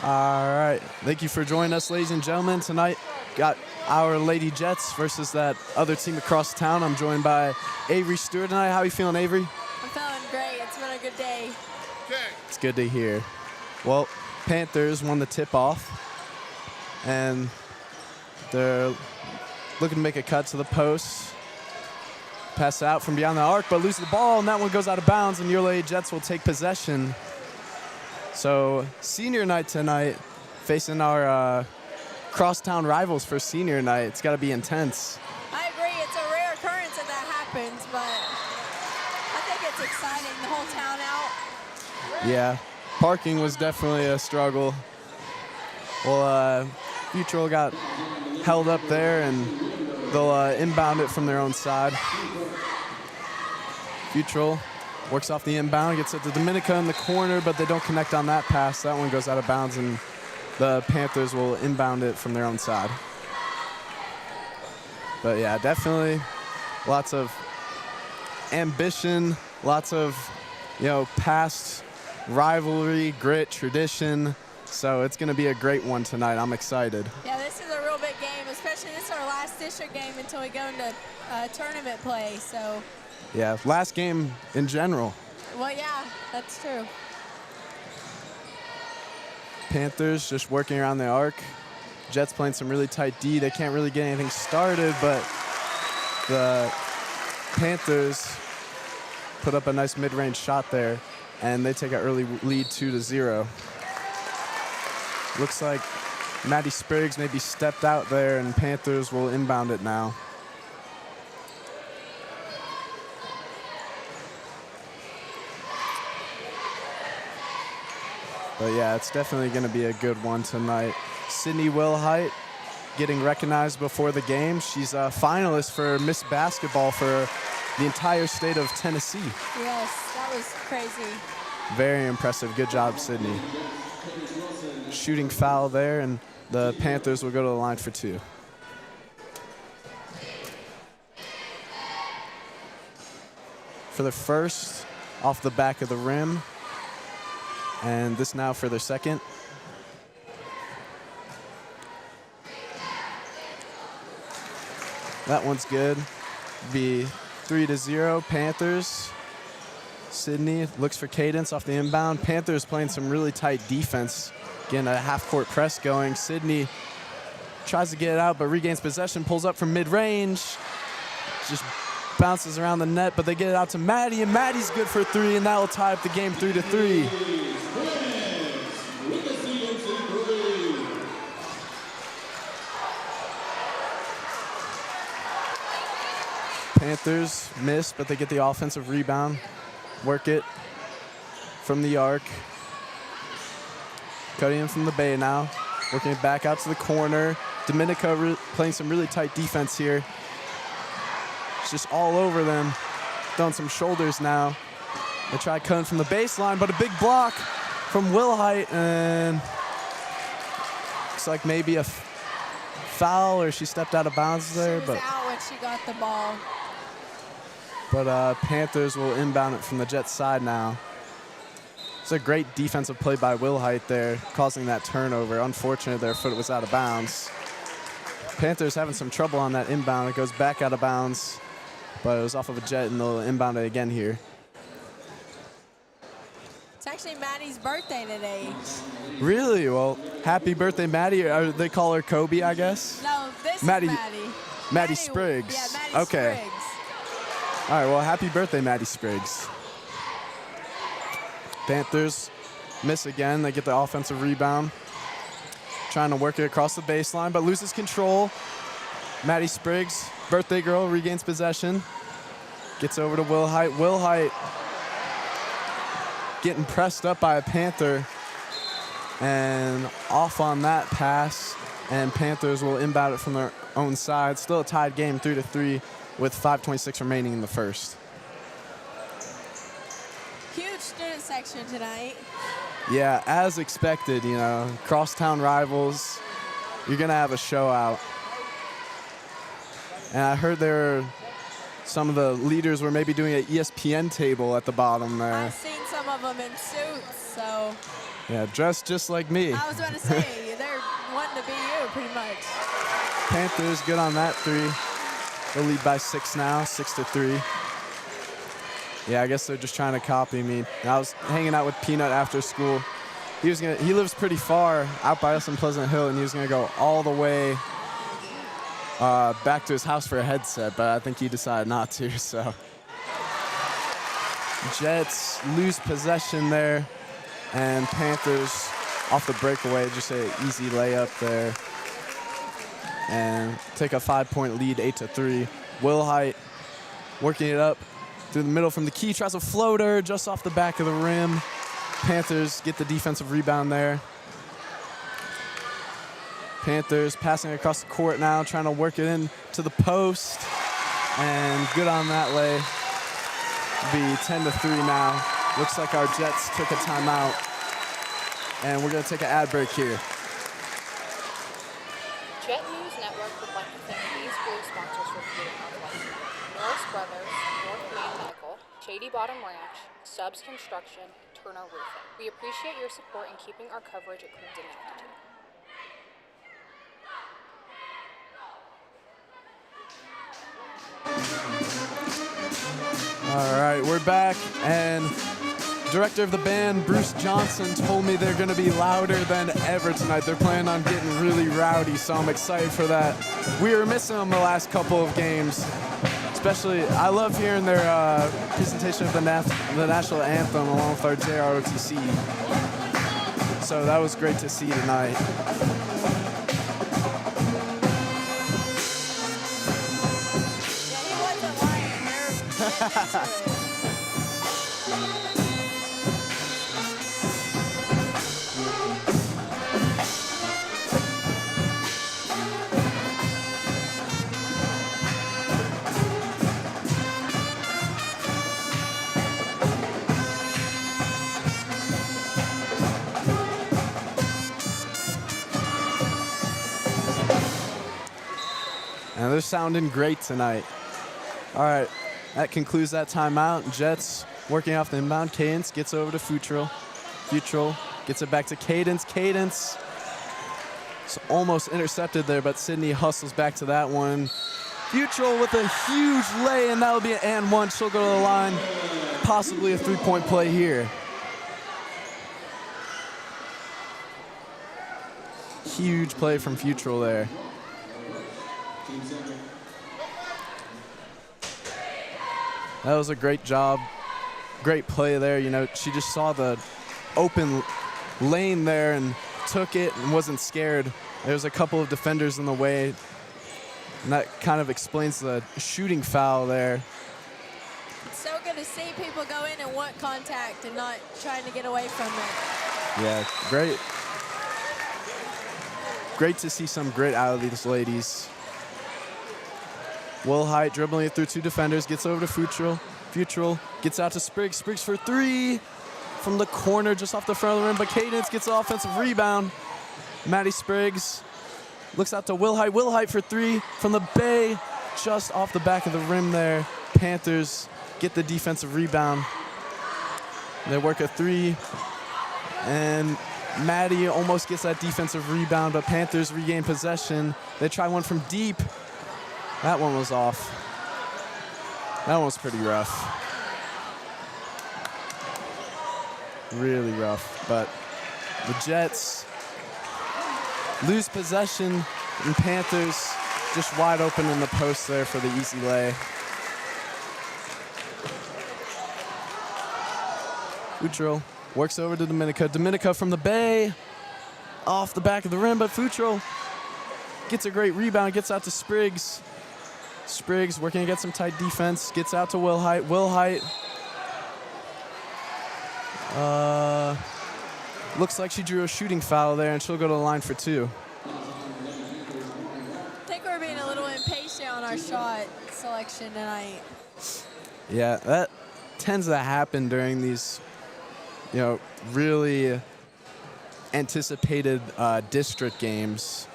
All right. Thank you for joining us, ladies and gentlemen. Tonight, got our Lady Jets versus that other team across town. I'm joined by Aivree Stewart tonight. How are you feeling, Aivree? I'm feeling great. It's been a good day. It's good to hear. Well, Panthers won the tip-off, and they're looking to make a cut to the post. Pass out from beyond the arc, but lose the ball, and that one goes out of bounds, and your Lady Jets will take possession. So senior night tonight, facing our crosstown rivals for senior night. It's got to be intense. I agree. It's a rare occurrence that happens, but I think it's exciting. The whole town out. Yeah, parking was definitely a struggle. Well, Futrell got held up there, and they'll inbound it from their own side. Futrell works off the inbound, gets it to Dominica in the corner, but they don't connect on that pass. That one goes out of bounds, and the Panthers will inbound it from their own side. But yeah, definitely lots of ambition, lots of, past rivalry, grit, tradition. So it's going to be a great one tonight. I'm excited. Yeah, this is a real big game, especially this is our last district game until we go into tournament play. So. Yeah, last game in general. Well, yeah, that's true. Panthers just working around the arc. Jets playing some really tight D. They can't really get anything started, but the Panthers put up a nice mid-range shot there, and they take an early lead 2-0. Looks like Maddie Spriggs maybe stepped out there, and Panthers will inbound it now. But yeah, it's definitely going to be a good one tonight. Sydney Wilhite getting recognized before the game. She's a finalist for Miss Basketball for the entire state of Tennessee. Yes, that was crazy. Very impressive. Good job, Sydney. Shooting foul there, and the Panthers will go to the line for two. For the first, off the back of the rim. And this now for their second. That one's good. Be 3-0 Panthers. Sydney looks for cadence off the inbound. Panthers playing some really tight defense. Getting a half-court press going. Sydney tries to get it out, but regains possession, pulls up from mid-range. Just bounces around the net, but they get it out to Maddie, and Maddie's good for three, and that will tie up the game 3-3. Panthers miss, but they get the offensive rebound. Work it from the arc. Cutting in from the bay now. Working it back out to the corner. Dominica playing some really tight defense here. It's just all over them. Throwing some shoulders now. They try cutting from the baseline, but a big block from Wilhite, and looks like maybe a foul, or she stepped out of bounds there. She was out when she got the ball. But Panthers will inbound it from the Jets side now. It's a great defensive play by Wilhite there, causing that turnover. Unfortunate their foot was out of bounds. Panthers having some trouble on that inbound. It goes back out of bounds, but it was off of a Jet, and they'll inbound it again here. It's actually Maddie's birthday today. Really? Well, happy birthday, Maddie. Or they call her Kobe, I guess? No, this Maddie, is Maddie. Maddie Spriggs. Yeah, Maddie okay. Spriggs. All right, well, happy birthday, Maddie Spriggs. Panthers miss again. They get the offensive rebound. Trying to work it across the baseline, but loses control. Maddie Spriggs, birthday girl, regains possession. Gets over to Wilhite. Wilhite getting pressed up by a Panther. And off on that pass, and Panthers will inbound it from their own side. Still a tied game, 3-3, with 5:26 remaining in the first. Huge student section tonight. Yeah, as expected, crosstown rivals. You're going to have a show out. And I heard some of the leaders were maybe doing an ESPN table at the bottom there. I've seen some of them in suits, so Yeah, dressed just like me. I was about to say, they're wanting to be you pretty much. Panthers good on that three. They'll lead by 6 now, 6-3. Yeah, I guess they're just trying to copy me. And I was hanging out with Peanut after school. He lives pretty far out by us in Pleasant Hill, and he was gonna go all the way back to his house for a headset, but I think he decided not to, so. Jets lose possession there, and Panthers off the breakaway, just an easy layup there. And take a 5-point lead, 8-3. Wilhite working it up through the middle from the key, tries a floater just off the back of the rim. Panthers get the defensive rebound there. Panthers passing across the court now, trying to work it in to the post. And good on that lay. Be 10-3 now. Looks like our Jets took a timeout. And we're gonna take an ad break here. Jet News Network would like to thank these great sponsors for feeding our life. Norris Brothers, North Main Medical, Shady Bottom Ranch, Subs Construction, Turner Roofing. We appreciate your support in keeping our coverage at Crimson Altitude. All right, we're back, and director of the band, Bruce Johnson, told me they're gonna be louder than ever tonight. They're planning on getting really rowdy, so I'm excited for that. We were missing them the last couple of games. Especially, I love hearing their presentation of the national anthem along with our JROTC. So that was great to see tonight. Yeah, he wasn't lying. They're getting into it. And they're sounding great tonight. All right, that concludes that timeout. Jets working off the inbound. Cadence gets over to Futrell. Futrell gets it back to Cadence. Cadence is almost intercepted there, but Sydney hustles back to that one. Futrell with a huge lay, and that'll be an and one. She'll go to the line. Possibly a three-point play here. Huge play from Futrell there. That was a great job, great play there. You know, she just saw the open lane there and took it and wasn't scared. There was a couple of defenders in the way, and that kind of explains the shooting foul there. It's so good to see people go in and want contact and not trying to get away from it. Yeah, great. Great to see some grit out of these ladies. Wilhite dribbling it through two defenders, gets over to Futrell. Futrell gets out to Spriggs. Spriggs for three from the corner, just off the front of the rim, but Cadence gets the offensive rebound. Maddie Spriggs looks out to Wilhite. Wilhite for three from the bay, just off the back of the rim there. Panthers get the defensive rebound. They work a three, and Maddie almost gets that defensive rebound, but Panthers regain possession. They try one from deep. That one was off. That one was pretty rough. Really rough, but the Jets lose possession, and Panthers just wide open in the post there for the easy lay. Futrell works over to Dominica. Dominica from the bay, off the back of the rim, but Futrell gets a great rebound, gets out to Spriggs. Spriggs working against some tight defense, gets out to Wilhite. Wilhite looks like she drew a shooting foul there, and she'll go to the line for two. I think we're being a little impatient on our shot selection tonight. Yeah, that tends to happen during these, you know, really anticipated district games.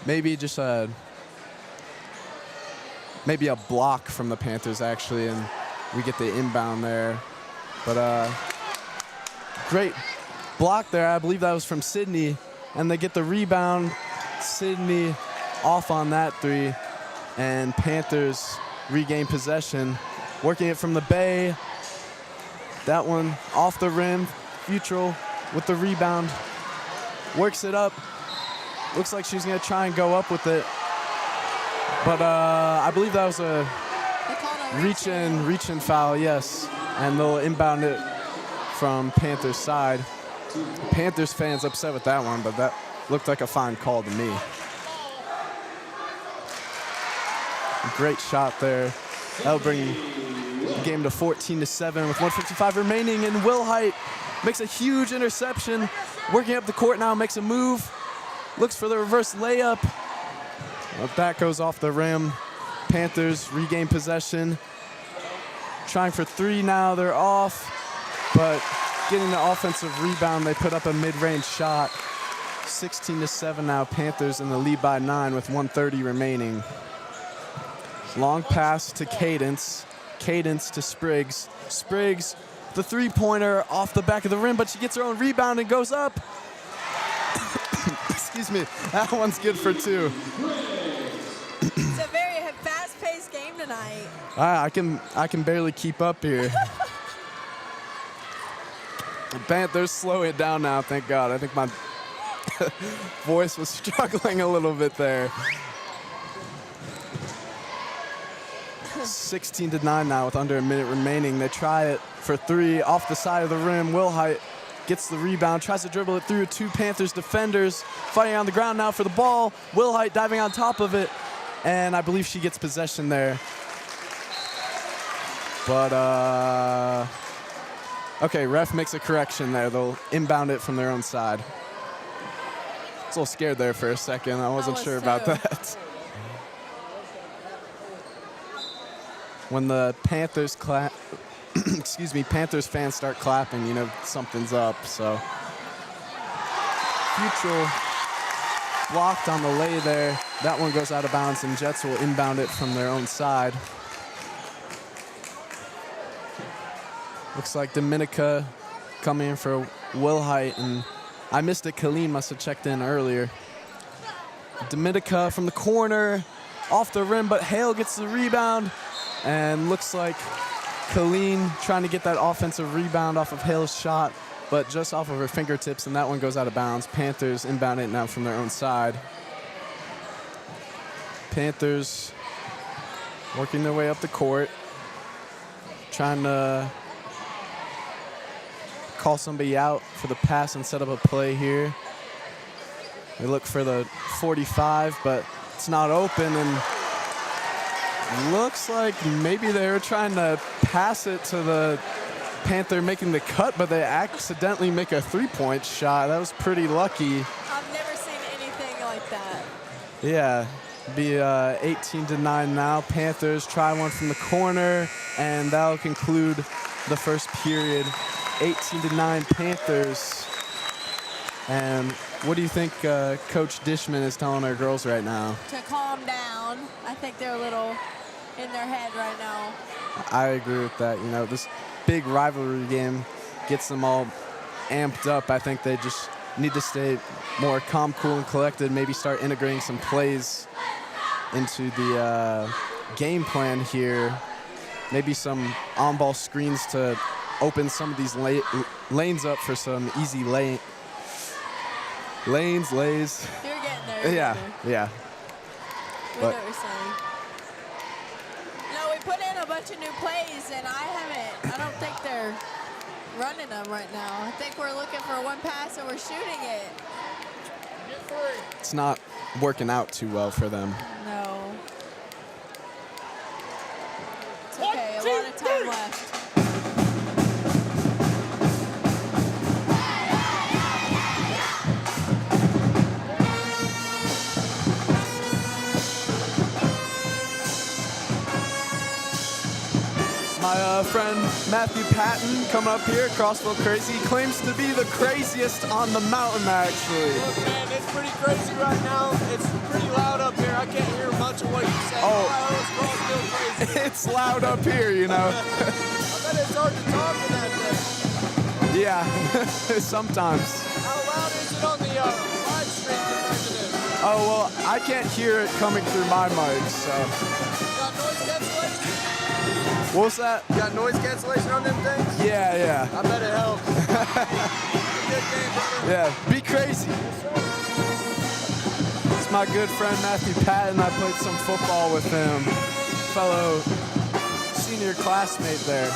Maybe just maybe a block from the Panthers, actually, and we get the inbound there. But great block there. I believe that was from Sydney. And they get the rebound. Sydney off on that three. And Panthers regain possession. Working it from the bay. That one off the rim. Futrell with the rebound. Works it up. Looks like she's going to try and go up with it. But I believe that was a reach-in foul, yes. And they'll inbound it from Panthers' side. Panthers fans upset with that one, but that looked like a fine call to me. Great shot there. That'll bring the game to 14-7 with 1:55 remaining, and Wilhite makes a huge interception. Working up the court now, makes a move. Looks for the reverse layup. But that goes off the rim. Panthers regain possession. Trying for three now, they're off. But getting the offensive rebound, they put up a mid-range shot. 16-7 now, Panthers in the lead by 9 with 1:30 remaining. Long pass to Cadence. Cadence to Spriggs. Spriggs, the three-pointer off the back of the rim, but she gets her own rebound and goes up. Excuse me, that one's good for two. It's a very fast-paced game tonight. I can barely keep up here. The Panthers slow it down now, thank God. I think my voice was struggling a little bit there. 16-9 now with under a minute remaining. They try it for three off the side of the rim. Wilhite gets the rebound, tries to dribble it through two Panthers defenders. Fighting on the ground now for the ball. Wilhite diving on top of it. And I believe she gets possession there. But, okay, ref makes a correction there. They'll inbound it from their own side. I was a little scared there for a second. I wasn't sure about that. When the Panthers Panthers fans start clapping, you know something's up. So Futrell blocked on the lay there. That one goes out of bounds, and Jets will inbound it from their own side. Looks like Dominica coming in for Wilhite, and I missed it. Colleen must have checked in earlier. Dominica from the corner, off the rim, but Hale gets the rebound. And looks like Colleen trying to get that offensive rebound off of Hale's shot, but just off of her fingertips, and that one goes out of bounds. Panthers inbound it now from their own side. Panthers working their way up the court, trying to call somebody out for the pass and set up a play here. They look for the 45, but it's not open, and looks like maybe they were trying to pass it to the Panther making the cut, but they accidentally make a three-point shot. That was pretty lucky. I've never seen anything like that. Yeah, be 18-9 now. Panthers try one from the corner, and that'll conclude the first period. 18-9 Panthers. And what do you think Coach Dishman is telling our girls right now? To calm down. I think they're a little in their head right now. I agree with that. You know, this big rivalry game gets them all amped up. I think they just need to stay more calm, cool, and collected, maybe start integrating some plays into the game plan here. Maybe some on-ball screens to open some of these lanes up for some easy lays. You're getting there. Yeah. We know what you're saying. No, we put in a bunch of new plays, and I don't think they're running them right now. I think we're looking for one pass, and we're shooting it. It's not working out too well for them. No. It's okay. A lot of time left. My friend Matthew Patton coming up here, Crossville Crazy, claims to be the craziest on the mountain, actually. Look, man, it's pretty crazy right now. It's pretty loud up here. I can't hear much of what you say. Oh, it's Crossville Crazy. It's loud up here, you know. I bet it's hard to talk in that thing. Yeah, sometimes. How loud is it on the live stream compared to this? Oh, well, I can't hear it coming through my mic, so. Got noise cancellation? What was that? You got noise cancellation on them things? Yeah. I bet it helps. Good game, brother. Yeah, be crazy. It's my good friend Matthew Patton. I played some football with him. Fellow senior classmate there. I've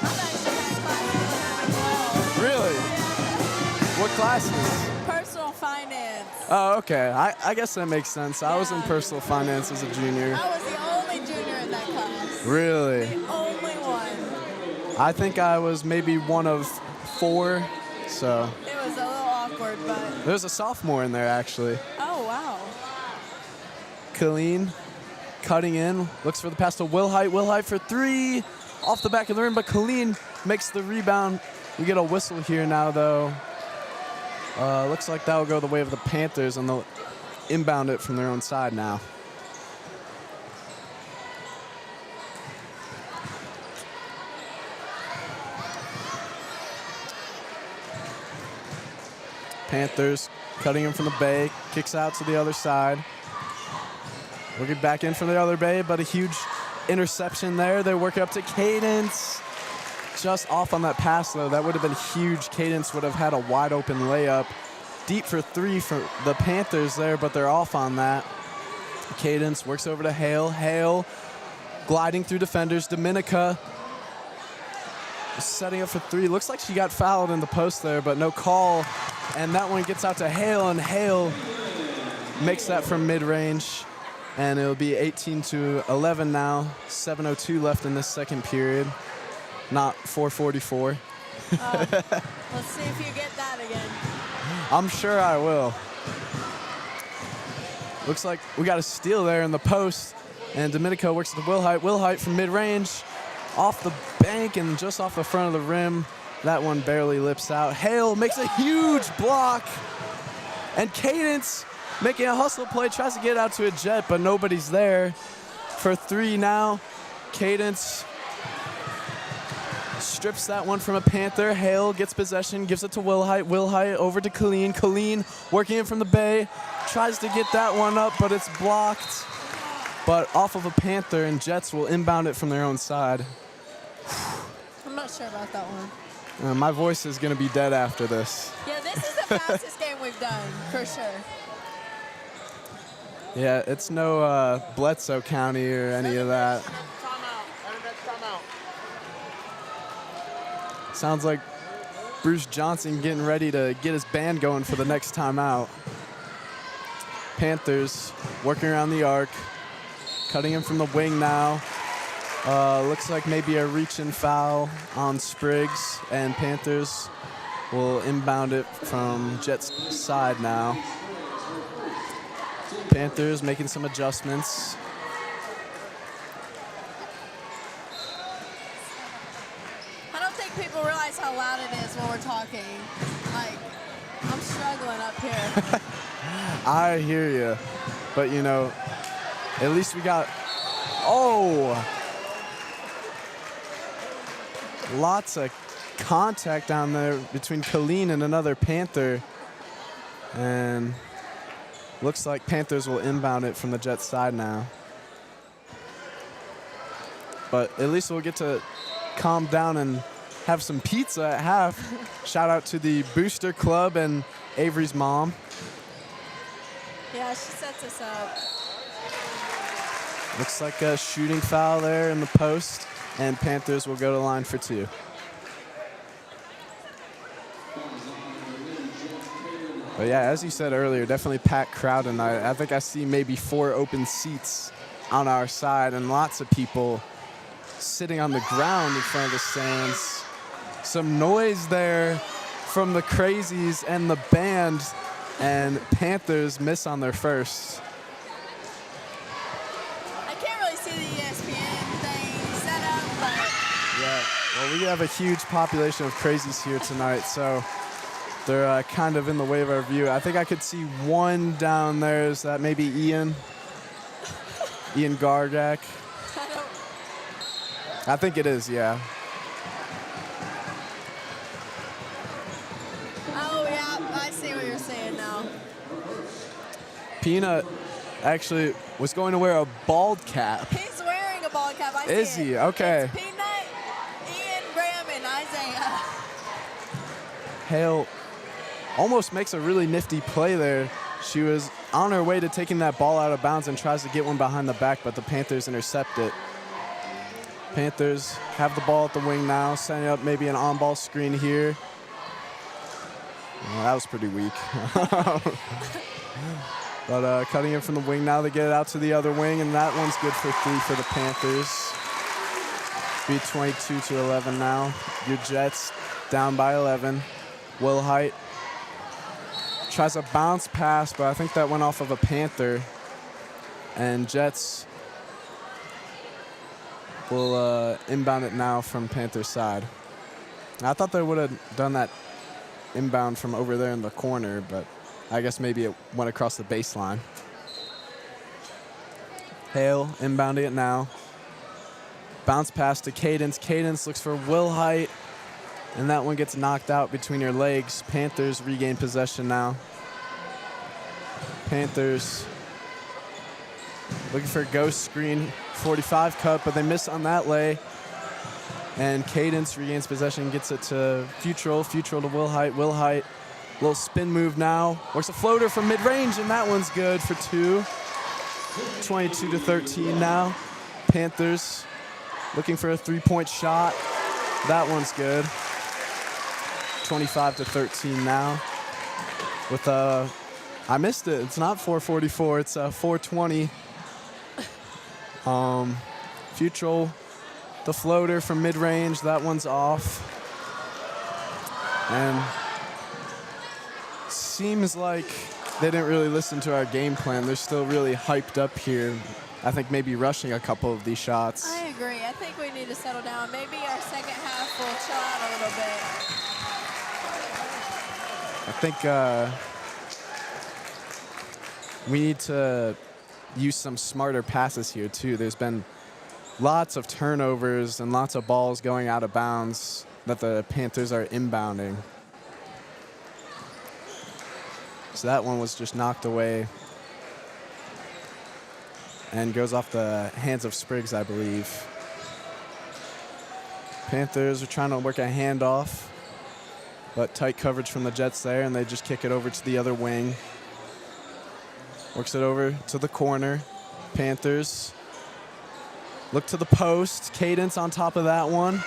actually had classes with him as well. Really? What classes? Personal finance. Oh, okay. I guess that makes sense. I was in Yeah. personal finance as a junior. I was the only junior in that class. Really? The only one. I think I was maybe one of 4, so. It was a little awkward, but There's a sophomore in there, actually. oh wow. Colleen cutting in, looks for the pass to Wilhite. Wilhite for 3, off the back of the rim, but Colleen makes the rebound. We get a whistle here now, though. Looks like that will go the way of the Panthers, and they'll inbound it from their own side now. Panthers cutting in from the bay, kicks out to the other side. Looking back in from the other bay, but a huge interception there. They work up to Cadence. Just off on that pass, though. That would have been huge. Cadence would have had a wide open layup. Deep for 3 for the Panthers there, but they're off on that. Cadence works over to Hale. Hale gliding through defenders. Dominica setting up for 3. Looks like she got fouled in the post there, but no call. And that one gets out to Hale, and Hale makes that from mid-range. And it'll be 18-11 now. 7:02 left in this second period. Not 4:44. Let's see if you get that again. I'm sure I will. Looks like we got a steal there in the post. And Domenico works to Wilhite. Wilhite from mid-range. Off the bank and just off the front of the rim. That one barely lips out. Hale makes a huge block. And Cadence making a hustle play, tries to get out to a Jet, but nobody's there. For 3 now, Cadence strips that one from a Panther. Hale gets possession, gives it to Wilhite. Wilhite over to Colleen. Colleen working in from the bay, tries to get that one up, but it's blocked. But off of a Panther, and Jets will inbound it from their own side. I'm not sure about that one. My voice is going to be dead after this. Yeah, this is the fastest game we've done, for sure. Yeah, it's no Bledsoe County or any of that. Sounds like Bruce Johnson getting ready to get his band going for the next timeout. Panthers working around the arc, cutting him from the wing now. Looks like maybe a reach-in foul on Spriggs, and Panthers will inbound it from Jets' side now. Panthers making some adjustments. I don't think people realize how loud it is when we're talking. Like, I'm struggling up here. I hear you, but you know, at least we got, lots of contact down there between Colleen and another Panther, and looks like Panthers will inbound it from the Jets side now. But at least we'll get to calm down and have some pizza at half. Shout out to the Booster Club and Aivree's mom. Yeah, she sets us up. Looks like a shooting foul there in the post, and Panthers will go to line for 2. But yeah, as you said earlier, definitely packed crowd tonight. I think I see maybe 4 open seats on our side and lots of people sitting on the ground in front of the stands. Some noise there from the Crazies and the band, and Panthers miss on their first. I can't really see the ESPN thing set up, but Yeah, well, we have a huge population of Crazies here tonight, so they're kind of in the way of our view. I think I could see one down there. Is that maybe Ian? Ian Gargak? I think it is, yeah. Peanut actually was going to wear a bald cap. He's wearing a ball cap. I see Is he? it. Okay. It's Peanut, Ian, Graham, and Isaiah. Hale almost makes a really nifty play there. She was on her way to taking that ball out of bounds and tries to get one behind the back, but the Panthers intercept it. Panthers have the ball at the wing now, setting up maybe an on-ball screen here. Well, that was pretty weak. But cutting it from the wing now, they get it out to the other wing, and that one's good for 3 for the Panthers. Be 22-11 now. Your Jets down by 11. Will Height tries a bounce pass, but I think that went off of a Panther. And Jets will inbound it now from Panther side. I thought they would have done that inbound from over there in the corner, but I guess maybe it went across the baseline. Hale inbounding it now. Bounce pass to Cadence. Cadence looks for Will Height, and that one gets knocked out between her legs. Panthers regain possession now. Panthers looking for a ghost screen, 45 cut, but they miss on that lay. And Cadence regains possession, gets it to Futrell. Futrell to Will Height. Will Height, little spin move now. Works a floater from mid-range, and that one's good for 2. 22-13 now. Panthers looking for a 3-point shot. That one's good. 25-13 now. With I missed it. It's not 4:44. It's 4:20. Futrell, the floater from mid-range. That one's off. And seems like they didn't really listen to our game plan. They're still really hyped up here. I think maybe rushing a couple of these shots. I agree. I think we need to settle down. Maybe our second half will chill out a little bit. I think we need to use some smarter passes here, too. There's been lots of turnovers and lots of balls going out of bounds that the Panthers are inbounding. So that one was just knocked away and goes off the hands of Spriggs, I believe. Panthers are trying to work a handoff, but tight coverage from the Jets there, and they just kick it over to the other wing. Works it over to the corner. Panthers look to the post. Cadence on top of that one.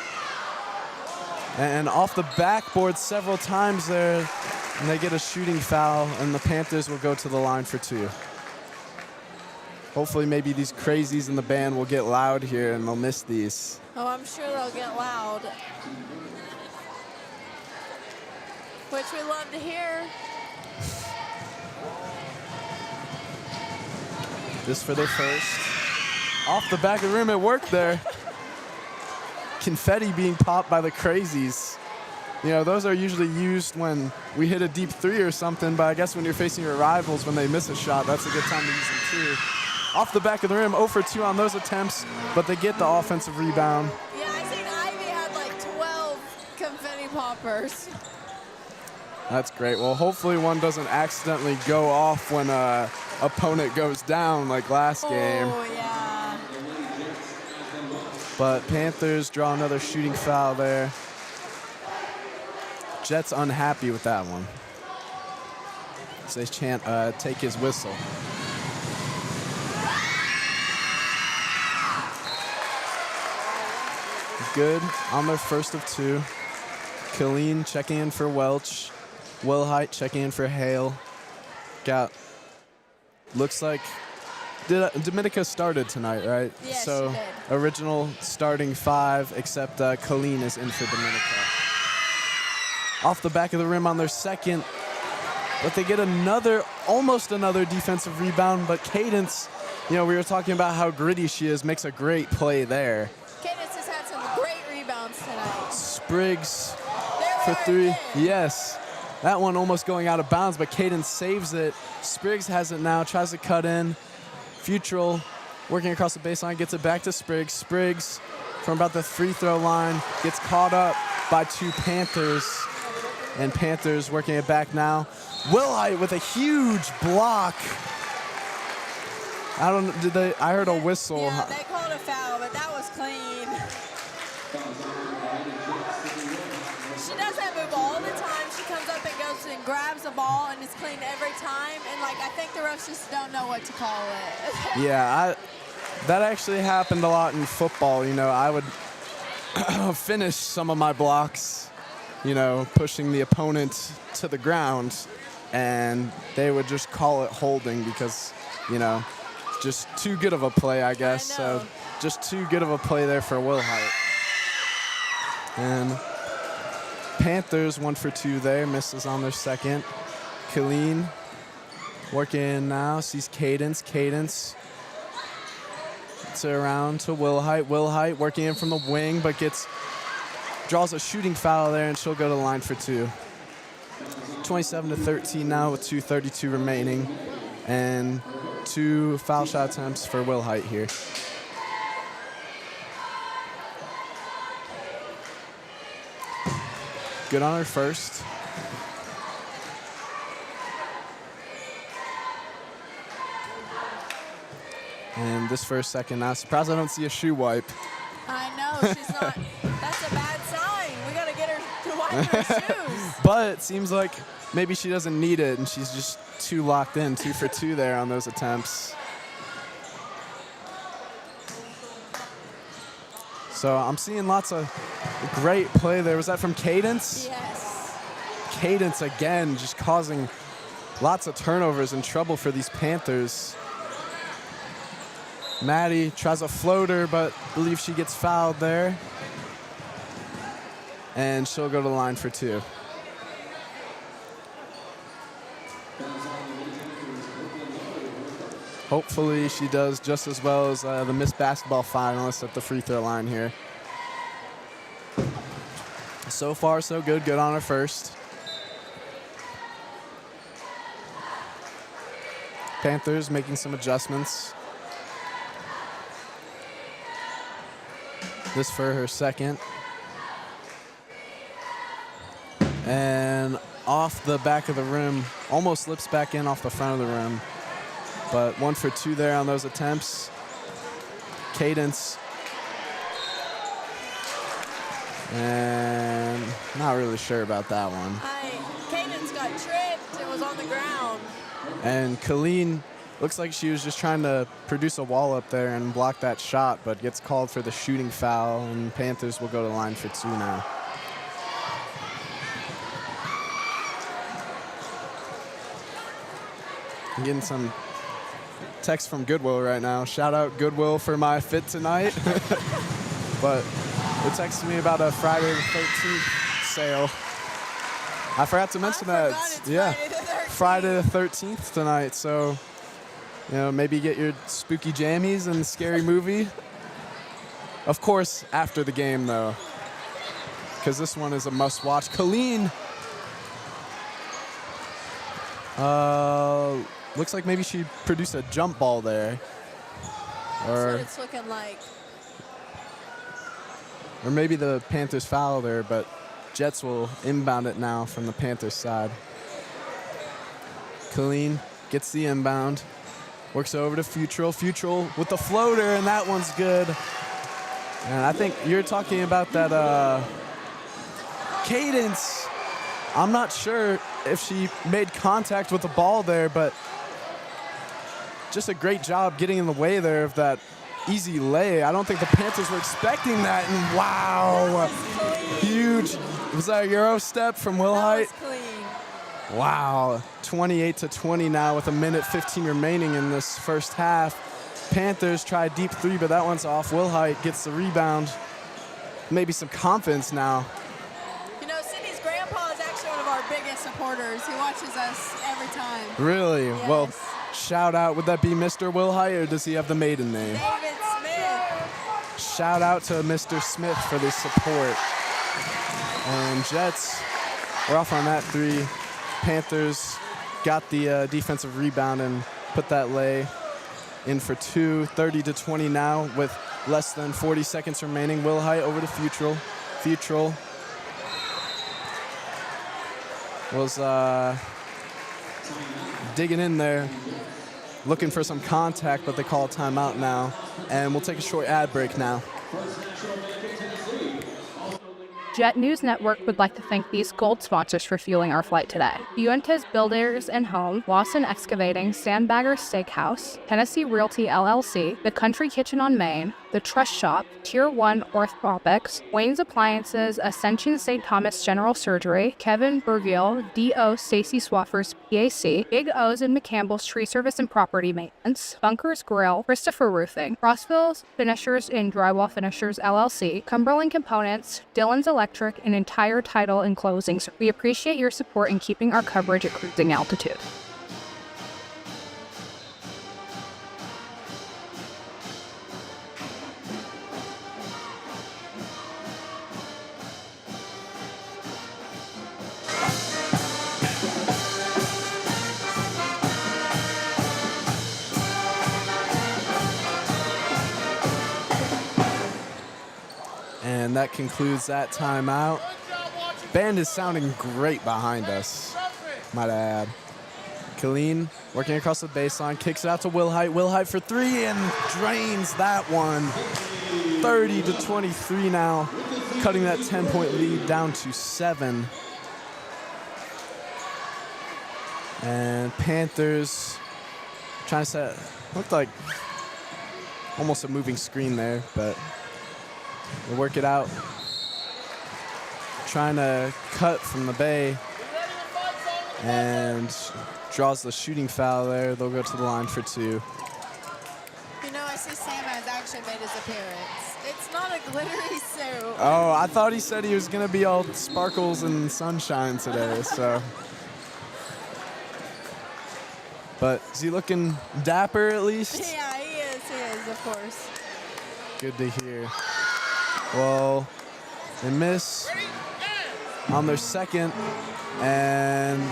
And off the backboard several times there, and they get a shooting foul, and the Panthers will go to the line for 2. Hopefully maybe these crazies in the band will get loud here and they'll miss these. Oh, I'm sure they'll get loud. Which we love to hear. Just for their first. Off the back of the rim, it worked there. Confetti being popped by the crazies. You know, those are usually used when we hit a deep 3 or something, but I guess when you're facing your rivals, when they miss a shot, that's a good time to use them too. Off the back of the rim, 0 for 2 on those attempts, but they get the offensive rebound. Yeah, I seen Ivy had like 12 confetti poppers. That's great. Well, hopefully one doesn't accidentally go off when an opponent goes down like last game. Oh, yeah. But Panthers draw another shooting foul there. Jets unhappy with that one. So they chant, take his whistle. Good on their first of 2. Killeen checking in for Welch. Will Height checking in for Hale. Looks like Dominica started tonight, right? Yes, so she did. Original starting 5, except Killeen is in for Dominica. Off the back of the rim on their second, but they get almost another defensive rebound, but Cadence, you know, we were talking about how gritty she is, makes a great play there. Cadence has had some great rebounds tonight. Spriggs There for we 3. are again. Yes. That one almost going out of bounds, but Cadence saves it. Spriggs has it now, tries to cut in. Futrell working across the baseline, gets it back to Spriggs. Spriggs from about the free throw line gets caught up by 2 Panthers. And Panthers working it back now. Will Height with a huge block I don't know. Did they? I heard a whistle. Yeah, they called a foul, but that was clean. She does that move all the time. She comes up and goes and grabs the ball, and it's clean every time. And, like, I think the refs just don't know what to call it. Yeah, that actually happened a lot in football. You know, I would finish some of my blocks, you know, pushing the opponent to the ground, and they would just call it holding because, you know, just too good of a play, I guess. So just too good of a play there for Wilhite. And Panthers 1 for 2 there, misses on their second. Colleen working now, sees Cadence. Cadence gets it around to Wilhite. Wilhite working in from the wing, but draws a shooting foul there, and she'll go to the line for 2. 27-13 now with 2:32 remaining, and 2 foul shot attempts for Wilhite here. Good on her first. And this for a second now. Surprised I don't see a shoe wipe. I know, she's not. That's a bad sign. We got to get her to wipe her shoes. But it seems like maybe she doesn't need it, and she's just too locked in. 2 for 2 there on those attempts. So I'm seeing lots of great play there. Was that from Cadence? Yes. Cadence again, just causing lots of turnovers and trouble for these Panthers. Maddie tries a floater, but believes she gets fouled there. And she'll go to the line for 2. Hopefully she does just as well as the Miss Basketball finalists at the free throw line here. So far, so good. Good on her first. Panthers making some adjustments. This for her second. And off the back of the rim, almost slips back in off the front of the rim. But 1 for 2 there on those attempts. Cadence. And not really sure about that one. Cadence got tripped. It was on the ground. And Colleen looks like she was just trying to produce a wall up there and block that shot, but gets called for the shooting foul, and Panthers will go to the line for 2 now. I'm getting some text from Goodwill right now. Shout out Goodwill for my fit tonight. But they texted me about a Friday the 13th sale. I forgot to mention that. Yeah, Friday the 13th tonight. So, you know, maybe get your spooky jammies and scary movie. Of course, after the game, though, because this one is a must-watch. Colleen. Looks like maybe she produced a jump ball there. That's what it's looking like. Or maybe the Panthers fouled her, but Jets will inbound it now from the Panthers side. Colleen gets the inbound. Works over to Futrell. Futrell with the floater, and that one's good. And I think you're talking about that Cadence. I'm not sure if she made contact with the ball there, but just a great job getting in the way there of that easy lay. I don't think the Panthers were expecting that, and wow, huge. Was that a Euro step from Wilhite? That was clean. Wow, 28-20 now with 1:15 remaining in this first half. Panthers try a deep 3, but that one's off. Wilhite gets the rebound. Maybe some confidence now. You know, Sydney's grandpa is actually one of our biggest supporters. He watches us every time. Really? Yes. Well, shout out. Would that be Mr. Wilhite, or does he have the maiden name? David Smith. Shout out to Mr. Smith for the support. And Jets are off on that 3. Panthers got the defensive rebound and put that lay in for 2. 30-20 now with less than 40 seconds remaining. Wilhite over to Futrell. Futrell was digging in there. looking for some contact, but they call a timeout now. And we'll take a short ad break now. Jet News Network would like to thank these gold sponsors for fueling our flight today: Fuentes Builders and Home, Lawson Excavating, Sandbagger Steakhouse, Tennessee Realty LLC, The Country Kitchen on Main, The Trust Shop, Tier 1 Orthopics, Wayne's Appliances, Ascension St. Thomas General Surgery, Kevin Burgill, D.O. Stacy Swaffers PAC, Big O's and McCampbell's Tree Service and Property Maintenance, Bunkers Grill, Christopher Roofing, Rossville's Finishers and Drywall Finishers LLC, Cumberland Components, Dillon's Electric, and entire title and closings. We appreciate your support in keeping our coverage at cruising altitude. And that concludes that timeout. Band is sounding great behind us, might I add. Colleen working across the baseline, kicks it out to Wilhite. Wilhite for three and drains that one. 30-23 now, cutting that 10-point lead down to 7. And Panthers trying to set, looked like almost a moving screen there, but we'll work it out. Trying to cut from the bay and draws the shooting foul there. They'll go to the line for 2. You know, I see Sam has actually made his appearance. It's not a glittery suit. Oh, I thought he said he was going to be all sparkles and sunshine today, so. But is he looking dapper at least? Yeah, he is, of course. Good to hear. Well, they miss on their second, and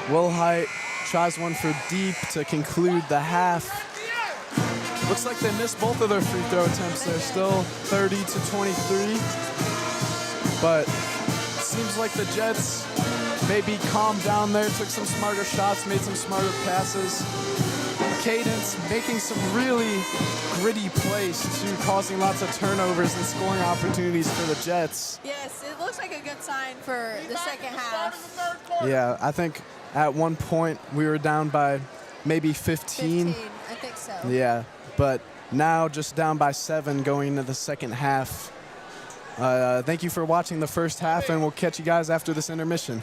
Wilhite tries one for deep to conclude the half. Looks like they missed both of their free throw attempts. They're still 30-23, but it seems like the Jets maybe calmed down there, took some smarter shots, made some smarter passes. Cadence making some really gritty plays too, causing lots of turnovers and scoring opportunities for the Jets. Yes, it looks like a good sign for the second half. Yeah, I think at one point we were down by maybe 15. 15, I think so. Yeah, but now just down by 7 going into the second half. Thank you for watching the first half, and we'll catch you guys after this intermission.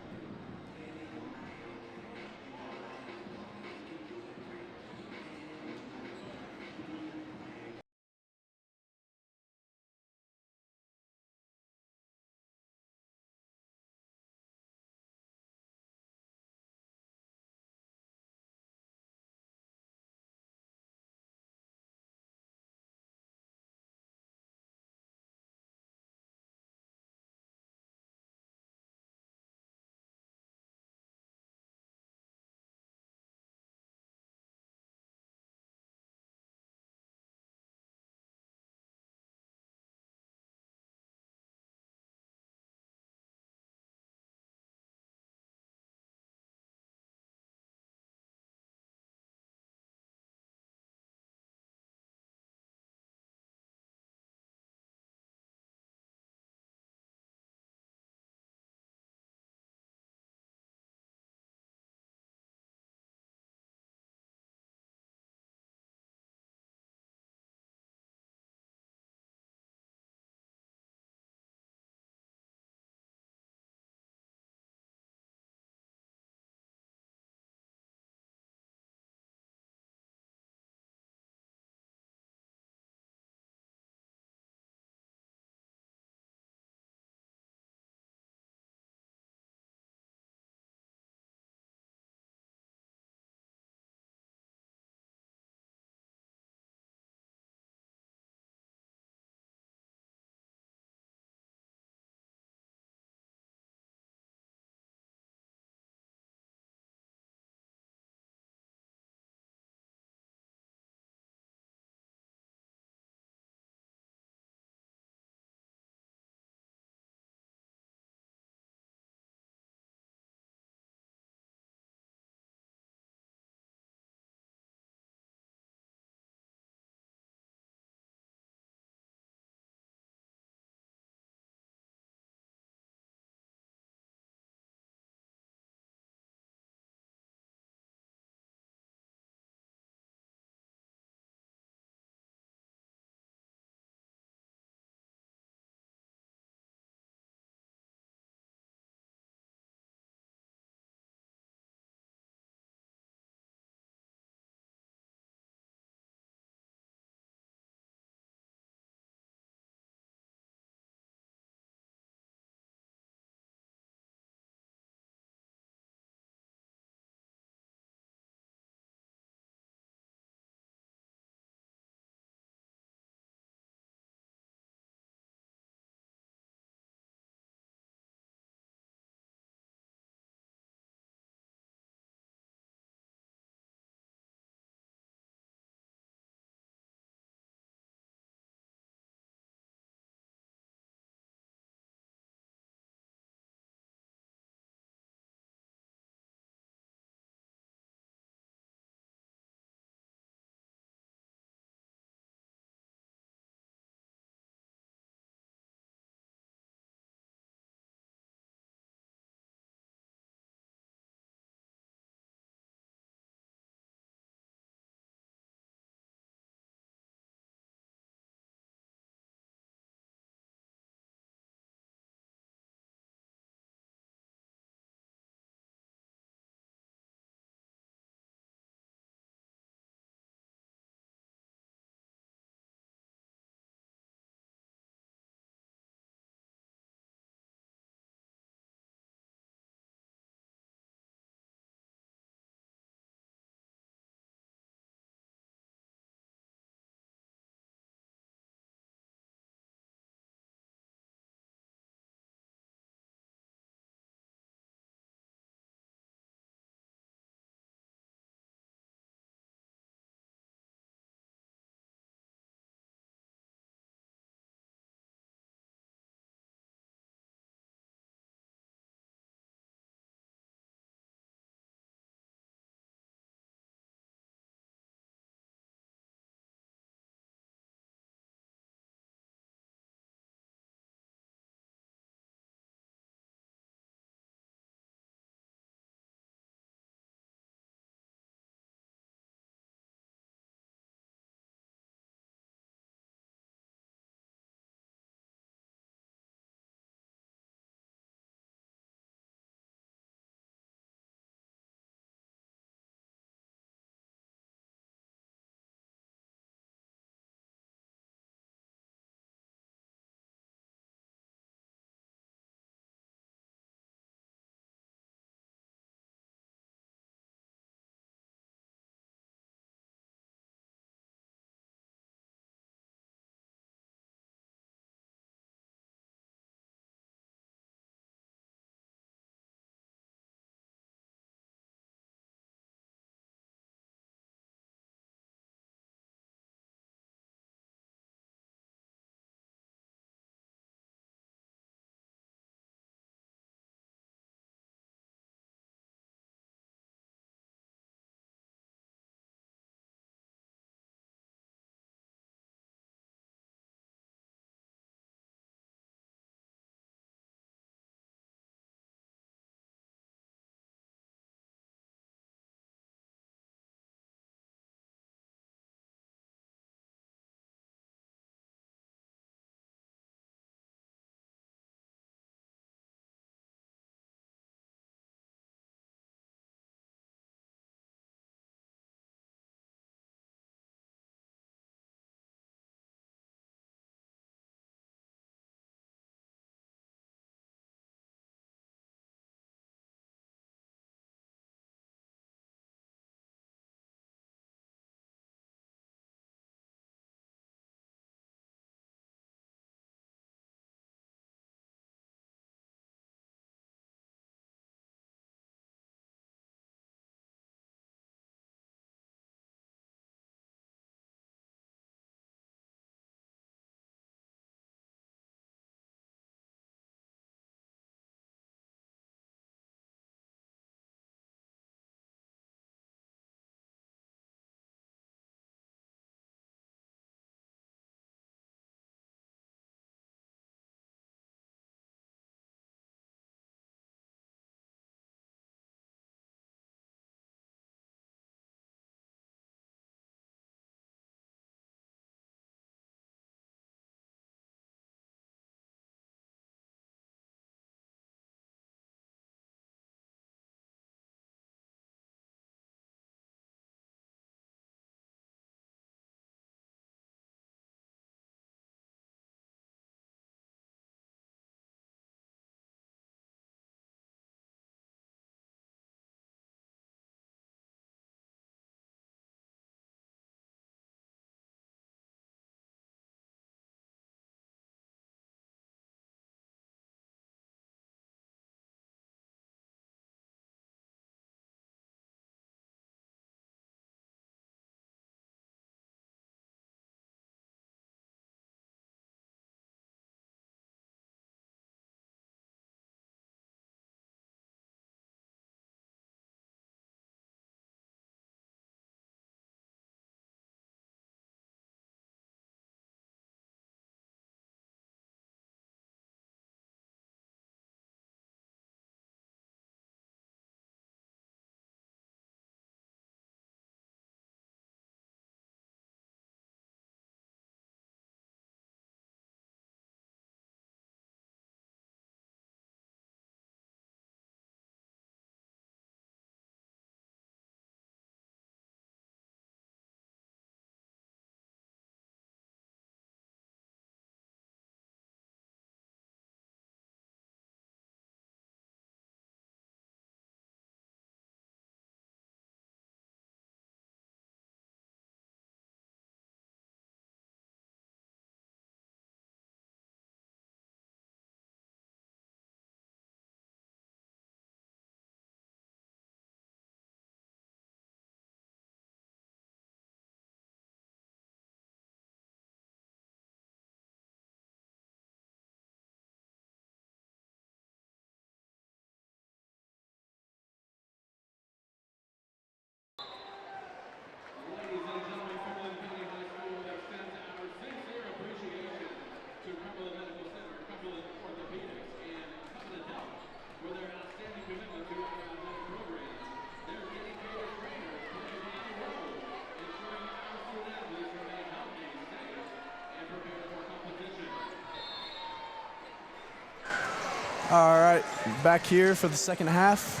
All right, back here for the second half.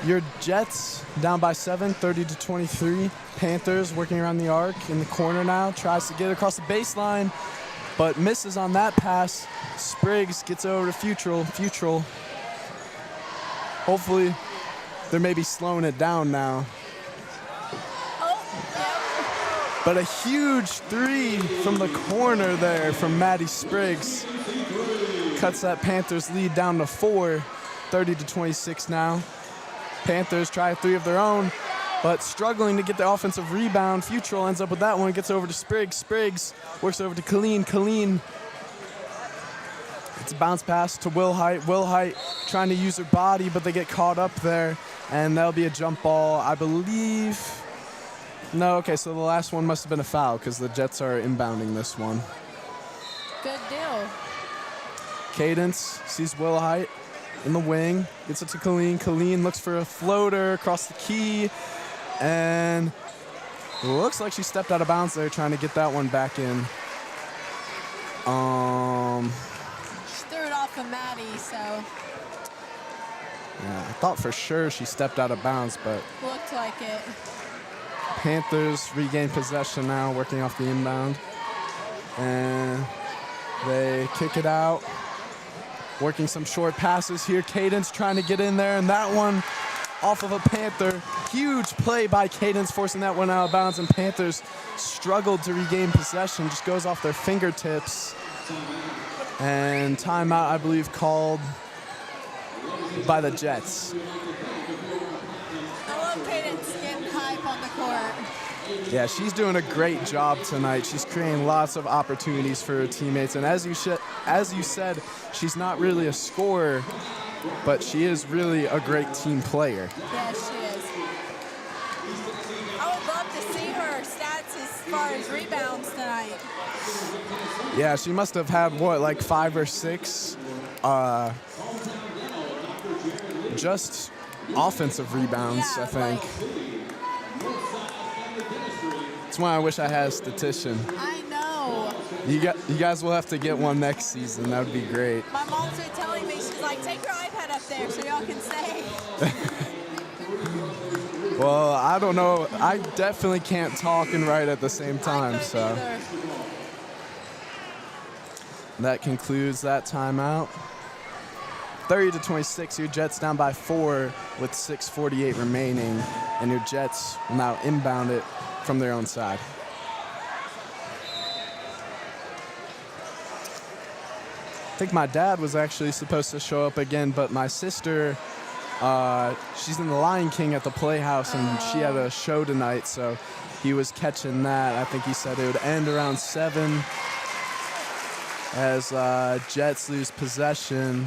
Your Jets down by 7, 30-23. Panthers working around the arc in the corner now. Tries to get across the baseline, but misses on that pass. Spriggs gets over to Futrell. Hopefully, they're maybe slowing it down now. But a huge three from the corner there from Maddie Spriggs. Cuts that Panthers lead down to 4, 30-26 now. Panthers try a three of their own, but struggling to get the offensive rebound. Futrell ends up with that one, gets over to Spriggs. Spriggs works over to Colleen. It's a bounce pass to Wilhite trying to use her body, but they get caught up there, and that'll be a jump ball, I believe. No, okay, so the last one must have been a foul because the Jets are inbounding this one. Good deal. Cadence sees Wilhite in the wing, gets it to Colleen. Colleen looks for a floater across the key, and it looks like she stepped out of bounds there trying to get that one back in. She threw it off of Maddie, so. Yeah, I thought for sure she stepped out of bounds, but. Looked like it. Panthers regain possession now, working off the inbound. And they kick it out. Working some short passes here. Cadence trying to get in there, and that one off of a Panther. Huge play by Cadence, forcing that one out of bounds, and Panthers struggled to regain possession. Just goes off their fingertips. And timeout, I believe, called by the Jets. I love Cadence getting hype on the court. Yeah, she's doing a great job tonight. She's creating lots of opportunities for her teammates. And as you said, she's not really a scorer, but she is really a great team player. Yeah, she is. I would love to see her stats as far as rebounds tonight. Yeah, she must have had, what, like 5 or 6 just offensive rebounds, Yeah, I think. That's why I wish I had a statistician. I know. You guys will have to get one next season. That would be great. My mom's been telling me, she's like, take your iPad up there so y'all can stay. Well, I don't know. I definitely can't talk and write at the same time, so. Either. That concludes that timeout. 30-26, your Jets down by 4 with 6:48 remaining, and your Jets will now inbound it from their own side. I think my dad was actually supposed to show up again, but my sister, she's in the Lion King at the Playhouse, and she had a show tonight, so he was catching that. I think he said it would end around 7 as Jets lose possession.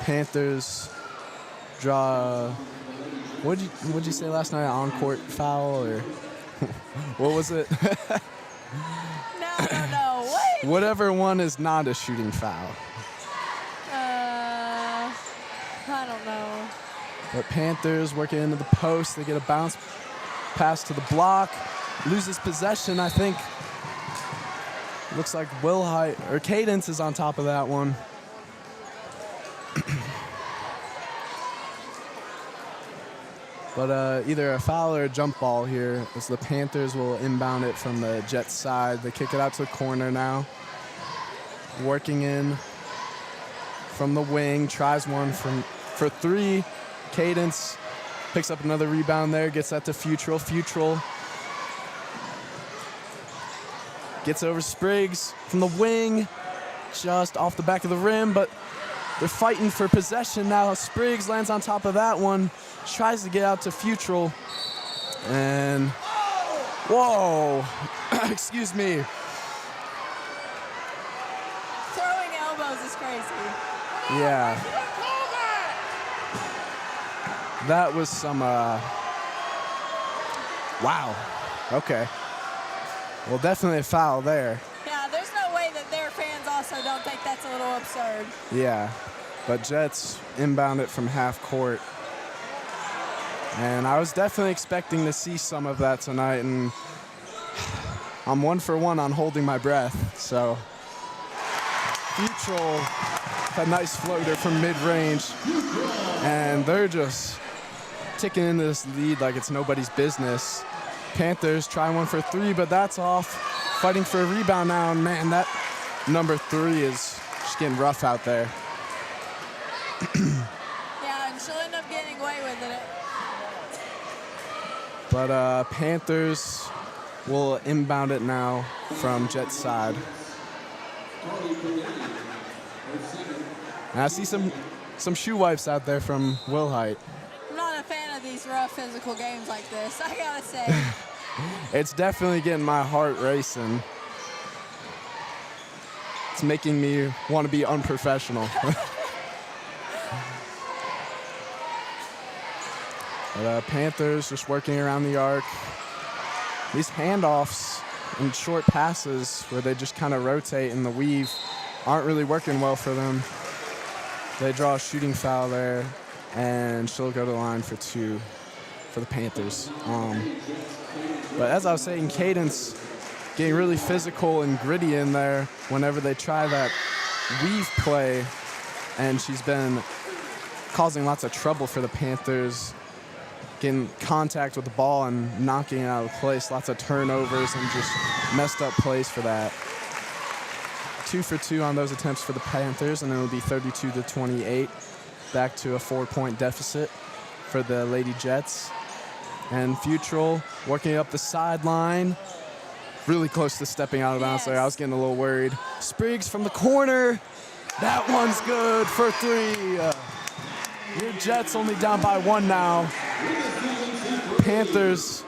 Panthers draw. What'd you say last night? On-court foul or what was it? No. What? Whatever one is not a shooting foul. I don't know. But Panthers working into the post. They get a bounce pass to the block. Loses possession, I think. Looks like Cadence is on top of that one. But either a foul or a jump ball here as the Panthers will inbound it from the Jets side. They kick it out to the corner now. Working in from the wing, tries one for 3. Cadence picks up another rebound there, gets that to Futrell. Futrell gets over Spriggs from the wing, just off the back of the rim, but they're fighting for possession now. Spriggs lands on top of that one, tries to get out to Futrell, and whoa, excuse me. Throwing elbows is crazy. Yeah. That was some, wow, okay. Well, definitely a foul there. Yeah, there's no way that their fans also don't think that's a little absurd. Yeah, but Jets inbound it from half court. And I was definitely expecting to see some of that tonight, and I'm 1 for 1 on holding my breath. So Futrell with a nice floater from mid-range. And they're just ticking in this lead like it's nobody's business. Panthers try one for three, but that's off. Fighting for a rebound now, and man, that number 3 is just getting rough out there. Yeah, and she'll end up getting away with it. But Panthers will inbound it now from Jets side. And I see some shoe wipes out there from Wilhite. I'm not a fan of these rough physical games like this, I gotta say. It's definitely getting my heart racing. It's making me want to be unprofessional. But Panthers just working around the arc. These handoffs and short passes where they just kind of rotate in the weave aren't really working well for them. They draw a shooting foul there, and she'll go to the line for 2 for the Panthers. But as I was saying, Cadence getting really physical and gritty in there whenever they try that weave play, and she's been causing lots of trouble for the Panthers, getting contact with the ball and knocking it out of place. Lots of turnovers and just messed up plays for that. 2 for 2 on those attempts for the Panthers, and it'll be 32-28. Back to a 4-point deficit for the Lady Jets. And Futrell working up the sideline. Really close to stepping out of bounds there. I was getting a little worried. Spriggs from the corner. That one's good for 3. Your Jets only down by 1 now. Panthers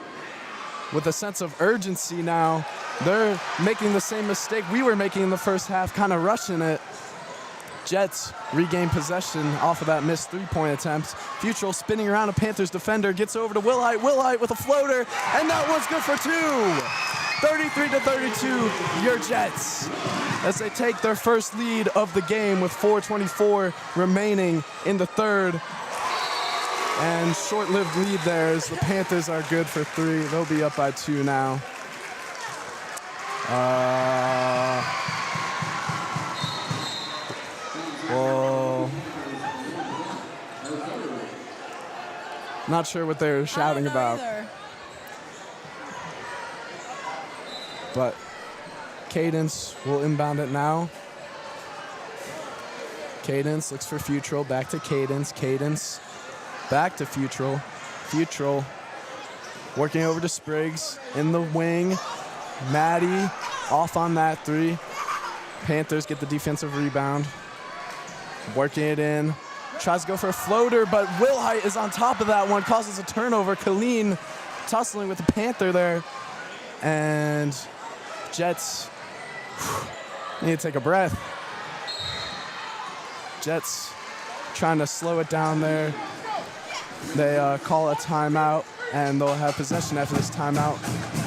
with a sense of urgency now. They're making the same mistake we were making in the first half, kind of rushing it. Jets regain possession off of that missed 3-point attempt. Futrell spinning around a Panthers defender, gets over to Wilhite. Wilhite with a floater, and that one's good for 2. 33-32, your Jets, as they take their first lead of the game with 4:24 remaining in the third. And short-lived lead there as the Panthers are good for 3. They'll be up by 2 now. Well, not sure what they're shouting about. Either. But Cadence will inbound it now. Cadence looks for Futrell, back to Cadence. Cadence back to Futrell. Futrell working over to Spriggs in the wing. Maddie off on that 3. Panthers get the defensive rebound. Working it in. Tries to go for a floater, but Wilhite is on top of that one. Causes a turnover. Colleen tussling with the Panther there. And Jets need to take a breath. Jets trying to slow it down there. They call a timeout, and they'll have possession after this timeout.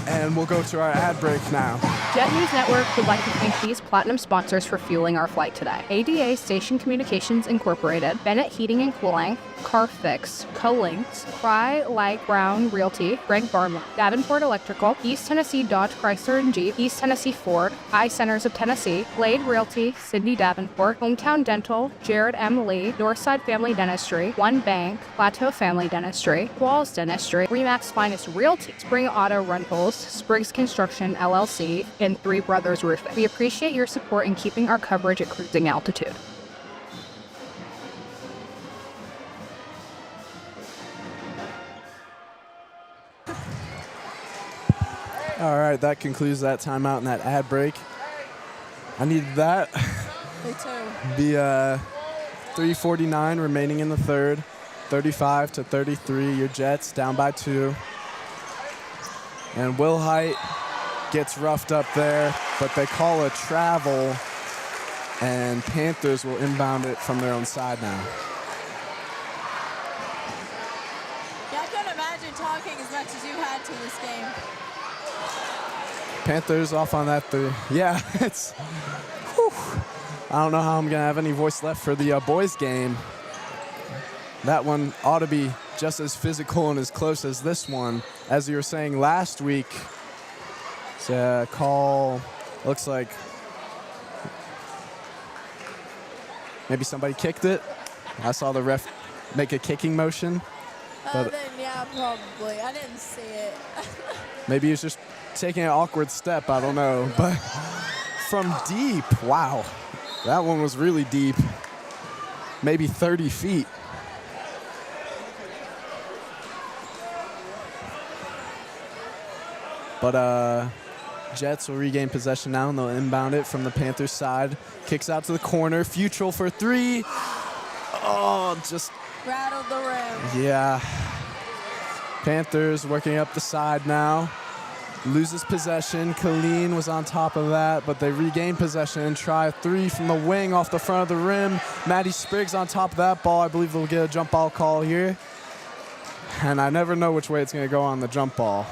And we'll go to our ad break now. Jet News Network would like to thank these platinum sponsors for fueling our flight today. ADA Station Communications Incorporated, Bennett Heating and Cooling, Car Fix, Co-Links, Fry Like Brown Realty, Greg Barma, Davenport Electrical, East Tennessee Dodge Chrysler and Jeep, East Tennessee Ford, Eye Centers of Tennessee, Blade Realty, Cindy Davenport, Hometown Dental, Jared M. Lee, Northside Family Dentistry, One Bank, Plateau Family Dentistry, Walls Dentistry, Remax Finest Realty, Spring Auto Rentals, Spriggs Construction LLC, and Three Brothers Roofing. We appreciate your support in keeping our coverage at cruising altitude. All right, that concludes that timeout and that ad break. I needed that. Me too. The 3:49 remaining in the third, 35-33. Your Jets down by 2. And Wilhite gets roughed up there, but they call a travel, and Panthers will inbound it from their own side now. Yeah, I couldn't imagine talking as much as you had to this game. Panthers off on that 3. Yeah, it's. Whew. I don't know how I'm going to have any voice left for the boys' game. That one ought to be just as physical and as close as this one. As you were saying last week, it's a call, looks like Maybe somebody kicked it. I saw the ref make a kicking motion. Then, yeah, probably. I didn't see it. Maybe he was just taking an awkward step. I don't know. But from deep, wow. That one was really deep. Maybe 30 feet. But Jets will regain possession now, and they'll inbound it from the Panthers side. Kicks out to the corner. Futrell for three. Oh, just rattled the rim. Yeah. Panthers working up the side now. Loses possession. Colleen was on top of that, but they regain possession and try a three from the wing off the front of the rim. Maddie Spriggs on top of that ball. I believe they'll get a jump ball call here. And I never know which way it's going to go on the jump ball.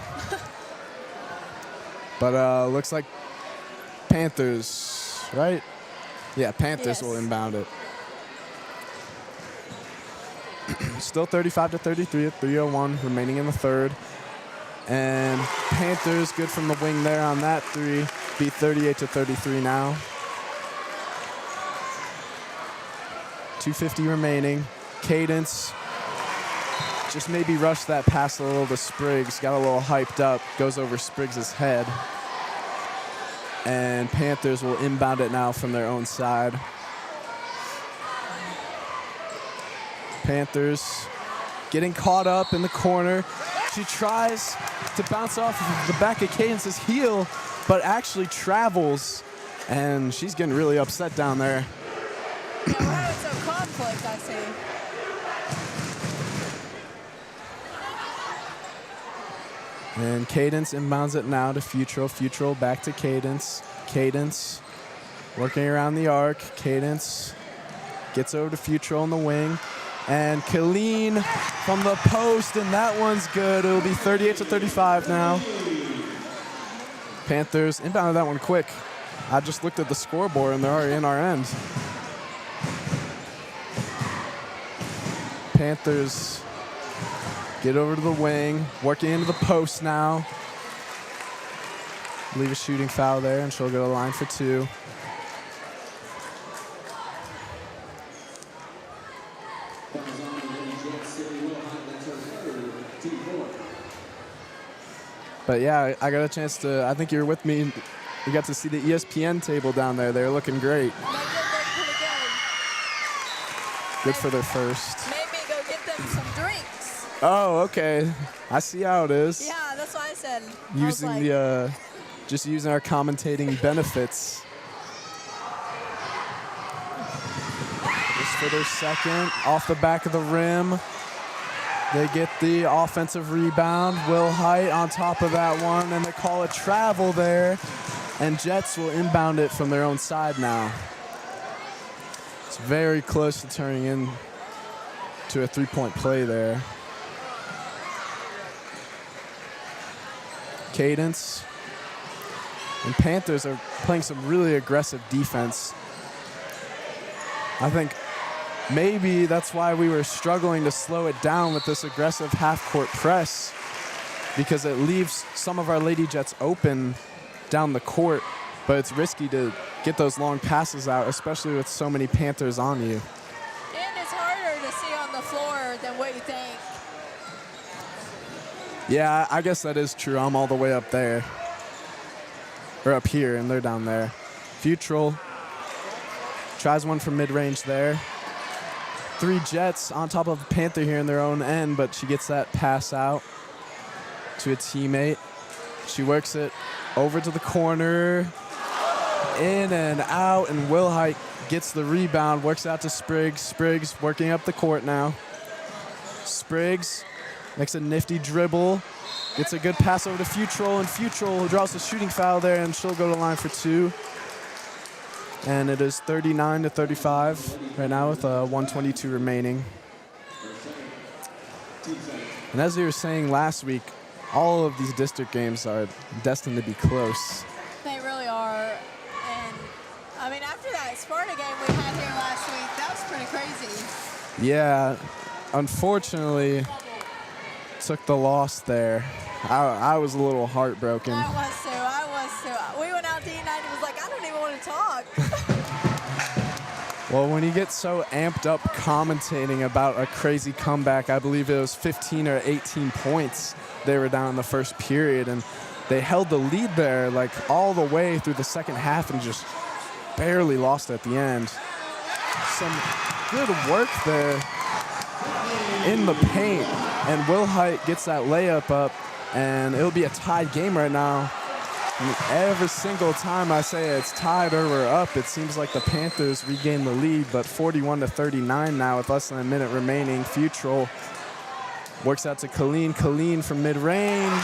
But looks like Panthers, right? Yeah, Panthers will inbound it. Still 35-33 at 3:01 remaining in the third. And Panthers good from the wing there on that three. Beat 38-33 now. 2:50 remaining. Cadence just maybe rushed that pass a little to Spriggs. Got a little hyped up. Goes over Spriggs' head. And Panthers will inbound it now from their own side. Panthers getting caught up in the corner. She tries to bounce off of the back of Cadence's heel, but actually travels, and she's getting really upset down there. Yeah, we're having some conflict, I see. And Cadence inbounds it now to Futrell. Futrell back to Cadence. Cadence working around the arc. Cadence gets over to Futrell in the wing. And Colleen from the post, and that one's good. It'll be 38-35 now. Panthers inbounded that one quick. I just looked at the scoreboard, and they're already in our end. Panthers get over to the wing, working into the post now. Leave a shooting foul there, and she'll go to the line for two. But yeah, I got a chance to, I think you were with me. We got to see the ESPN table down there. They're looking great. They did look pretty good. Good for their first. Made me go get them some drinks. Oh, okay. I see how it is. Yeah, that's what I said. Using I was like, just using our commentating benefits. Just for their second, off the back of the rim. They get the offensive rebound. Will Height on top of that one, and they call a travel there. And Jets will inbound it from their own side now. It's very close to turning into a three-point play there. Cadence. And Panthers are playing some really aggressive defense. I think maybe that's why we were struggling to slow it down with this aggressive half-court press, because it leaves some of our Lady Jets open down the court, but it's risky to get those long passes out, especially with so many Panthers on you. and it's harder to see on the floor than what you think. Yeah, I guess that is true. I'm all the way up there. Or up here, and they're down there. Futrell tries one from mid-range there. Three Jets on top of Panther here in their own end, but she gets that pass out to a teammate. She works it over to the corner, in and out, and Will Height gets the rebound, works out to Spriggs. Spriggs working up the court now. Spriggs makes a nifty dribble, gets a good pass over to Futrell, and Futrell draws a shooting foul there, and she'll go to the line for two. And it is 39-35 right now with 1:22 remaining. And as we were saying last week, all of these district games are destined to be close. They really are. And, I mean, after that Sparta game we had here last week, that was pretty crazy. Yeah, unfortunately, took the loss there. I was a little heartbroken. I was too. We went out to eat and I was like, I don't even want to talk. Well, when you get so amped up commentating about a crazy comeback, I believe it was 15 or 18 points they were down in the first period, and they held the lead there like all the way through the second half and just barely lost at the end. Some good work there in the paint, and Will Height gets that layup up, and it'll be a tied game right now. And every single time I say it's tied or we're up, it seems like the Panthers regain the lead, but 41-39 now with less than a minute remaining. Futrell works out to Colleen. Colleen from mid-range.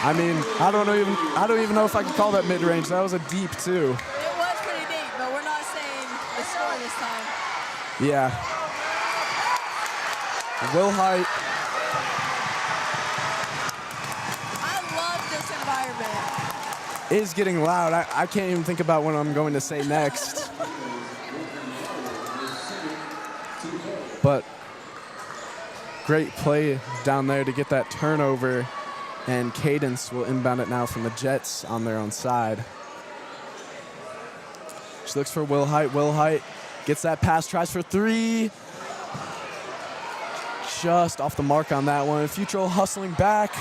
I mean, I don't even know if I could call that mid-range. That was a deep too. It was pretty deep, but we're not saying the score this time. Yeah. Will Height. Is getting loud. I can't even think about what I'm going to say next. But great play down there to get that turnover, and Cadence will inbound it now from the Jets on their own side. She looks for Will Height. Will Height gets that pass, tries for three. Just off the mark on that one. Futrell hustling back.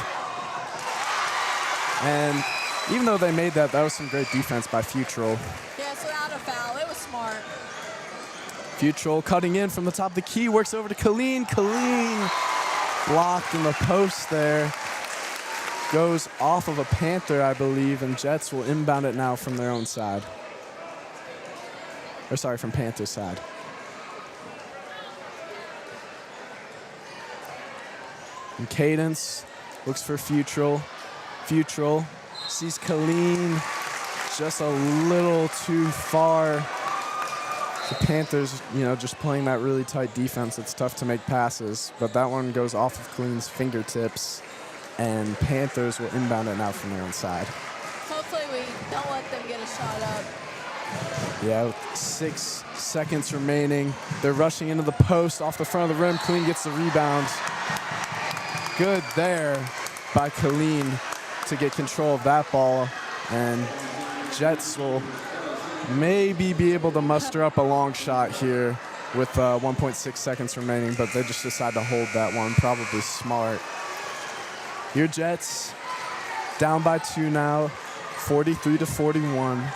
And even though they made that, that was some great defense by Futrell. Yes, without a foul. It was smart. Futrell cutting in from the top of the key, works over to Colleen. Colleen blocked in the post there. Goes off of a Panther, I believe, and Jets will inbound it now from their own side. Or sorry, from Panthers' side. And Cadence looks for Futrell. Futrell sees Colleen just a little too far. The Panthers, just playing that really tight defense. It's tough to make passes, but that one goes off of Colleen's fingertips, and Panthers will inbound it now from their own side. Hopefully we don't let them get a shot up. Yeah, with 6 seconds remaining. They're rushing into the post off the front of the rim. Colleen gets the rebound. Good there by Colleen to get control of that ball, and Jets will maybe be able to muster up a long shot here with 1.6 seconds remaining, but they just decide to hold that one. Probably smart. Your Jets down by 2 now, 43-41,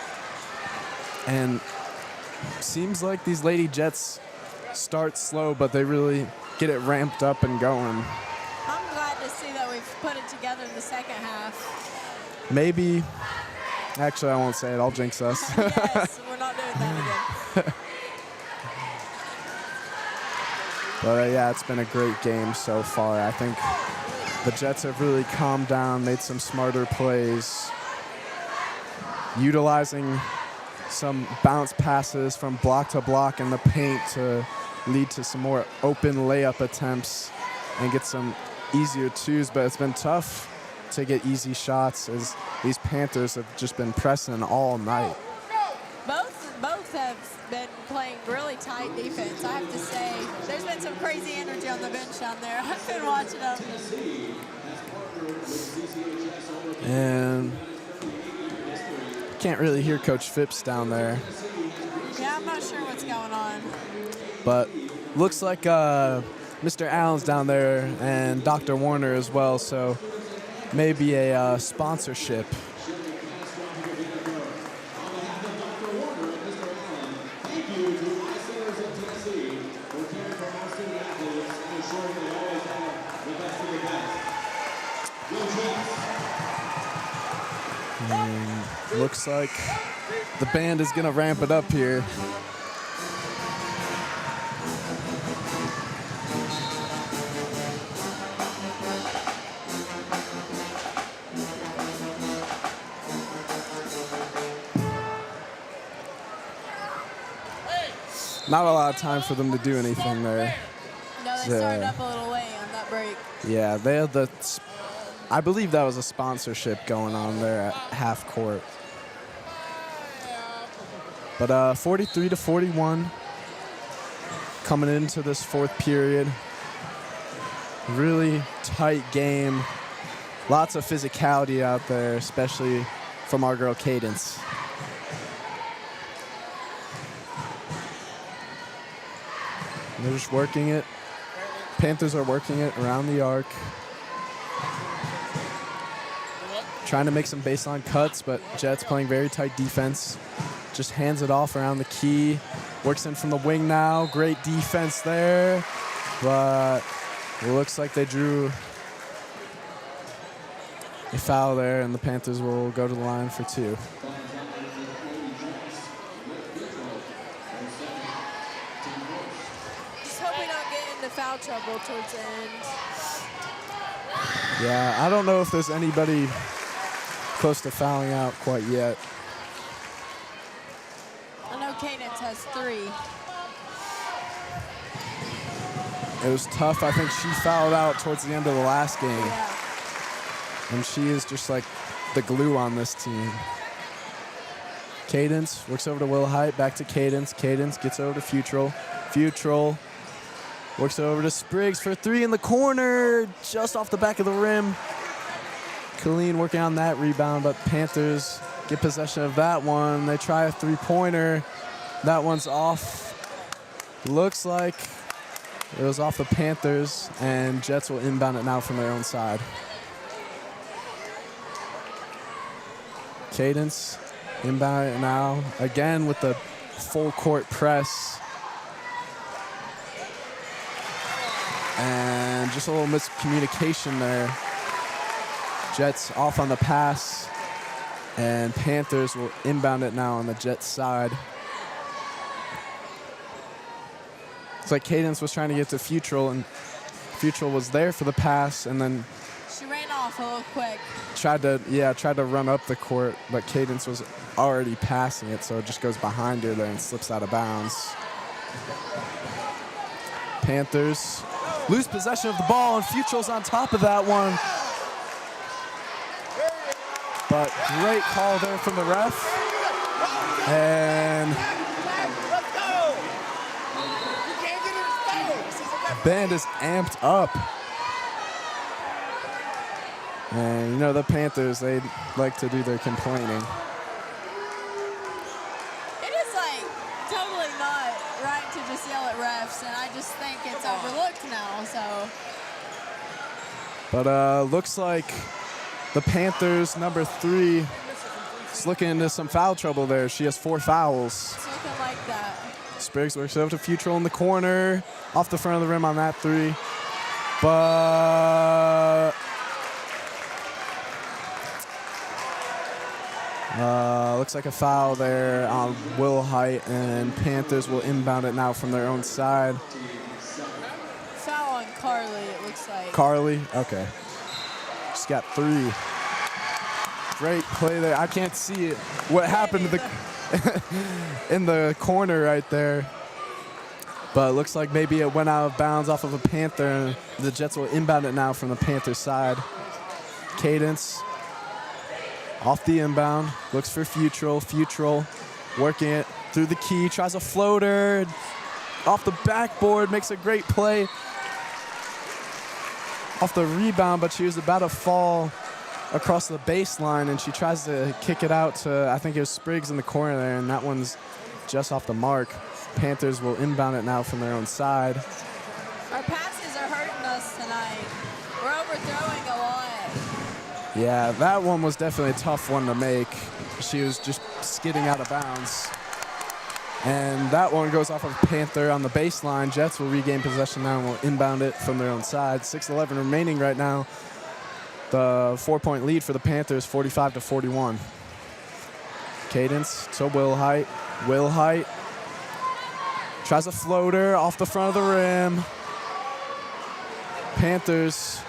and seems like these Lady Jets start slow, but they really get it ramped up and going. I'm glad to see that we've put it together in the second half. Maybe, actually I won't say it, I'll jinx us. Yes, we're not doing that again. But yeah, it's been a great game so far. I think the Jets have really calmed down, made some smarter plays, utilizing some bounce passes from block to block in the paint to lead to some more open layup attempts and get some easier twos, but it's been tough to get easy shots as these Panthers have just been pressing all night. Both have been playing really tight defense. I have to say, there's been some crazy energy on the bench down there. I've been watching them. And can't really hear Coach Phipps down there. Yeah, I'm not sure what's going on. But looks like Mr. Allen's down there and Dr. Warner as well, so maybe a sponsorship. And looks like the band is gonna ramp it up here. Not a lot of time for them to do anything there. No, they started up a little late on that break. Yeah, they had I believe that was a sponsorship going on there at half court. But 43-41 coming into this fourth period. Really tight game. Lots of physicality out there, especially from our girl Cadence. They're just working it. Panthers are working it around the arc. Trying to make some baseline cuts, but Jets playing very tight defense. Just hands it off around the key. Works in from the wing now. Great defense there. But it looks like they drew a foul there, and the Panthers will go to the line for 2. Just hope we don't get into foul trouble towards the end. Yeah, I don't know if there's anybody close to fouling out quite yet. I know Cadence has 3. It was tough. I think she fouled out towards the end of the last game. Yeah. And she is just like the glue on this team. Cadence works over to Will Height, back to Cadence. Cadence gets over to Futrell. Futrell works over to Spriggs for 3 in the corner, just off the back of the rim. Colleen working on that rebound, but Panthers get possession of that one. They try a 3-pointer. That one's off. Looks like it was off the Panthers, and Jets will inbound it now from their own side. Cadence inbound it now, again with the full court press. And just a little miscommunication there. Jets off on the pass, and Panthers will inbound it now on the Jets side. It's like Cadence was trying to get to Futrell, and Futrell was there for the pass, and then She ran off a little quick. tried to run up the court, but Cadence was already passing it, so it just goes behind her there and slips out of bounds. Panthers lose possession of the ball, and Futrell's on top of that one. But great call there from the ref. And band is amped up. And you know, the Panthers, they like to do their complaining. It is like totally not right to just yell at refs, and I just think it's overlooked now, so. But looks like the Panthers, number 3, is looking into some foul trouble there. She has 4 fouls. It's looking like that. Spriggs works over to Futrell in the corner, off the front of the rim on that 3. But looks like a foul there on Will Height, and Panthers will inbound it now from their own side. Foul on Carly, it looks like. Carly, okay. She's got 3. Great play there. I can't see it. What happened to the in the corner right there. But it looks like maybe it went out of bounds off of a Panther, and the Jets will inbound it now from the Panthers side. Cadence off the inbound, looks for Futrell. Futrell working it through the key, tries a floater off the backboard, makes a great play off the rebound, but she was about to fall across the baseline, and she tries to kick it out to, I think it was Spriggs in the corner there, and that one's just off the mark. Panthers will inbound it now from their own side. Our passes are hurting us tonight. We're overthrowing a lot. Yeah, that one was definitely a tough one to make. She was just skidding out of bounds. And that one goes off of Panther on the baseline. Jets will regain possession now and will inbound it from their own side. 6:11 remaining right now. The 4-point lead for the Panthers, 45-41. Cadence to Will Height. Will Height tries a floater off the front of the rim. Panthers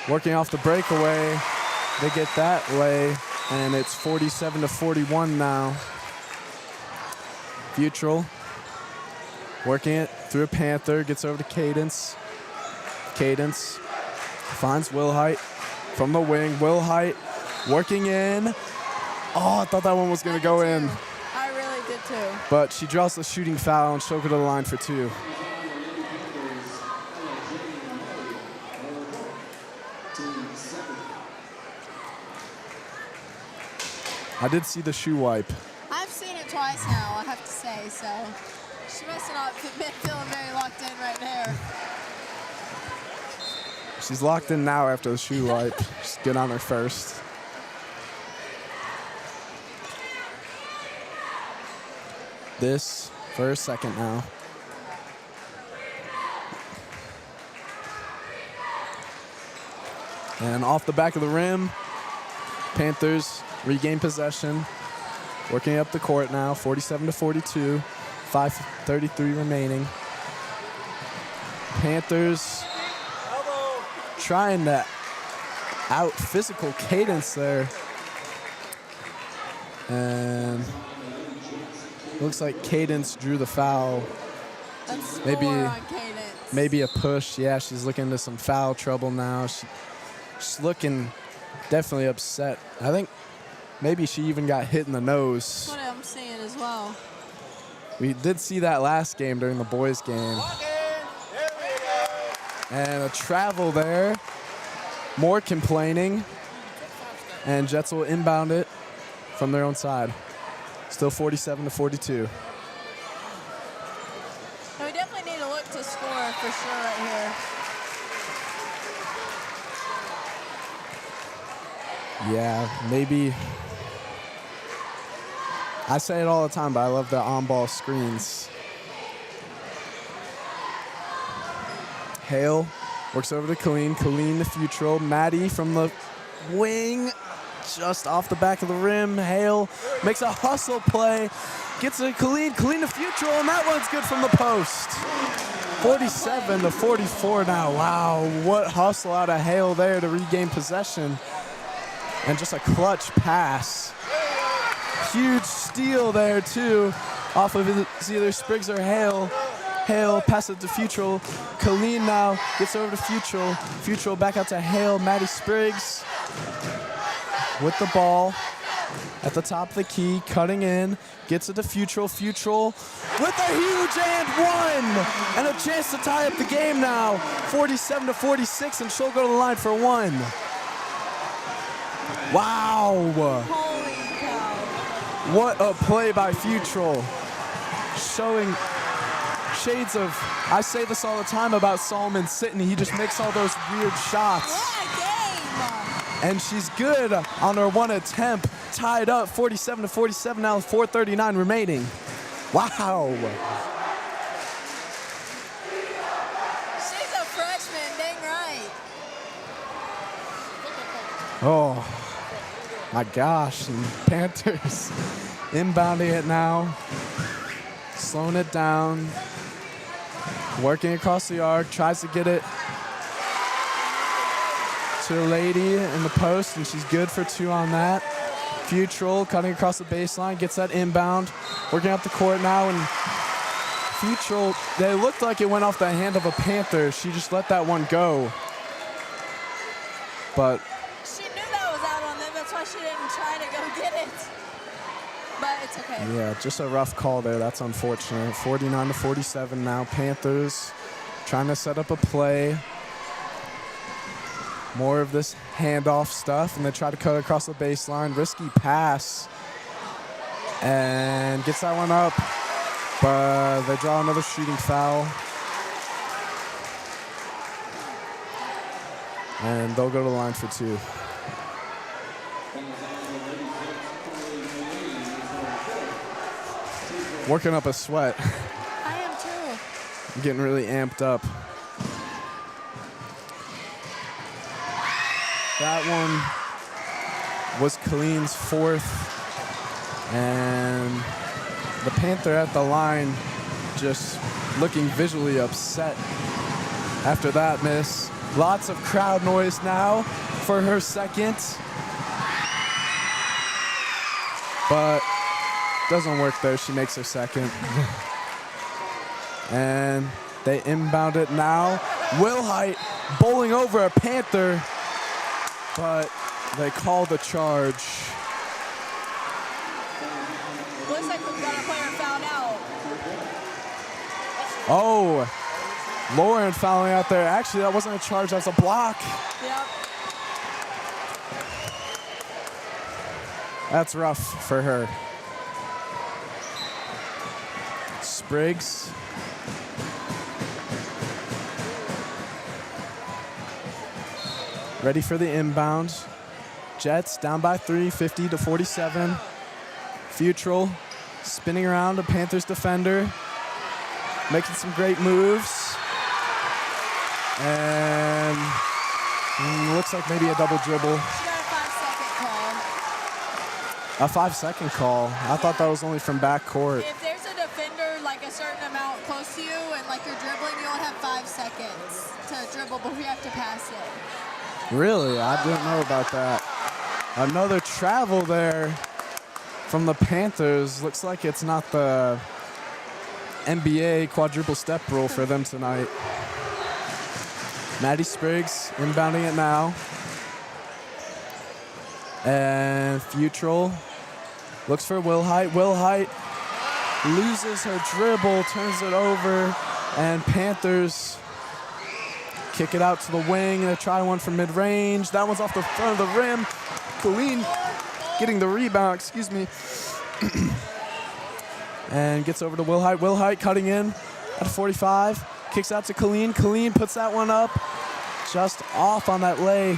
working off the breakaway. They get that lay, and it's 47-41 now. Futrell working it through a Panther, gets over to Cadence. Cadence finds Will Height from the wing. Will Height working in. Oh, I thought that one was going to go in. I really did too. But she draws the shooting foul, and she'll go to the line for 2. I did see the shoe wipe. I've seen it twice now, I have to say, so. She must not have been feeling very locked in right there. She's locked in now after the shoe wipe. She's good on her first. This for her second now. And off the back of the rim, Panthers regain possession. Working up the court now, 47-42, 5:33 remaining. Panthers trying to out physical Cadence there. And looks like Cadence drew the foul. That's Maybe- 4 on Cadence. Maybe a push. Yeah, she's looking into some foul trouble now. She's looking definitely upset. I think maybe she even got hit in the nose. That's what I'm seeing as well. We did see that last game during the boys' game. And a travel there. More complaining. And Jets will inbound it from their own side. Still 47-42. So we definitely need to look to score for sure right here. Yeah, maybe. I say it all the time, but I love the on-ball screens. Hale works over to Colleen. Colleen, the future. Maddie from the wing, just off the back of the rim. Hale makes a hustle play, gets to Colleen. Colleen, the future, and that one's good from the post. 47-44 now. Wow, what hustle out of Hale there to regain possession. And just a clutch pass. Huge steal there, too, off of either Spriggs or Hale. Hale passes it to Futrell. Colleen now gets over to Futrell. Futrell back out to Hale. Maddie Spriggs with the ball at the top of the key, cutting in, gets it to Futrell. Futrell with a huge and one, and a chance to tie up the game now. 47-46, and she'll go to the line for one. Wow. Holy cow. What a play by Futrell. Showing shades of, I say this all the time about Solomon Sitton. He just makes all those weird shots. What a game. And she's good on her one attempt. Tied up 47-47 now, 4:39 remaining. Wow. She's a freshman, dang right. Oh, my gosh. And Panthers inbounding it now. Slowing it down. Working across the arc. Tries to get it to a lady in the post, and she's good for two on that. Futrell cutting across the baseline. Gets that inbound. Working up the court now, and Futrell, they looked like it went off the hand of a Panther. She just let that one go. But She knew that was out on them. That's why she didn't try to go get it. But it's okay. yeah, just a rough call there. That's unfortunate. 49-47 now. Panthers trying to set up a play. More of this handoff stuff, and they try to cut across the baseline. Risky pass. And gets that one up. But they draw another shooting foul. And they'll go to the line for two. Working up a sweat. I am too. I'm getting really amped up. That one was Colleen's fourth. And the Panther at the line just looking visually upset after that miss. Lots of crowd noise now for her second. But doesn't work there. She makes her second. And they inbound it now. Wilhite bowling over a Panther, but they call the charge. Looks like we've got a player fouled out. Oh, Lauren fouling out there. Actually, that wasn't a charge, that was a block. Yep. That's rough for her. Spriggs. Ready for the inbound. Jets down by 3, 50-47. Futrell spinning around the Panthers defender, making some great moves. And looks like maybe a double dribble. She got a 5-second call. A 5-second call. I thought that was only from backcourt. If there's a defender like a certain amount close to you and like you're dribbling, you only have 5 seconds to dribble before you have to pass it. Really? I didn't know about that. Another travel there from the Panthers. Looks like it's not the NBA quadruple step rule for them tonight. Maddie Spriggs inbounding it now. And Futrell looks for Wilhite. Wilhite loses her dribble, turns it over, and Panthers kick it out to the wing. They try one from mid-range. That one's off the front of the rim. Colleen getting the rebound, excuse me. And gets over to Wilhite. Wilhite cutting in at 45. Kicks out to Colleen. Colleen puts that one up. Just off on that lay.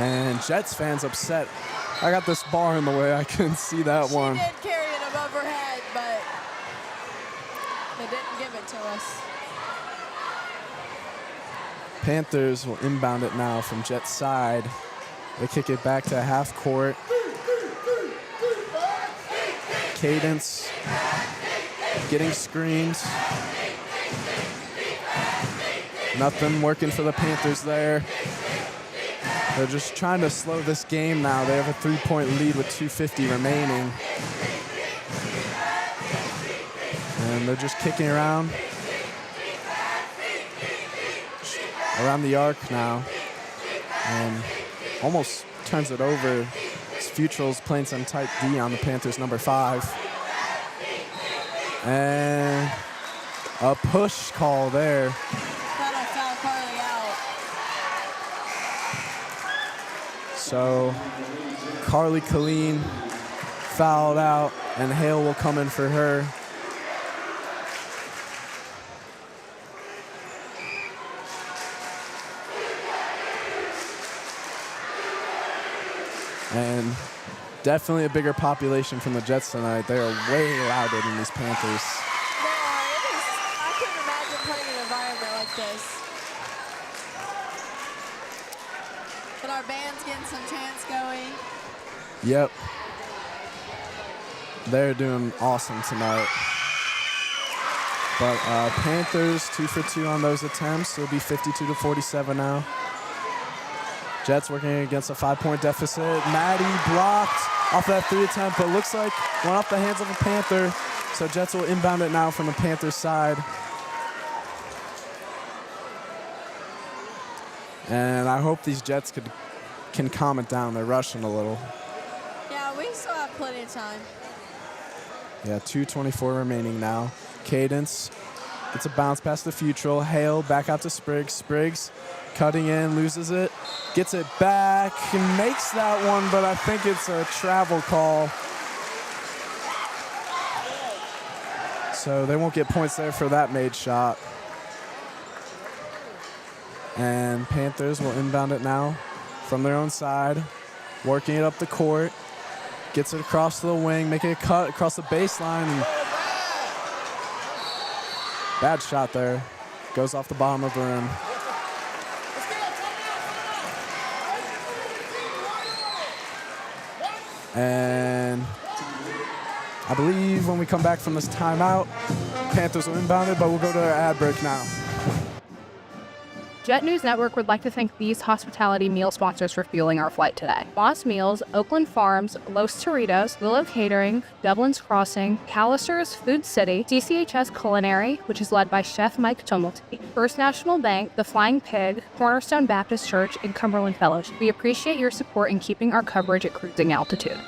And Jets fans upset. I got this bar in the way. I couldn't see that one. She did carry it above her head, but they didn't give it to us. Panthers will inbound it now from Jets side. They kick it back to half court. Cadence getting screens. Nothing working for the Panthers there. They're just trying to slow this game now. They have a 3-point lead with 2:50 remaining. And they're just kicking around the arc now. And almost turns it over. Futrell's playing some tight D on the Panthers number 5. And a push call there. That'll foul Carly out. So Carly Colleen fouled out, and Hale will come in for her. And definitely a bigger population from the Jets tonight. They are way louder than these Panthers. They are. I couldn't imagine playing in an environment like this. But our band's getting some chants going. Yep. They're doing awesome tonight. But Panthers 2 for 2 on those attempts. It'll be 52-47 now. Jets working against a 5-point deficit. Maddie blocked off that 3 attempt, but looks like went off the hands of a Panther. So Jets will inbound it now from the Panthers side. And I hope these Jets can calm it down. They're rushing a little. Yeah, we still have plenty of time. Yeah, 2:24 remaining now. Cadence gets a bounce pass to Futrell. Hale back out to Spriggs. Spriggs cutting in, loses it, gets it back, and makes that one, but I think it's a travel call. So they won't get points there for that made shot. And Panthers will inbound it now from their own side, working it up the court, gets it across to the wing, making a cut across the baseline. And bad shot there. Goes off the bottom of the rim. And I believe when we come back from this timeout, Panthers will inbound it, but we'll go to our ad break now. Jet News Network would like to thank these hospitality meal sponsors for fueling our flight today. Boss Meals, Oakland Farms, Los Torritos, Willow Catering, Dublin's Crossing, Callister's Food City, CCHS Culinary, which is led by Chef Mike Tumulty, First National Bank, The Flying Pig, Cornerstone Baptist Church, and Cumberland Fellowship. We appreciate your support in keeping our coverage at cruising altitude.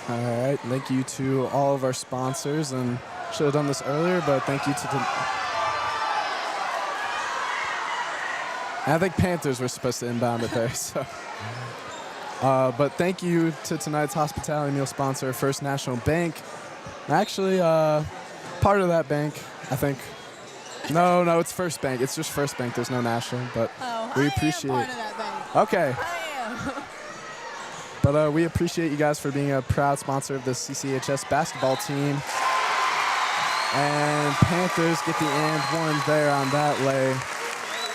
All right. Thank you to all of our sponsors, and should have done this earlier, but thank you to I think Panthers were supposed to inbound it there. So, but thank you to tonight's hospitality meal sponsor, First National Bank. Actually, part of that bank, I think. No, it's First Bank. It's just First Bank. There's no National, but we appreciate. I am part of that bank. Okay. I am. But we appreciate you guys for being a proud sponsor of the CCHS basketball team. And Panthers get the and one there on that lay.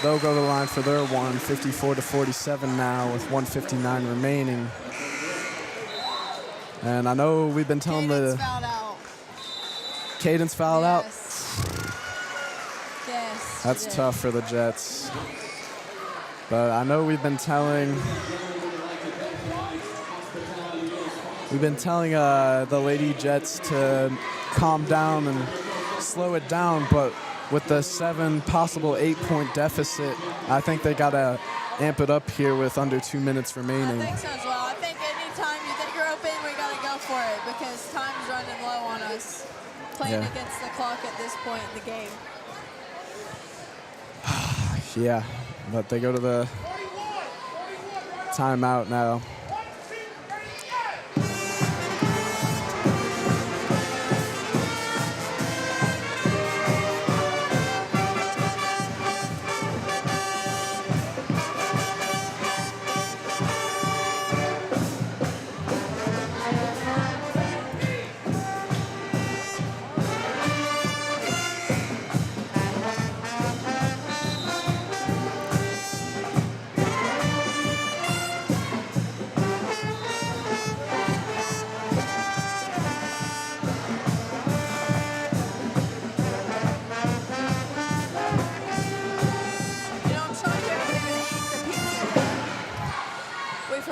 They'll go to the line for their one, 54-47 now with 1:59 remaining. And I know we've been telling Cadence fouled out. Cadence fouled out. Yes. That's tough for the Jets. But I know we've been telling the Lady Jets to calm down and slow it down, but with the 7 possible 8-point deficit, I think they gotta amp it up here with under 2 minutes remaining. I think so as well. I think anytime you think you're open, we gotta go for it because time's running low on us. Playing against the clock at this point in the game. Yeah, but they go to the timeout now.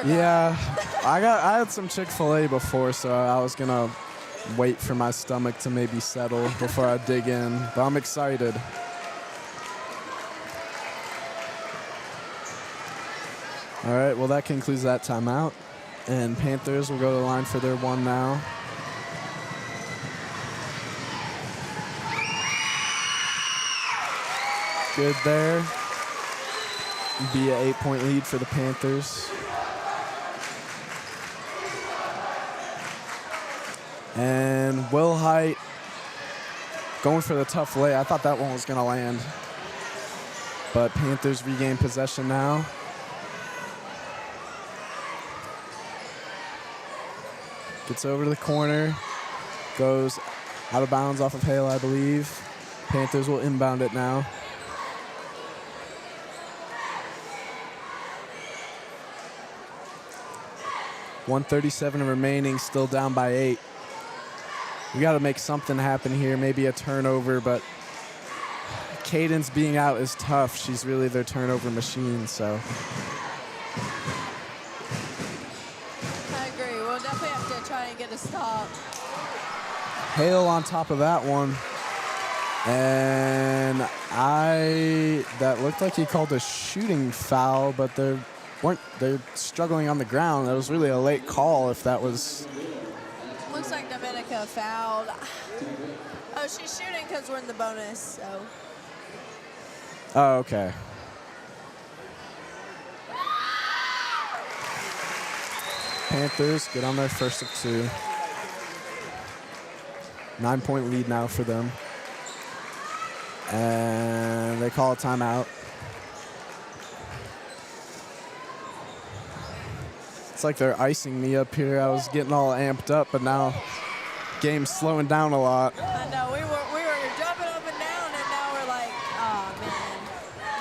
Yeah, I had some Chick-fil-A before, so I was gonna wait for my stomach to maybe settle before I dig in, but I'm excited. All right, well that concludes that timeout, and Panthers will go to the line for their one now. Good there. Be an 8-point lead for the Panthers. And Will Height going for the tough lay. I thought that one was going to land. But Panthers regain possession now. Gets over to the corner. Goes out of bounds off of Hale, I believe. Panthers will inbound it now. .137 remaining, still down by 8. We got to make something happen here, maybe a turnover, but Cadence being out is tough. She's really their turnover machine, so. I agree. We'll definitely have to try and get a stop. Hale on top of that one. And that looked like he called a shooting foul, but they're struggling on the ground. That was really a late call if that was. Looks like Dominica fouled. Oh, she's shooting because we're in the bonus, so. Oh, okay. Panthers get on their first of 2. 9-point lead now for them. And they call a timeout. It's like they're icing me up here. I was getting all amped up, but now game's slowing down a lot. I know, we were jumping up and down, and now we're like, oh man.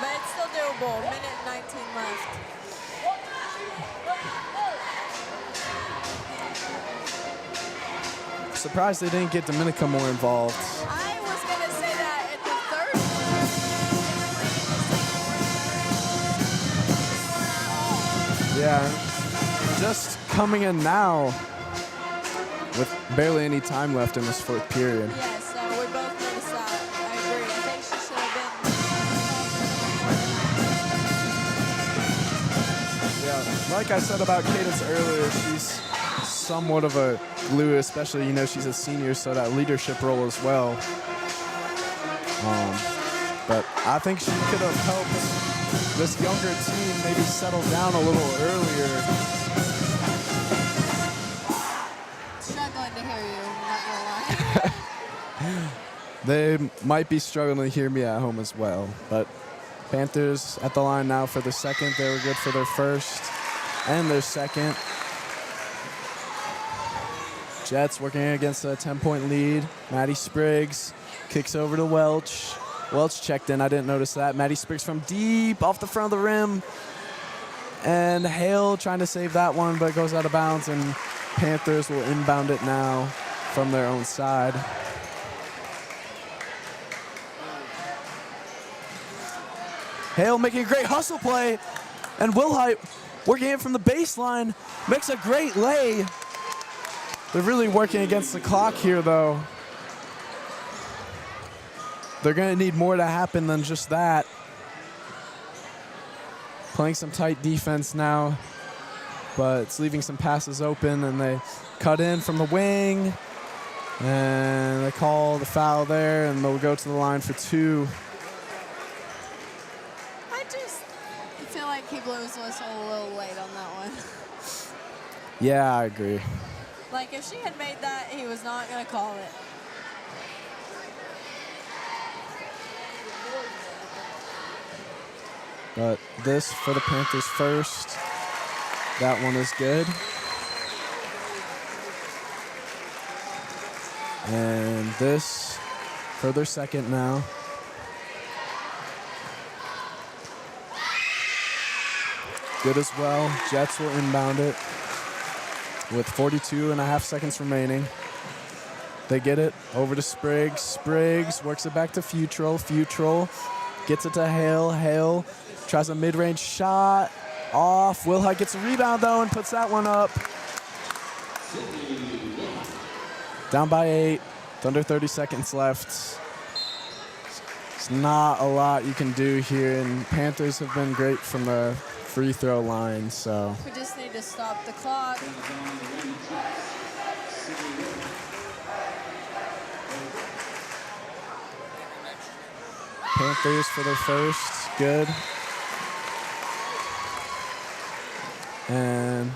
But it's still doable. Minute and 19 left. Surprised they didn't get Dominica more involved. I was gonna say that at the third. Yeah. Just coming in now with barely any time left in this fourth period. Yes, so we both noticed that. I agree. I think she should have been. Yeah, like I said about Cadence earlier, she's somewhat of a glue, especially, you know, she's a senior, so that leadership role as well. But I think she could have helped this younger team maybe settle down a little earlier. Struggling to hear you, I'm not gonna lie. They might be struggling to hear me at home as well. But Panthers at the line now for the second. They were good for their first and their second. Jets working against a 10-point lead. Maddie Spriggs kicks over to Welch. Welch checked in. I didn't notice that. Maddie Spriggs from deep off the front of the rim. And Hale trying to save that one, but goes out of bounds. And Panthers will inbound it now from their own side. Hale making a great hustle play. And Wilhite working it from the baseline. Makes a great lay. They're really working against the clock here, though. They're going to need more to happen than just that. Playing some tight defense now, but it's leaving some passes open, and they cut in from the wing, and they call the foul there, and they'll go to the line for two. I just feel like he blew his whistle a little late on that one. Yeah, I agree. Like, if she had made that, he was not going to call it. But this for the Panthers first. That one is good. And this for their second now. Good as well. Jets will inbound it with 42.5 seconds remaining. They get it over to Spriggs. Spriggs works it back to Futrell. Futrell gets it to Hale. Hale tries a mid-range shot. Off. Wilhite gets a rebound, though, and puts that one up. Down by 8. With under 30 seconds left. It's not a lot you can do here, and Panthers have been great from the free throw line, so. We just need to stop the clock. Panthers for their first. Good. And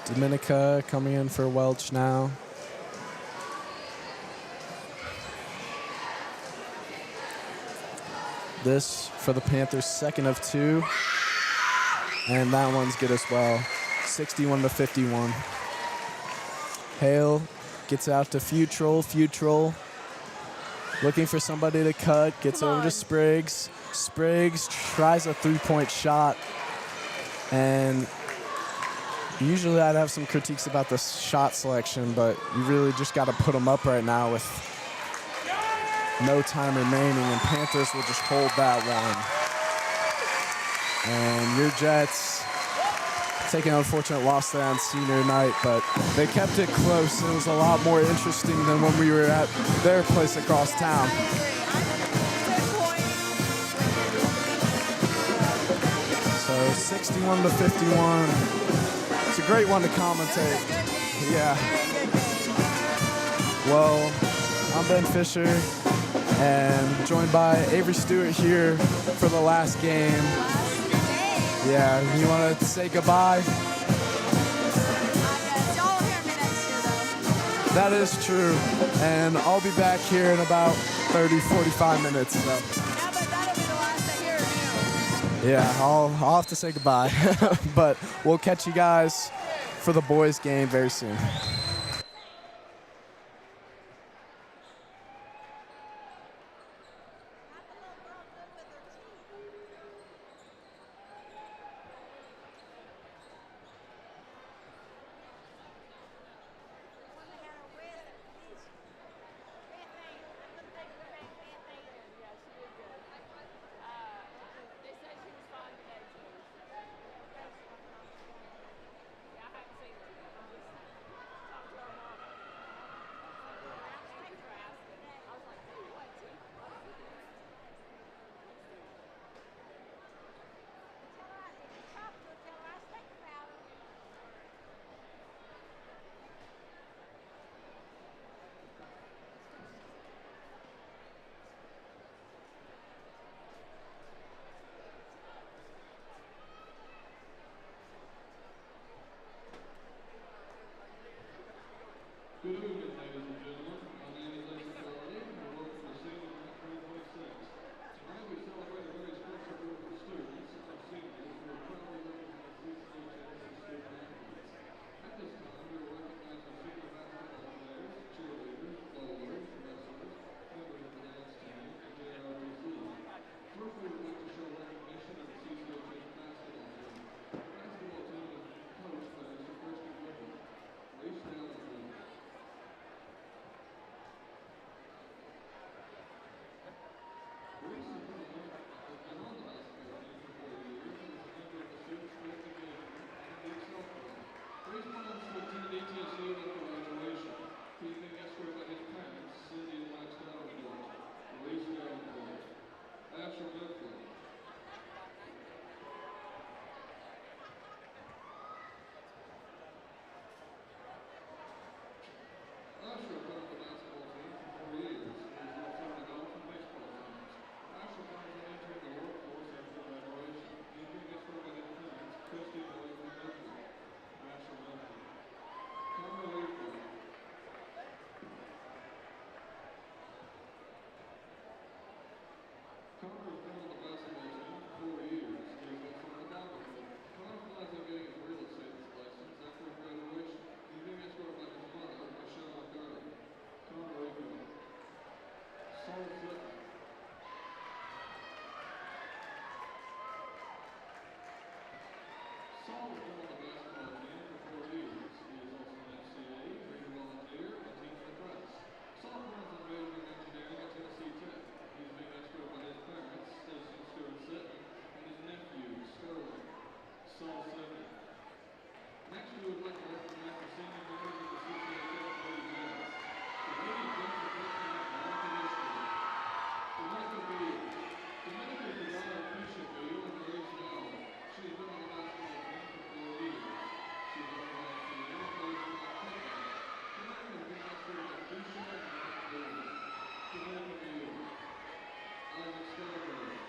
Dominica coming in for Welch now. This for the Panthers' second of two. And that one's good as well. 61-51. Hale gets out to Futrell. Futrell looking for somebody to cut. Gets over to Spriggs. Spriggs tries a three-point shot. And usually I'd have some critiques about the shot selection, but you really just got to put them up right now with no time remaining, and Panthers will just hold that one. And your Jets taking an unfortunate loss there on senior night, but they kept it close. It was a lot more interesting than when we were at their place across town. So 61-51. It's a great one to commentate. Yeah. Well, I'm Ben Fisher, and joined by Aivree Stewart here for the last game. Yeah, you want to say goodbye? Y'all will hear me next year, though. That is true, and I'll be back here in about 30-45 minutes. So. Yeah, but that'll be the last I hear of you. Yeah, I'll have to say goodbye, but we'll catch you guys for the boys' game very soon. Good evening, ladies and gentlemen. My name is Aivree, and welcome to Senior Night 2026. Tonight we celebrate a very special group of students, our seniors, who are proudly representing CCHS and student athletes. At this time, we will recognize our senior basketball players, cheerleaders, bowlers, wrestlers, members of the dance team, and JROTC. First, we would like to show recognition of the CCHS basketball team. The basketball team is coached by Mr. Christian Griffin. Please stand up, please. Reese has been on the basketball team for 4 years and is a member of the student sports engagement and the Excel Club. Reese plans to attend ETSU after graduation. He's being escorted by his parents, Cindy and Max Davenport. Reese Davenport. Asher Medford. Asher played on the basketball team for 4 years. He's also on the golf and baseball teams. Asher plans on entering the workforce after graduation. He's being escorted by his parents, Christy and Blake Medford. Asher Medford. Connor Aivree. Connor has been on the basketball team for 4 years. He's also on the golf team. Connor plans on getting his real estate license after graduation. He's being escorted by his mother, Michelle McCarty. Connor Aivree. Saul Flipper. Saul has been on the basketball team for 4 years. He is also an FCA, Ranger volunteer, and teams lacrosse. Saul plans on majoring in engineering at Tennessee Tech. He's being escorted by his parents, Stacy and Stewart Sutton, and his nephew, Sterling. Saul Sutton. Next, we would like to recognize the senior members of the CCHS Varsity Jets. The Lady Jets are breaking up all traditionally. Dominica Beal. Dominica is the daughter of Keisha Beal and Grace Dowell. She has been on the basketball team for 4 years. She is also an FCA and plays for the Tech. Dominica is being escorted by Keisha and Matt Beal. Dominica Beal. Isaac Starbird.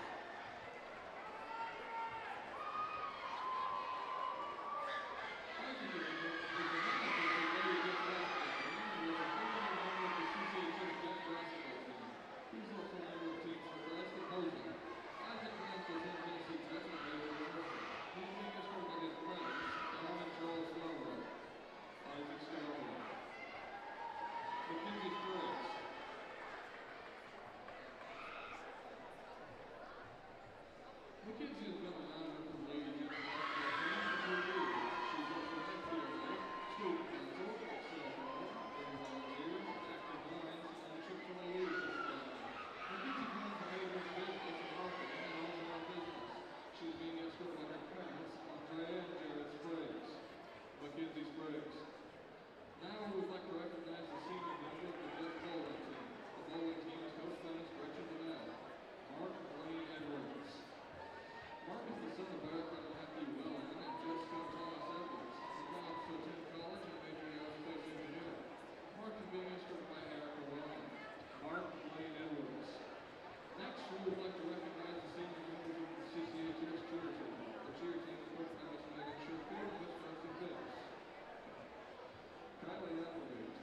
Mackenzie has been an honor for the Lady Jets basketball team for 2 years. She's also an FPA, student council, Excel Club, Ranger volunteers, active minds, and the AAA Leadership Academy. Mackenzie plans to major in business and marketing and owns her own business. She's being escorted by her parents, Andrea and Jared Spriggs. Mackenzie Spriggs. Now we would like to recognize the senior member of the Jets bowling team. The bowling team is coached by Ms. Gretchen Bennell. Mark Blaine Edwards. Mark is the son of Eric and Matthew Wellman and Jessica Thomas Edwards. He plans to attend college and major in aerospace engineering. Mark is being escorted by Erica Wellman. Mark Blaine Edwards. Next, we would like to recognize the senior members of the CCHS cheer team. The cheer team is coached by Ms. Megan Sherfield and Ms. Mercy Pitts. Kylie Applegate.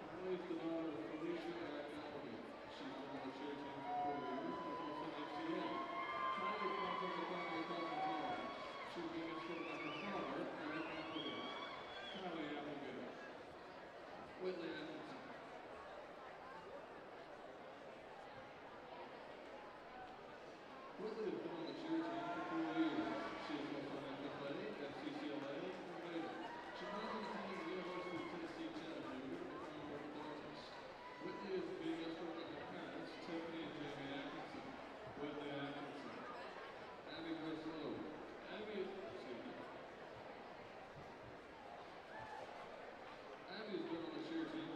Kylie is the daughter of Felicia and Eric Applegate. She's been on the cheer team for 4 years and is also an FCA. Kylie plans on becoming a cosmetologist. She's being escorted by her father, Eric Applegate. Kylie Applegate. Whitley Atkinson. Whitley has been on the cheer team for 4 years. She is also an FFA, FCCLA, and Beta. She plans on attending the University of Tennessee Chattanooga to become an orthodontist. Whitley is being escorted by her parents, Tiffany and Jamie Atkinson. Whitley Atkinson. Abby Breslow. Abby has been on the cheer team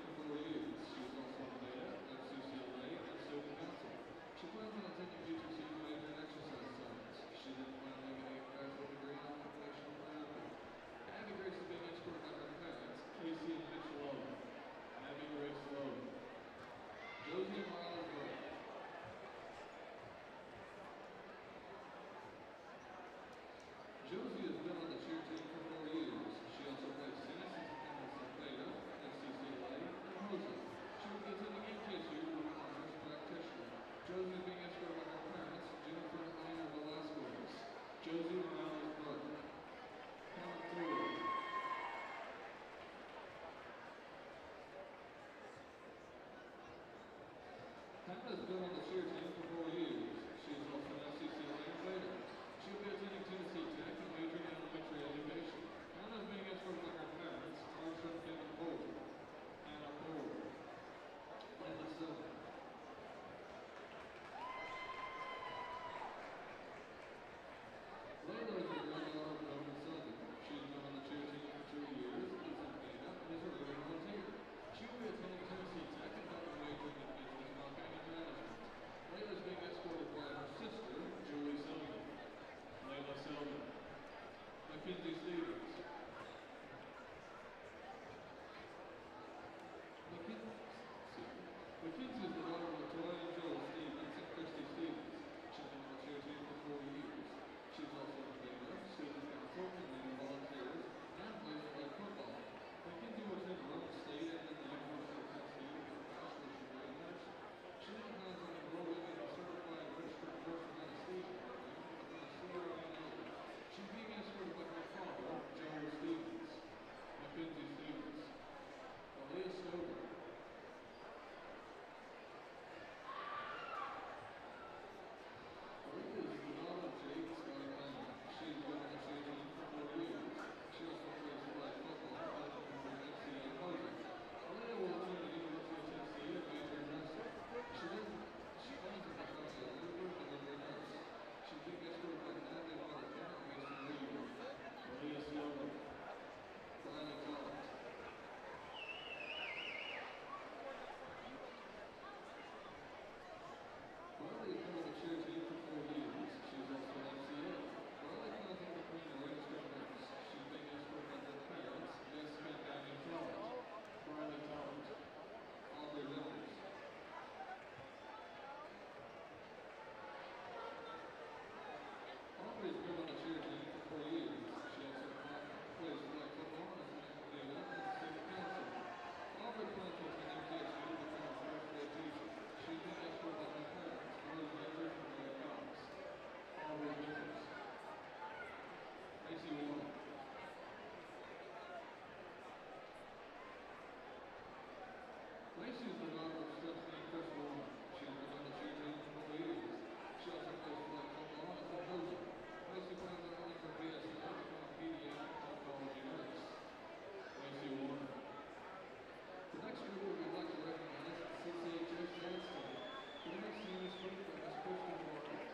The next group we'd like to recognize is the CCHS dance team. The next team is from Christian Warren,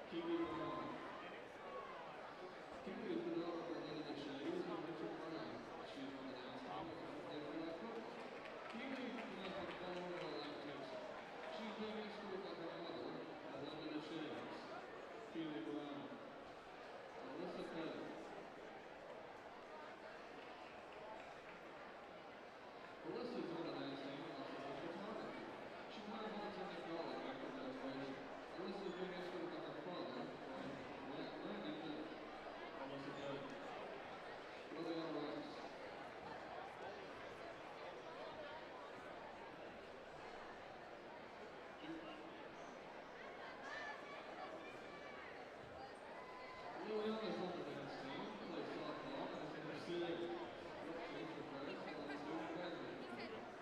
Kiwi Brown. Kiwi is the daughter of our lady that she is, and Richard Brown. She's on the dance team and can play for that football. Kiwi does not have fun at all like Jason. She's being escorted by her mother, the woman that she is, Kiwi Brown. Melissa Petty. Melissa's on the dance team and also does photography. She kind of wants in college after graduation. Melissa's being escorted by her father, Randy Fish. Melissa Petty. Liliana Rice. Liliana's on the dance team, plays softball, and is in her CA. She's the first, and is doing graduate.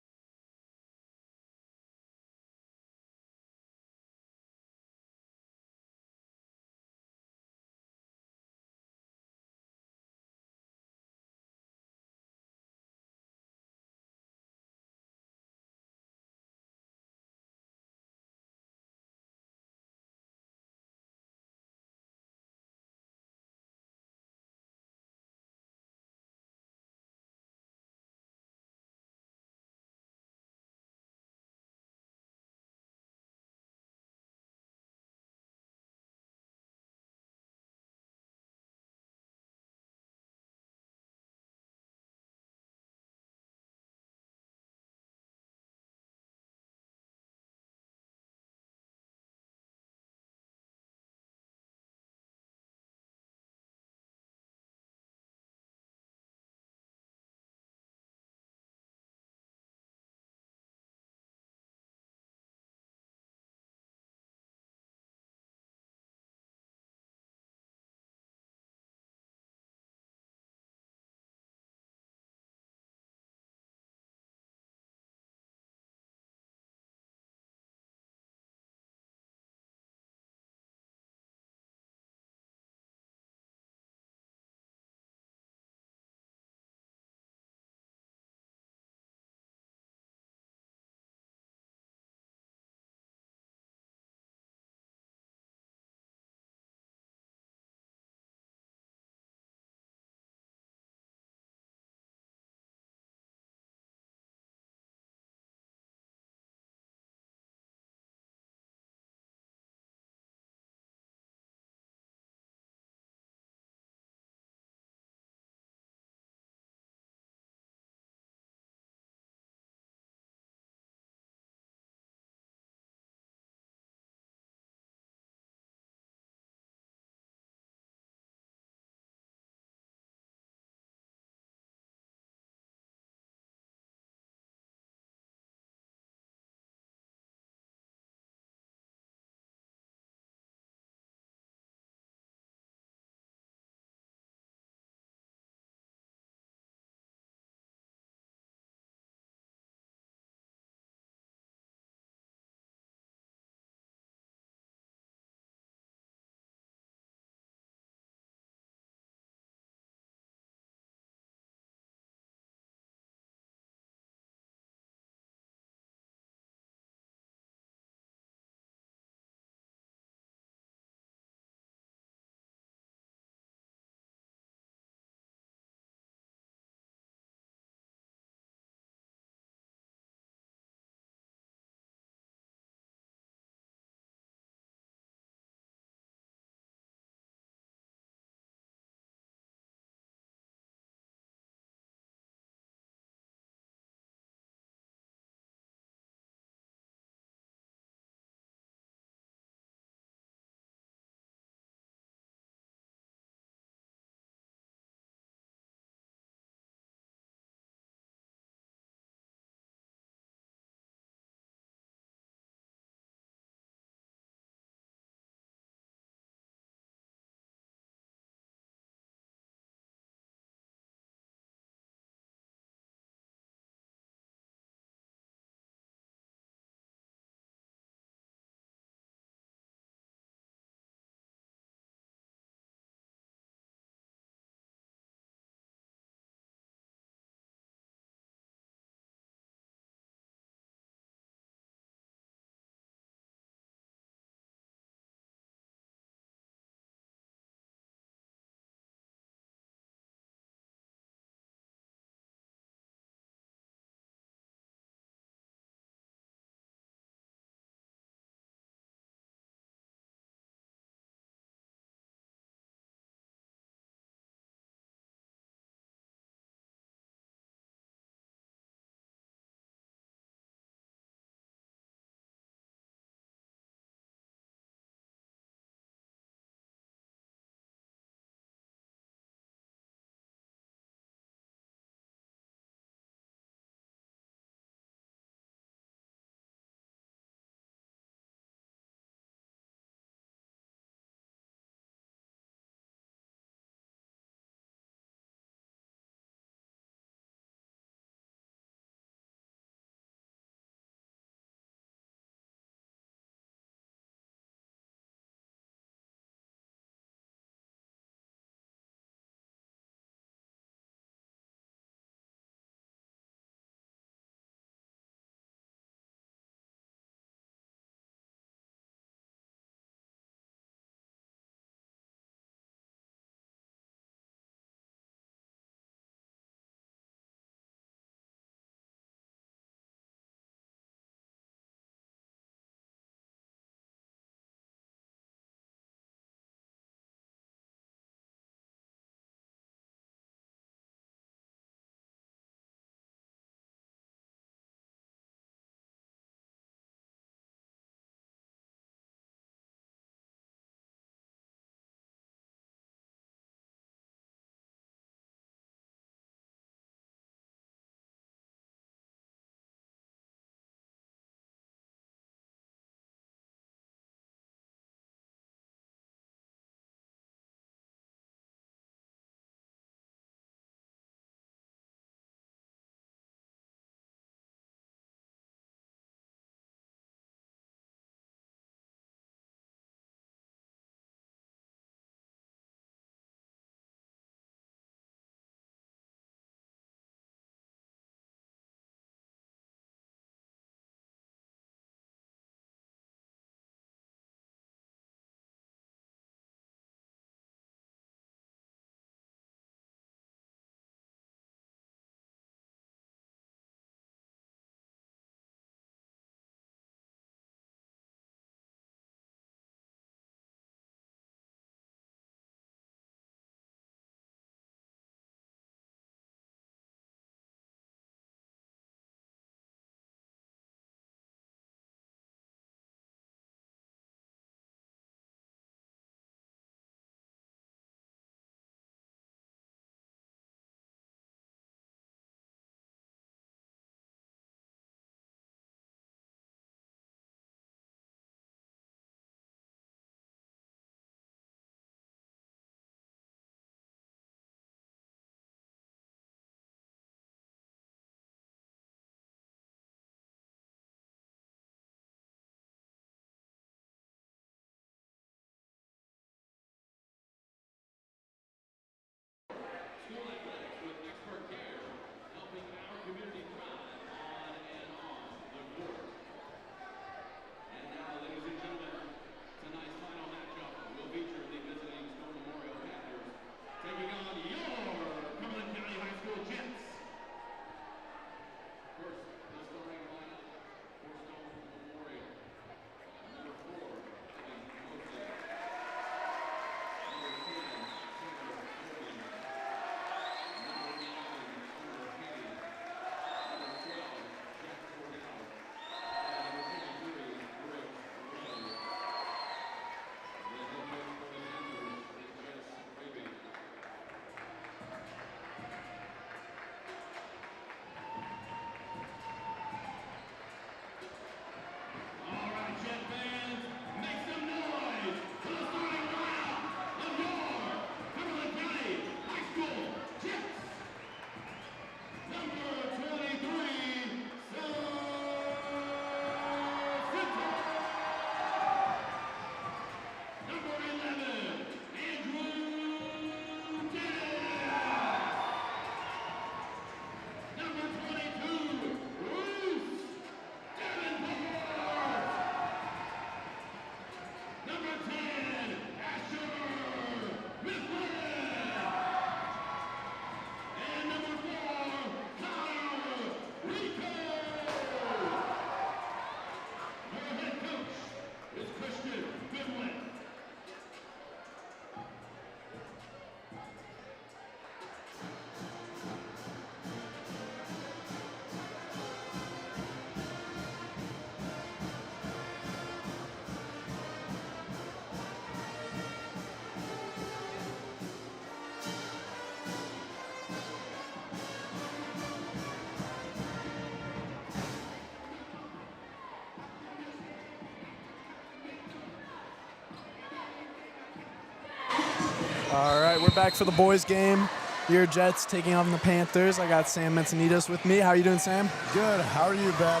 All right, we're back for the boys' game. Your Jets taking on the Panthers. I got Sam Mensonides with me. How are you doing, Sam? Good. How are you, Ben?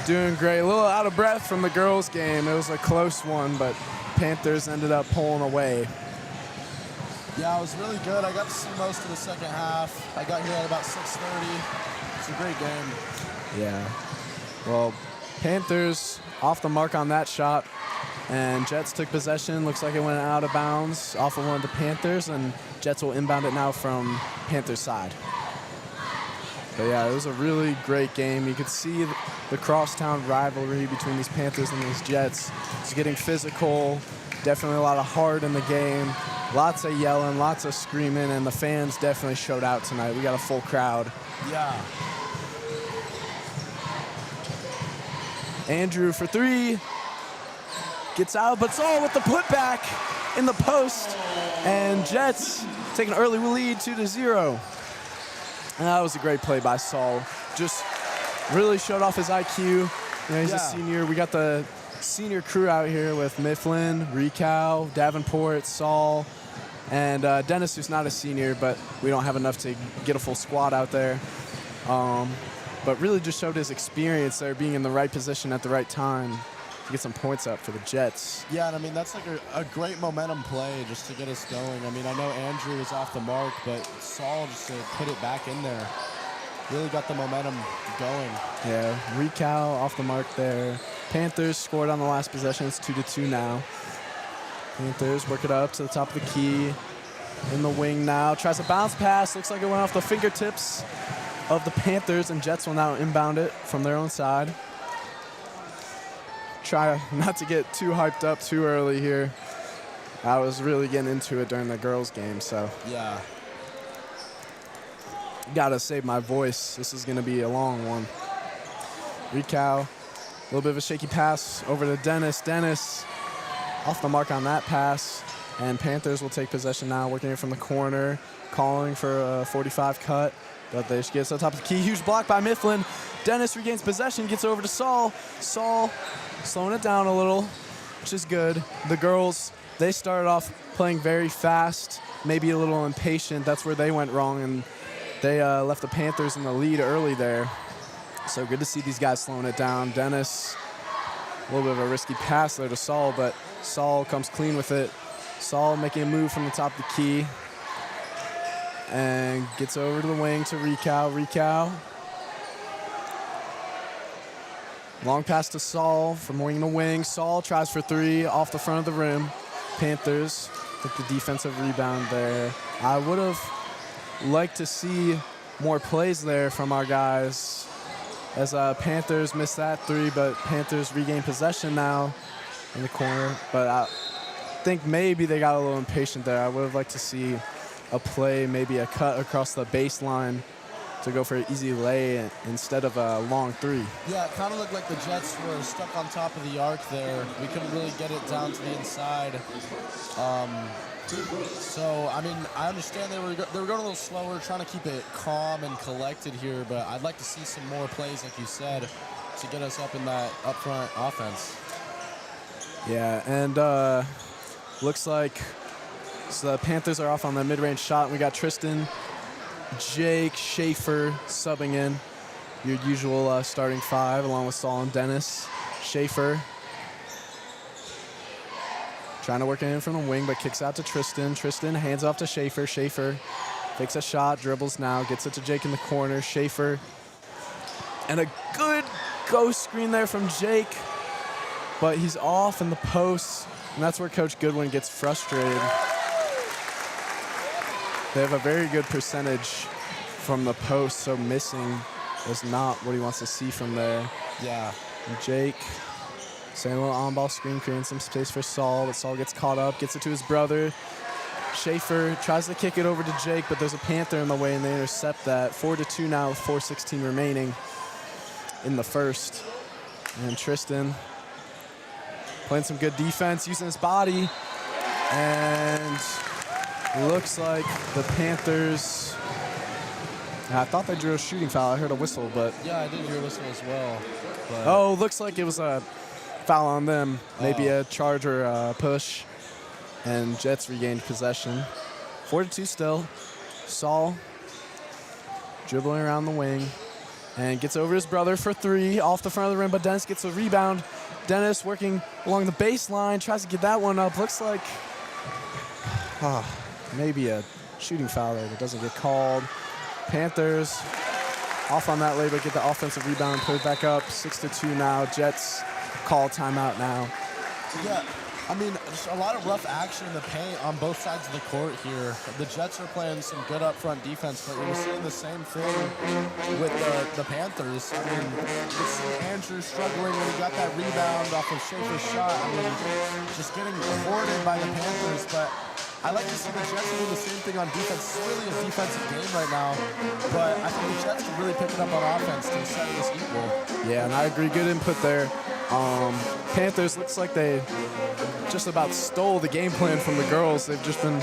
Doing great. A little out of breath from the girls' game. It was a close one, but Panthers ended up pulling away. Yeah, it was really good. I got to see most of the second half. I got here at about 6:30. It's a great game. Yeah. Well, Panthers off the mark on that shot, and Jets took possession. Looks like it went out of bounds off of one of the Panthers, and Jets will inbound it now from Panthers' side. But yeah, it was a really great game. You could see the crosstown rivalry between these Panthers and these Jets. It's getting physical, definitely a lot of heart in the game, lots of yelling, lots of screaming, and the fans definitely showed out tonight. We got a full crowd. Yeah. Andrew for three. Gets out, but Saul with the putback in the post. And Jets take an early lead 2-0. And that was a great play by Saul. Just really showed off his IQ. You know, he's a senior. We got the senior crew out here with Mifflin, Ricow, Davenport, Saul, and Dennis, who's not a senior, but we don't have enough to get a full squad out there. But really just showed his experience there, being in the right position at the right time to get some points up for the Jets. Yeah, and I mean, that's like a great momentum play just to get us going. I mean, I know Andrew was off the mark, but Saul just to put it back in there really got the momentum going. Yeah, Ricow off the mark there. Panthers scored on the last possession. It's 2-2 now. Panthers work it up to the top of the key. In the wing now. Tries a bounce pass. Looks like it went off the fingertips of the Panthers, and Jets will now inbound it from their own side. Try not to get too hyped up too early here. I was really getting into it during the girls' game, so. Yeah. Gotta save my voice. This is gonna be a long one. Ricow, a little bit of a shaky pass over to Dennis. Dennis off the mark on that pass, and Panthers will take possession now, working it from the corner, calling for a 45 cut. But they just get to the top of the key. Huge block by Mifflin. Dennis regains possession, gets over to Saul. Saul slowing it down a little, which is good. The girls, they started off playing very fast, maybe a little impatient. That's where they went wrong, and they left the Panthers in the lead early there. So good to see these guys slowing it down. Dennis, a little bit of a risky pass there to Saul, but Saul comes clean with it. Saul making a move from the top of the key. And gets over to the wing to Ricow. Ricow. Long pass to Saul from wing to wing. Saul tries for three off the front of the rim. Panthers with the defensive rebound there. I would have liked to see more plays there from our guys as Panthers missed that three, but Panthers regain possession now in the corner. But I think maybe they got a little impatient there. I would have liked to see a play, maybe a cut across the baseline to go for an easy lay instead of a long three. Yeah, it kind of looked like the Jets were stuck on top of the arc there. We couldn't really get it down to the inside. So, I mean, I understand they were going a little slower, trying to keep it calm and collected here, but I'd like to see some more plays, like you said, to get us up in that upfront offense. Yeah, and looks like so the Panthers are off on the mid-range shot, and we got Tristan, Jake, Schaefer subbing in. Your usual starting five, along with Saul and Dennis. Schaefer trying to work it in from the wing, but kicks out to Tristan. Tristan hands off to Schaefer. Schaefer takes a shot, dribbles now, gets it to Jake in the corner. Schaefer, and a good ghost screen there from Jake, but he's off in the post, and that's where Coach Goodwin gets frustrated. They have a very good percentage from the post, so missing is not what he wants to see from there. Yeah. And Jake, saying a little on-ball screen, creating some space for Saul, but Saul gets caught up, gets it to his brother. Schaefer tries to kick it over to Jake, but there's a Panther in the way, and they intercept that. 4-2 now with 4:16 remaining in the first. And Tristan playing some good defense, using his body, and looks like the Panthers, I thought they drew a shooting foul. I heard a whistle, but. Yeah, I did hear a whistle as well. But Oh, looks like it was a foul on them. Maybe a charge or a push. And Jets regained possession. 4-2 still. Saul dribbling around the wing and gets over his brother for 3 off the front of the rim, but Dennis gets a rebound. Dennis working along the baseline, tries to get that one up. Looks like maybe a shooting foul there that doesn't get called. Panthers off on that lay, but get the offensive rebound and put it back up. 6-2 now. Jets call timeout now. Yeah, I mean, just a lot of rough action in the paint on both sides of the court here. The Jets are playing some good up-front defense, but you're seeing the same thing with the Panthers. I mean, you see Andrew struggling when he got that rebound off of Schaefer's shot. I mean, just getting hoarded by the Panthers, but I like to see the Jets do the same thing on defense. It's really a defensive game right now, but I think the Jets can really pick it up on offense to set this equal. Yeah, and I agree. Good input there. Panthers looks like they just about stole the game plan from the girls. They've just been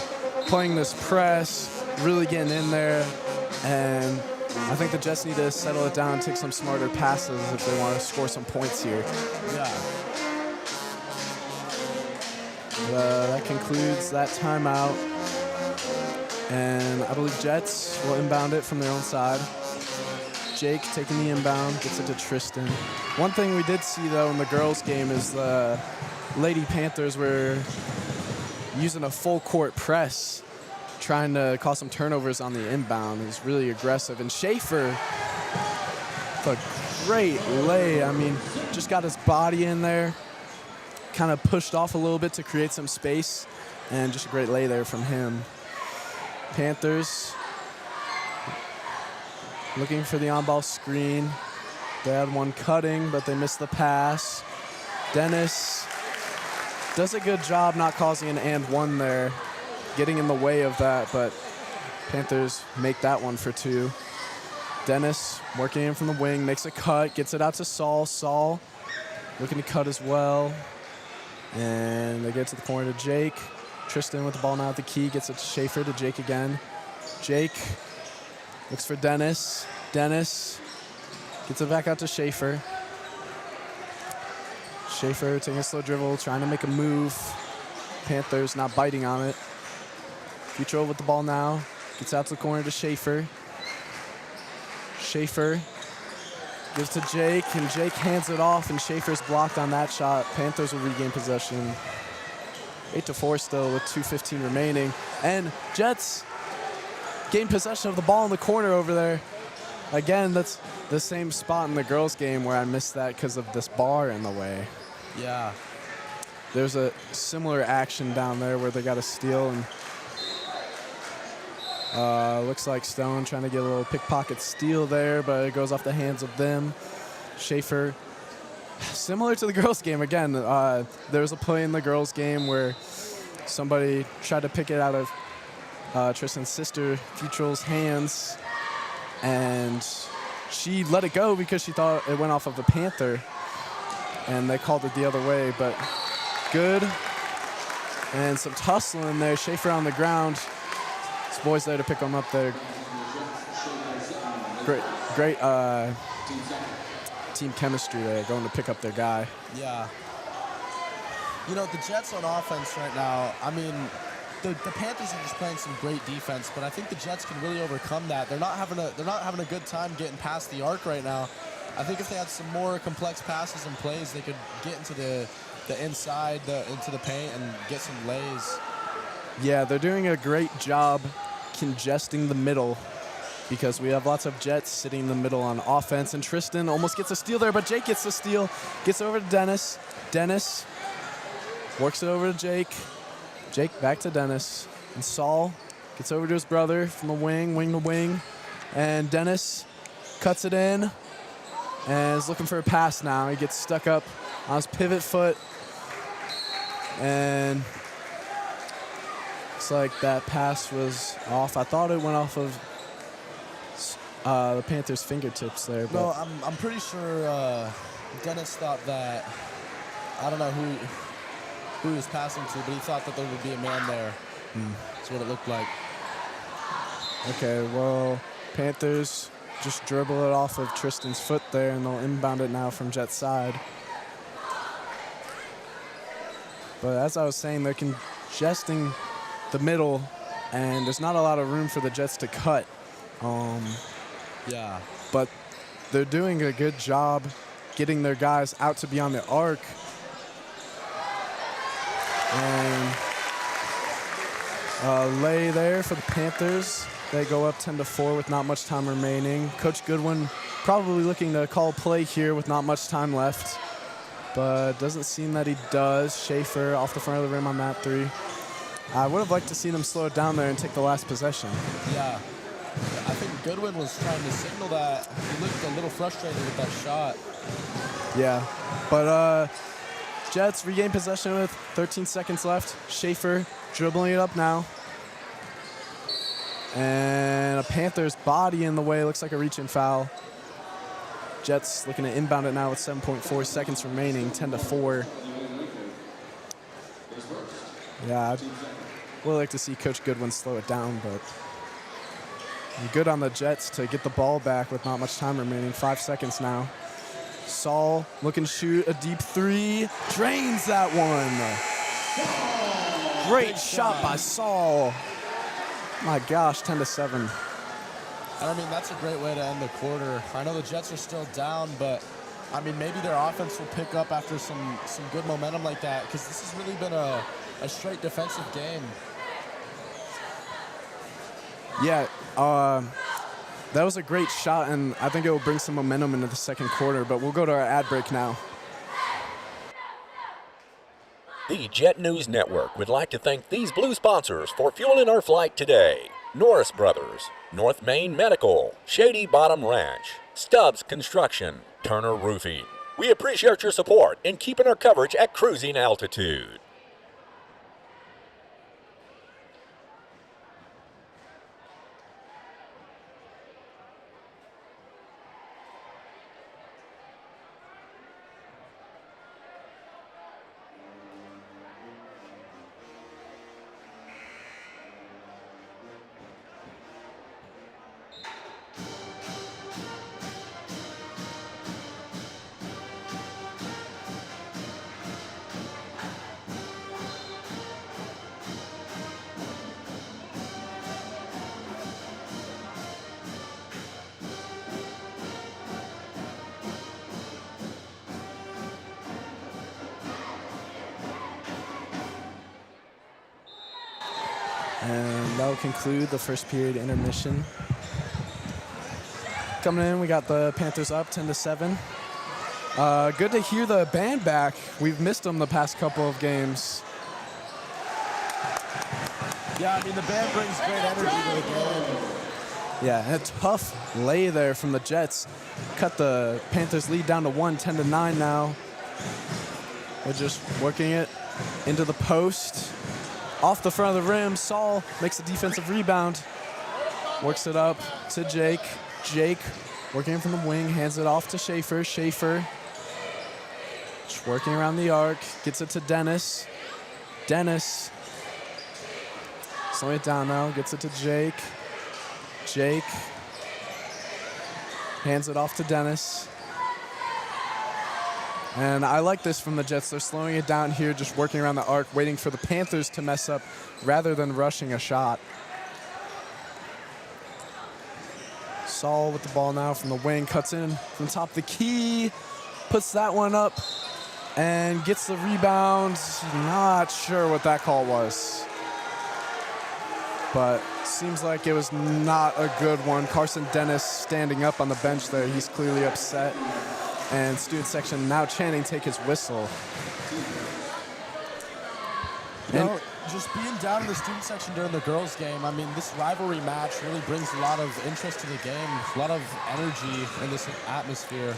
playing this press, really getting in there, and I think the Jets need to settle it down and take some smarter passes if they want to score some points here. Yeah. That concludes that timeout, and I believe Jets will inbound it from their own side. Jake taking the inbound, gets it to Tristan. One thing we did see, though, in the girls' game is the Lady Panthers were using a full-court press, trying to cause some turnovers on the inbound. It was really aggressive. And Schaefer, a great lay. I mean, just got his body in there, kind of pushed off a little bit to create some space, and just a great lay there from him. Panthers looking for the on-ball screen. They had one cutting, but they missed the pass. Dennis does a good job not causing an and one there, getting in the way of that, but Panthers make that one for 2. Dennis working in from the wing, makes a cut, gets it out to Saul. Saul looking to cut as well. And they get to the corner to Jake. Tristan with the ball now at the key, gets it to Schaefer, to Jake again. Jake looks for Dennis. Dennis gets it back out to Schaefer. Schaefer taking a slow dribble, trying to make a move. Panthers not biting on it. Futrell with the ball now. Gets out to the corner to Schaefer. Schaefer gives to Jake, and Jake hands it off, and Schaefer's blocked on that shot. Panthers will regain possession. 8-4 still with 2:15 remaining. And Jets gain possession of the ball in the corner over there. Again, that's the same spot in the girls' game where I missed that because of this bar in the way. Yeah. There's a similar action down there where they got a steal, and looks like Stone trying to get a little pickpocket steal there, but it goes off the hands of them. Schaefer, similar to the girls' game again. There was a play in the girls' game where somebody tried to pick it out of Tristan's sister, Futrell's hands, and she let it go because she thought it went off of the Panther, and they called it the other way, but good. And some tussling there. Schaefer on the ground. This boy's there to pick him up there. Great team chemistry there, going to pick up their guy. Yeah. You know, the Jets on offense right now, I mean, the Panthers are just playing some great defense, but I think the Jets can really overcome that. They're not having a good time getting past the arc right now. I think if they had some more complex passes and plays, they could get into the inside, into the paint, and get some lays. Yeah, they're doing a great job congesting the middle because we have lots of Jets sitting in the middle on offense, and Tristan almost gets a steal there, but Jake gets the steal, gets over to Dennis. Dennis works it over to Jake. Jake back to Dennis. And Saul gets over to his brother from the wing to wing. And Dennis cuts it in and is looking for a pass now. He gets stuck up on his pivot foot. And looks like that pass was off. I thought it went off of the Panthers' fingertips there. But No, I'm pretty sure Dennis thought that, I don't know who he was passing to, but he thought that there would be a man there. That's what it looked like. Okay, well, Panthers just dribble it off of Tristan's foot there, and they'll inbound it now from Jet side. But as I was saying, they're congesting the middle and there's not a lot of room for the Jets to cut. Yeah. But they're doing a good job getting their guys out to beyond the arc. And lay there for the Panthers. They go up 10-4 with not much time remaining. Coach Goodwin probably looking to call play here with not much time left, but doesn't seem that he does. Schaefer off the front of the rim on that three. I would have liked to see them slow it down there and take the last possession. Yeah. I think Goodwin was trying to signal that. He looked a little frustrated with that shot. Yeah, but Jets regain possession with 13 seconds left. Schaefer dribbling it up now. And a Panthers body in the way. Looks like a reach-in foul. Jets looking to inbound it now with 7.4 seconds remaining, 10-4. Yeah, I'd really like to see Coach Goodwin slow it down, but good on the Jets to get the ball back with not much time remaining. 5 seconds now. Saul looking to shoot a deep three. Drains that one. Great shot by Saul. My gosh, 10-7. And I mean, that's a great way to end the quarter. I know the Jets are still down, but I mean, maybe their offense will pick up after some good momentum like that, because this has really been a straight defensive game. Yeah, that was a great shot, and I think it will bring some momentum into the second quarter, but we'll go to our ad break now. The Jet News Network would like to thank these blue sponsors for fueling our flight today. Norris Brothers, North Main Medical, Shady Bottom Ranch, Stubbs Construction, Turner Roofing. We appreciate your support in keeping our coverage at cruising altitude. And that will conclude the first period intermission. Coming in, we got the Panthers up 10-7. Good to hear the band back. We've missed them the past couple of games. Yeah, I mean, the band brings great energy to the game. Yeah, and a tough lay there from the Jets. Cut the Panthers lead down to 1, 10-9 now. They're just working it into the post. Off the front of the rim, Saul makes a defensive rebound. Works it up to Jake. Jake working from the wing, hands it off to Schaefer. Schaefer just working around the arc, gets it to Dennis. Dennis slowing it down now, gets it to Jake. Jake hands it off to Dennis. And I like this from the Jets. They're slowing it down here, just working around the arc, waiting for the Panthers to mess up rather than rushing a shot. Saul with the ball now from the wing, cuts in from top of the key, puts that one up, and gets the rebound. Not sure what that call was, but seems like it was not a good one. Carson Dennis standing up on the bench there. He's clearly upset. And student section now chanting, take his whistle. You know, just being down in the student section during the girls' game, I mean, this rivalry match really brings a lot of interest to the game, a lot of energy in this atmosphere.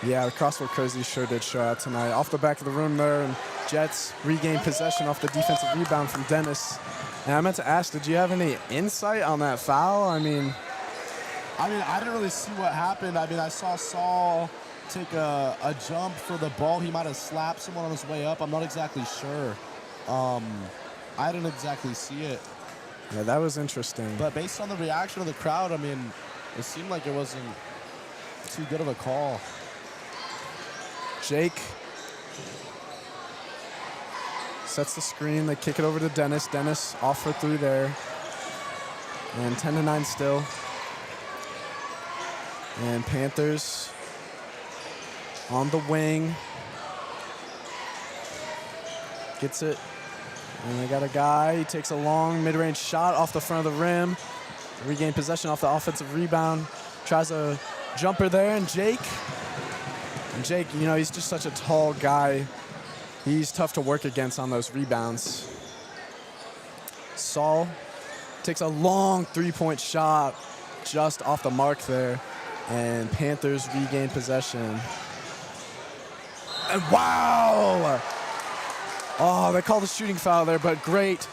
Yeah, the Crossword Crazy sure did show out tonight. Off the back of the room there, and Jets regain possession off the defensive rebound from Dennis. And I meant to ask, did you have any insight on that foul? I mean, I didn't really see what happened. I mean, I saw Saul take a jump for the ball. He might have slapped someone on his way up. I'm not exactly sure. I didn't exactly see it. Yeah, that was interesting. But based on the reaction of the crowd, I mean, it seemed like it wasn't too good of a call. Jake sets the screen. They kick it over to Dennis. Dennis off for three there. And 10-9 still. And Panthers on the wing. Gets it. And they got a guy. He takes a long mid-range shot off the front of the rim. Regain possession off the offensive rebound. Tries a jumper there, and Jake, you know, he's just such a tall guy. He's tough to work against on those rebounds. Saul takes a long three-point shot just off the mark there, and Panthers regain possession. And wow! Oh, they called a shooting foul there, but great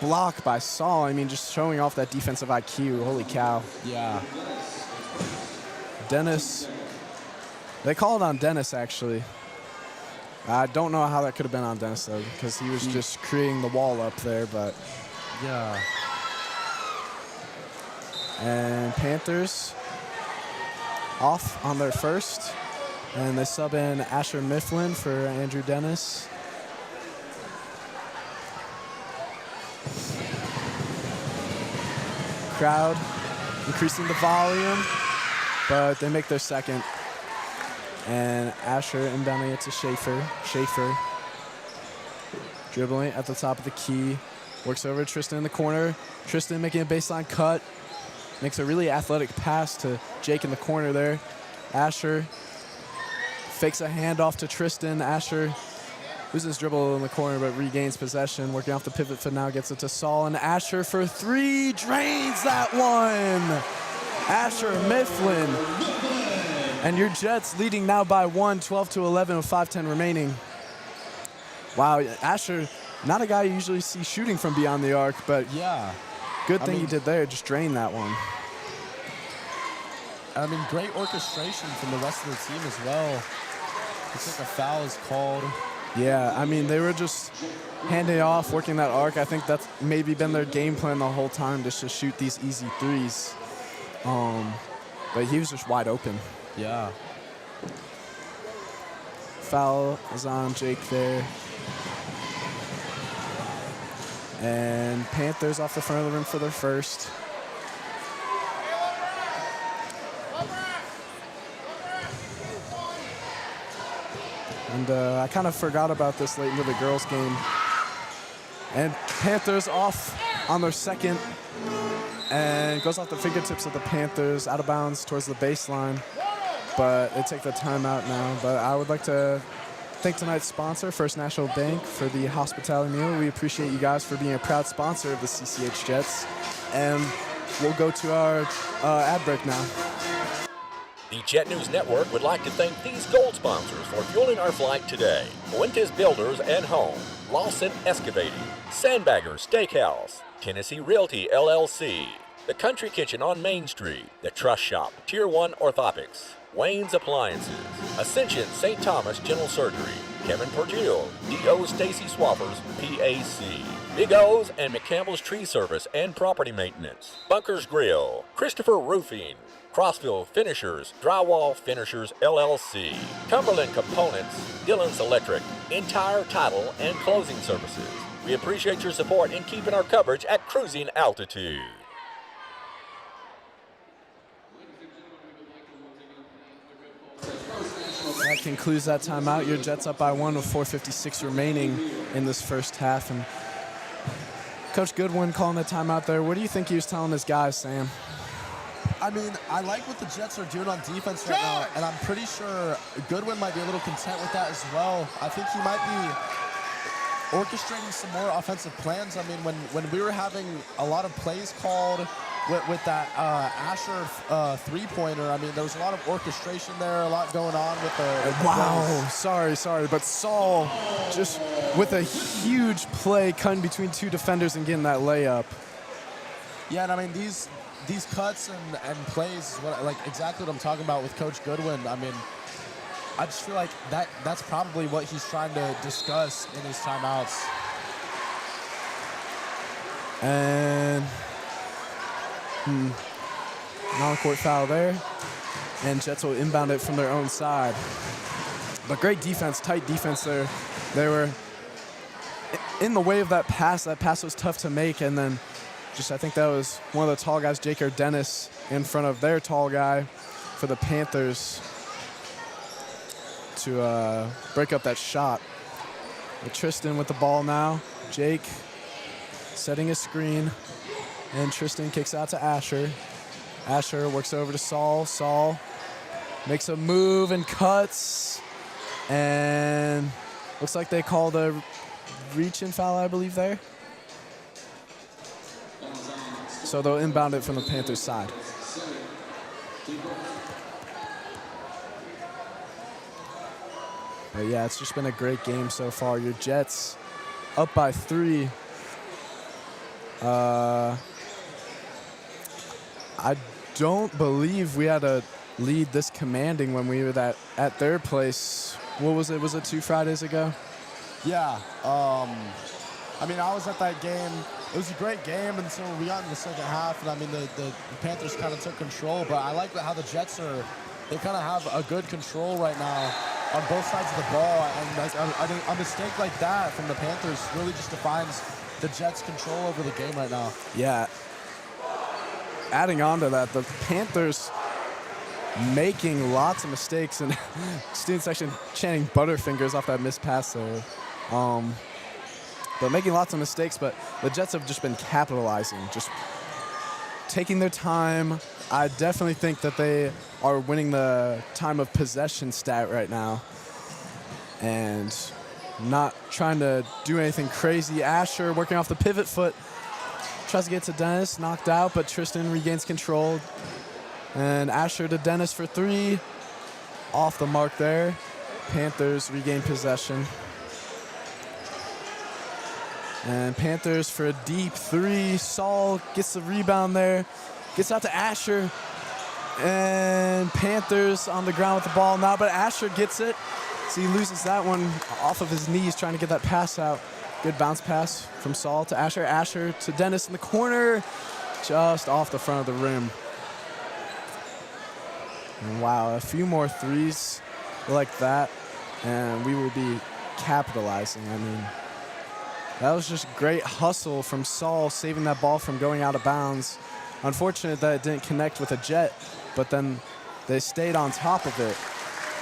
block by Saul. I mean, just showing off that defensive IQ. Holy cow. Yeah. Dennis, they called on Dennis, actually. I don't know how that could have been on Dennis, though, because he was just creating the wall up there, but. Yeah. And Panthers off on their first, and they sub in Asher Mifflin for Andrew Dennis. Crowd increasing the volume, but they make their second. And Asher inbounding it to Schaefer. Dribbling at the top of the key. Works over Tristan in the corner. Tristan making a baseline cut. Makes a really athletic pass to Jake in the corner there. Asher fakes a handoff to Tristan. Asher loses dribble in the corner but regains possession. Working off the pivot foot now, gets it to Saul. And Asher for three, drains that one. Asher Mifflin. And your Jets leading now by 1, 12-11 with 5:10 remaining. Wow, Asher, not a guy you usually see shooting from beyond the arc, but yeah, good thing he did there, just drain that one. I mean, great orchestration from the rest of the team as well. Looks like a foul is called. Yeah, I mean, they were just handing off, working that arc. I think that's maybe been their game plan the whole time, just to shoot these easy threes. But he was just wide open. Yeah. Foul is on Jake there. And Panthers off the front of the rim for their first. And I kind of forgot about this late into the girls' game. And Panthers off on their second. And goes off the fingertips of the Panthers, out of bounds towards the baseline. But they take the timeout now. But I would like to thank tonight's sponsor, First National Bank, for the hospitality meal. We appreciate you guys for being a proud sponsor of the CCH Jets. And we'll go to our ad break now. The Jet News Network would like to thank these gold sponsors for fueling our flight today. Fuentes Builders and Home, Lawson Excavating, Sandbagger Steakhouse, Tennessee Realty LLC, The Country Kitchen on Main Street, The Trust Shop, Tier 1 Orthopics, Wayne's Appliances, Ascension St. Thomas General Surgery, Kevin Pergil, D.O. Stacy Swaffers, PAC, Big O's and McCampbell's Tree Service and Property Maintenance, Bunker's Grill, Christopher Roofing, Crossville Finishers, Drywall Finishers LLC, Cumberland Components, Dillon's Electric, Entire Title and Closing Services. We appreciate your support in keeping our coverage at cruising altitude. That concludes that timeout. Your Jets up by 1 with 4:56 remaining in this first half. And Coach Goodwin calling the timeout there. What do you think he was telling his guys, Sam? I mean, I like what the Jets are doing on defense right now, and I'm pretty sure Goodwin might be a little content with that as well. I think he might be orchestrating some more offensive plans. I mean, when we were having a lot of plays called with that Asher three-pointer, I mean, there was a lot of orchestration there, a lot going on with the wow, sorry, but Saul just with a huge play cutting between two defenders and getting that layup. Yeah, and I mean, these cuts and plays is what, like, exactly what I'm talking about with Coach Goodwin. I mean, I just feel like that's probably what he's trying to discuss in his timeouts. And non-court foul there. And Jets will inbound it from their own side. But great defense, tight defense there. They were in the way of that pass. That pass was tough to make. And then I think that was one of the tall guys, Jake or Dennis, in front of their tall guy for the Panthers to break up that shot. But Tristan with the ball now. Jake setting a screen, and Tristan kicks out to Asher. Asher works over to Saul. Saul makes a move and cuts, and looks like they called a reach-in foul, I believe, there. So they'll inbound it from the Panthers side. But yeah, it's just been a great game so far. Your Jets up by 3. I don't believe we had a lead this commanding when we were at their place. What was it? Was it 2 Fridays ago? Yeah. I mean, I was at that game. It was a great game until we got in the second half, and I mean, the Panthers kind of took control. But I like how the Jets they kind of have a good control right now on both sides of the ball, and like a mistake like that from the Panthers really just defines the Jets' control over the game right now. Yeah. Adding on to that, the Panthers making lots of mistakes, and student section chanting Butterfingers off that missed pass there. But making lots of mistakes, but the Jets have just been capitalizing, just taking their time. I definitely think that they are winning the time of possession stat right now and not trying to do anything crazy. Asher working off the pivot foot, tries to get to Dennis, knocked out, but Tristan regains control. And Asher to Dennis for 3, off the mark there. Panthers regain possession. And Panthers for a deep 3. Saul gets the rebound there. Gets out to Asher. And Panthers on the ground with the ball now, but Asher gets it. So he loses that one off of his knees trying to get that pass out. Good bounce pass from Saul to Asher. Asher to Dennis in the corner. Just off the front of the rim. And wow, a few more 3s like that, and we will be capitalizing. I mean, that was just great hustle from Saul, saving that ball from going out of bounds. Unfortunate that it didn't connect with a Jet, but then they stayed on top of it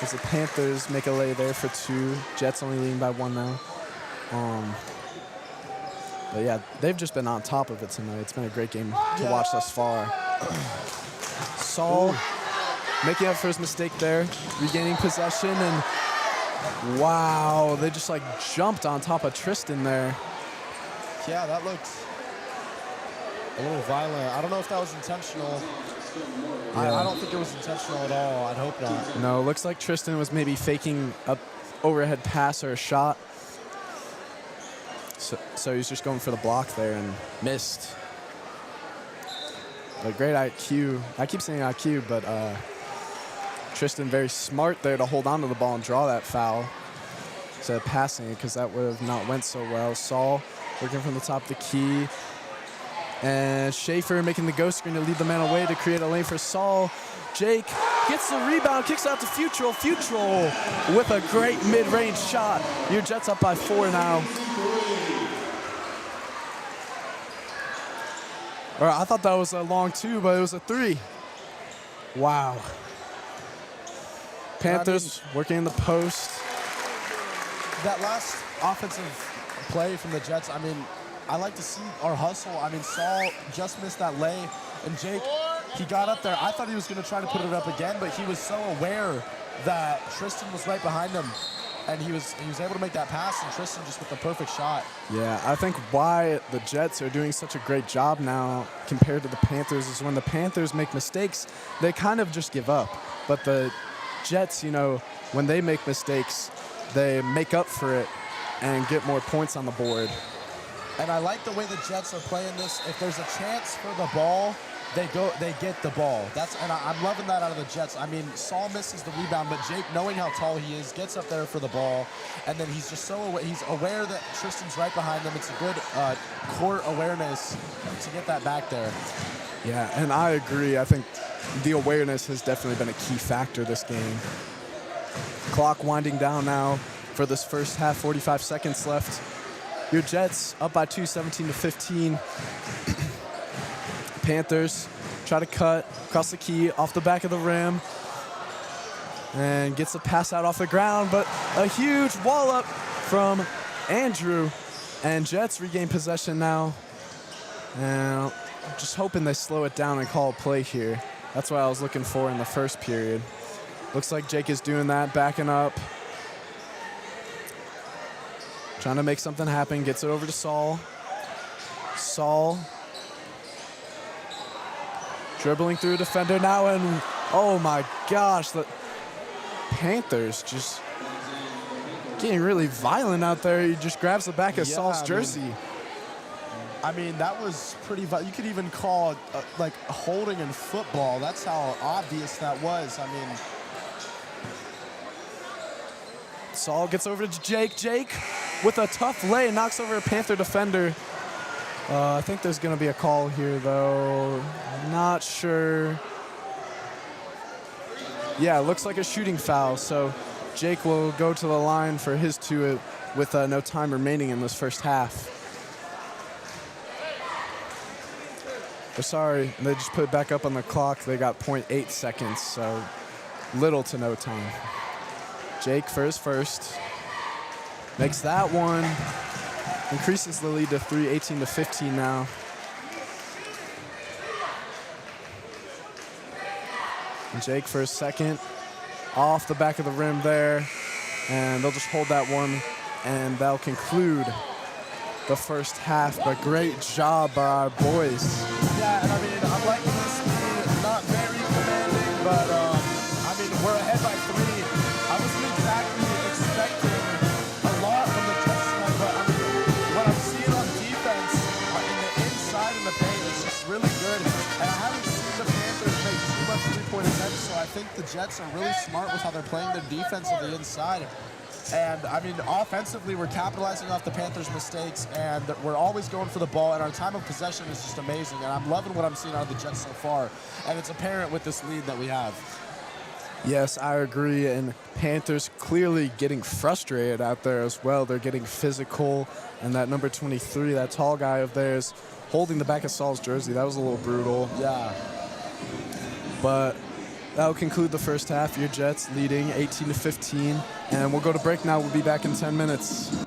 as the Panthers make a lay there for 2. Jets only leading by 1 now. But yeah, they've just been on top of it tonight. It's been a great game to watch thus far. Saul making up for his mistake there, regaining possession, and wow, they just like jumped on top of Tristan there. Yeah, that looked a little violent. I don't know if that was intentional. Yeah. I don't think it was intentional at all. I'd hope not. No, looks like Tristan was maybe faking a overhead pass or a shot. So he's just going for the block there and missed. But great IQ. I keep saying IQ, but Tristan very smart there to hold on to the ball and draw that foul instead of passing it, because that would have not went so well. Saul working from the top of the key. And Schaefer making the ghost screen to lead the man away to create a lane for Saul. Jake gets the rebound, kicks out to Futrell. Futrell with a great mid-range shot. Your Jets up by 4 now. Or I thought that was a long 2, but it was a 3. Wow. Panthers working in the post. That last offensive play from the Jets, I mean, I like to see our hustle. I mean, Saul just missed that lay, and Jake, he got up there. I thought he was going to try to put it up again, but he was so aware that Tristan was right behind him, and he was able to make that pass, and Tristan just with the perfect shot. Yeah, I think why the Jets are doing such a great job now compared to the Panthers is when the Panthers make mistakes, they kind of just give up. But the Jets, you know, when they make mistakes, they make up for it and get more points on the board. And I like the way the Jets are playing this. If there's a chance for the ball, they get the ball. I'm loving that out of the Jets. I mean, Saul misses the rebound, but Jake, knowing how tall he is, gets up there for the ball, and then he's just so aware. He's aware that Tristan's right behind him. It's a good court awareness to get that back there. Yeah, and I agree. I think the awareness has definitely been a key factor this game. Clock winding down now for this first half, 45 seconds left. Your Jets up by 2, 17-15. Panthers try to cut across the key, off the back of the rim, and gets a pass out off the ground, but a huge wall up from Andrew, and Jets regain possession now. And I'm just hoping they slow it down and call a play here. That's what I was looking for in the first period. Looks like Jake is doing that, backing up, trying to make something happen, gets it over to Saul. Saul dribbling through a defender now, and oh my gosh, the Panthers just getting really violent out there. He just grabs the back of Saul's jersey. I mean, that was pretty, you could even call it like holding in football. That's how obvious that was. I mean, Saul gets over to Jake. Jake with a tough lay knocks over a Panther defender. I think there's going to be a call here, though. Not sure. Yeah, it looks like a shooting foul. So Jake will go to the line for his two with no time remaining in this first half. But sorry, they just put it back up on the clock. They got 0.8 seconds, so little to no time. Jake for his first. Makes that one. Increases the lead to 3, 18-15 now. And Jake for his second. Off the back of the rim there. And they'll just hold that one. And that'll conclude the first half. But great job by our boys. yeah, and I mean, I'm liking this lead. Not very commanding, but I mean, we're ahead by 3. I wasn't exactly expecting a lot from the Jets tonight, but I mean, what I'm seeing on defense in the inside in the paint is just really good. And I haven't seen the Panthers make too much three-point attempts, so I think the Jets are really smart with how they're playing their defense on the inside. And, I mean, offensively, we're capitalizing off the Panthers' mistakes, and we're always going for the ball, and our time of possession is just amazing. And I'm loving what I'm seeing out of the Jets so far, and it's apparent with this lead that we have. Yes, I agree. And Panthers clearly getting frustrated out there as well. They're getting physical. And that number 23, that tall guy of theirs, holding the back of Saul's jersey. That was a little brutal. Yeah. But that'll conclude the first half. Your Jets leading 18-15. And we'll go to break now. We'll be back in 10 minutes.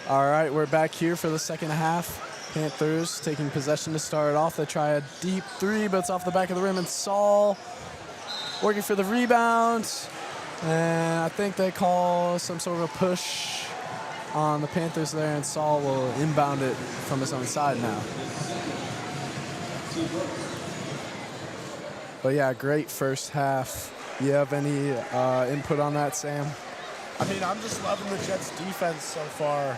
All right, we're back here for the second half. Panthers taking possession to start it off. They try a deep three, but it's off the back of the rim, and Saul working for the rebound. And I think they call some sort of a push on the Panthers there, and Saul will inbound it from his own side now. But yeah, great first half. You have any input on that, Sam? I mean, I'm just loving the Jets' defense so far.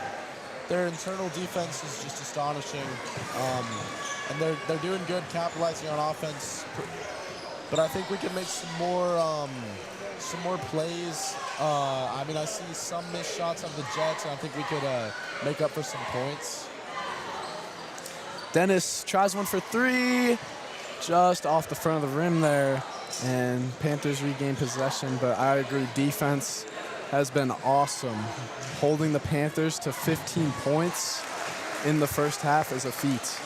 Their internal defense is just astonishing, and they're doing good capitalizing on offense. But I think we can make some more plays. I mean, I see some missed shots of the Jets, and I think we could make up for some points. Dennis tries one for three, just off the front of the rim there, and Panthers regain possession. But I agree, defense has been awesome. Holding the Panthers to 15 points in the first half is a feat.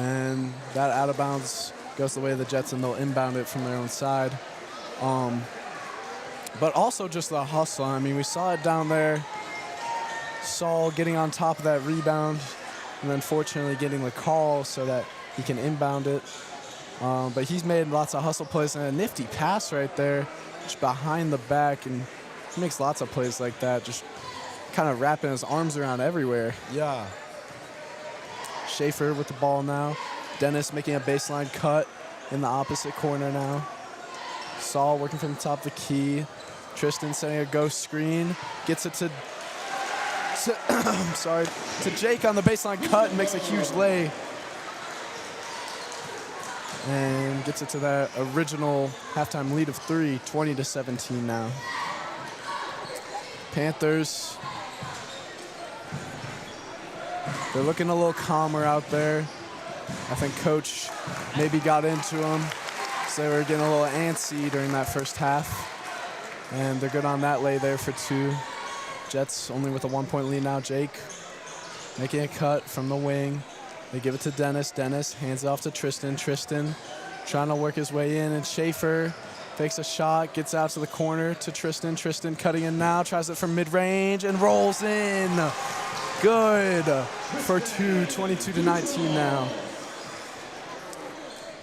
And that out of bounds goes the way of the Jets, and they'll inbound it from their own side. But also just the hustle. I mean, we saw it down there. Saul getting on top of that rebound, and then fortunately getting the call so that he can inbound it. But he's made lots of hustle plays, and a nifty pass right there, just behind the back, and he makes lots of plays like that, just kind of wrapping his arms around everywhere. Yeah. Schaefer with the ball now. Dennis making a baseline cut in the opposite corner now. Saul working from the top of the key. Tristan setting a ghost screen. Gets it to Jake on the baseline cut and makes a huge lay. And gets it to that original halftime lead of 3, 20-17 now. Panthers, they're looking a little calmer out there. I think coach maybe got into them, so they were getting a little antsy during that first half. And they're good on that lay there for 2. Jets only with a 1-point lead now. Jake making a cut from the wing. They give it to Dennis. Dennis hands it off to Tristan. Tristan trying to work his way in, and Schaefer takes a shot, gets out to the corner to Tristan. Tristan cutting in now, tries it from mid-range, and rolls in. Good for 2, 22-19 now.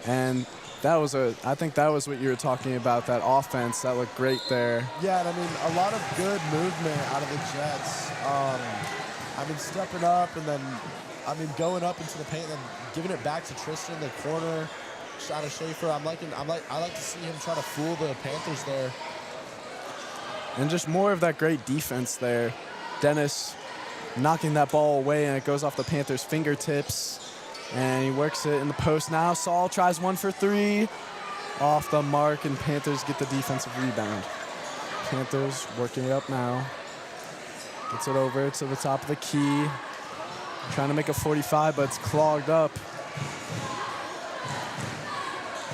And I think that was what you were talking about, that offense. That looked great there. Yeah, and I mean, a lot of good movement out of the Jets. I mean, stepping up and then, going up into the paint and then giving it back to Tristan, the corner shot of Schaefer. I like to see him try to fool the Panthers there. And just more of that great defense there. Dennis knocking that ball away, and it goes off the Panthers' fingertips. And he works it in the post now. Saul tries one for 3. Off the mark, and Panthers get the defensive rebound. Panthers working it up now. Gets it over to the top of the key. Trying to make a 45, but it's clogged up.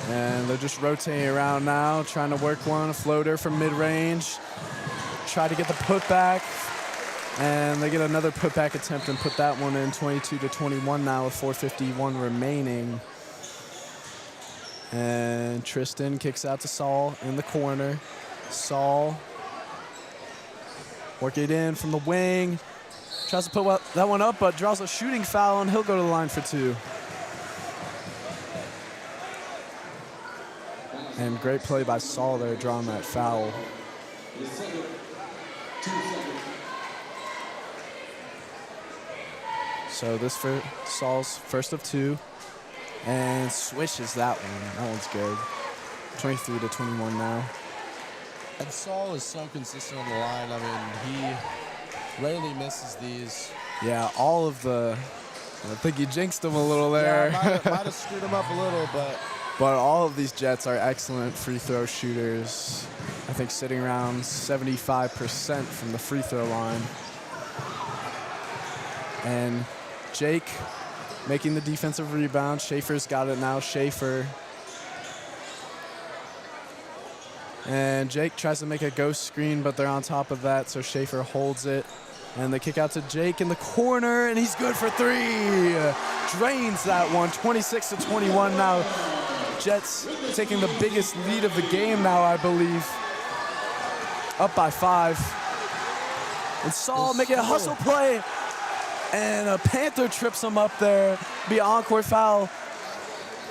And they're just rotating around now, trying to work one, a floater from mid-range. Try to get the putback. And they get another putback attempt and put that one in, 22-21 now with 4:51 remaining. And Tristan kicks out to Saul in the corner. Saul working it in from the wing. Tries to put that one up, but draws a shooting foul, and he'll go to the line for 2. And great play by Saul there, drawing that foul. So this for Saul's first of 2, and swishes that one. That one's good. 23-21 now. And Saul is so consistent on the line. I mean, he rarely misses these. Yeah, all of the, I think you jinxed him a little there. Yeah, might have screwed him up a little, but all of these Jets are excellent free throw shooters. I think sitting around 75% from the free throw line. And Jake making the defensive rebound. Schaefer's got it now. Schaefer. And Jake tries to make a ghost screen, but they're on top of that, so Schaefer holds it. And they kick out to Jake in the corner, and he's good for 3. Drains that one, 26-21 now. Jets taking the biggest lead of the game now, I believe. Up by 5. And Saul making a hustle play. And a Panther trips him up there. Be an encore foul.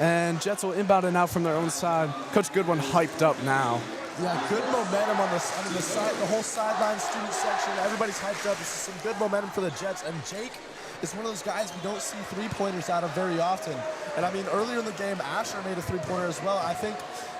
And Jets will inbound it now from their own side. Coach Goodwin hyped up now. Yeah, good momentum on the side, the whole sideline student section. Everybody's hyped up. This is some good momentum for the Jets. And Jake is one of those guys we don't see three-pointers out of very often. And I mean, earlier in the game, Asher made a three-pointer as well. I think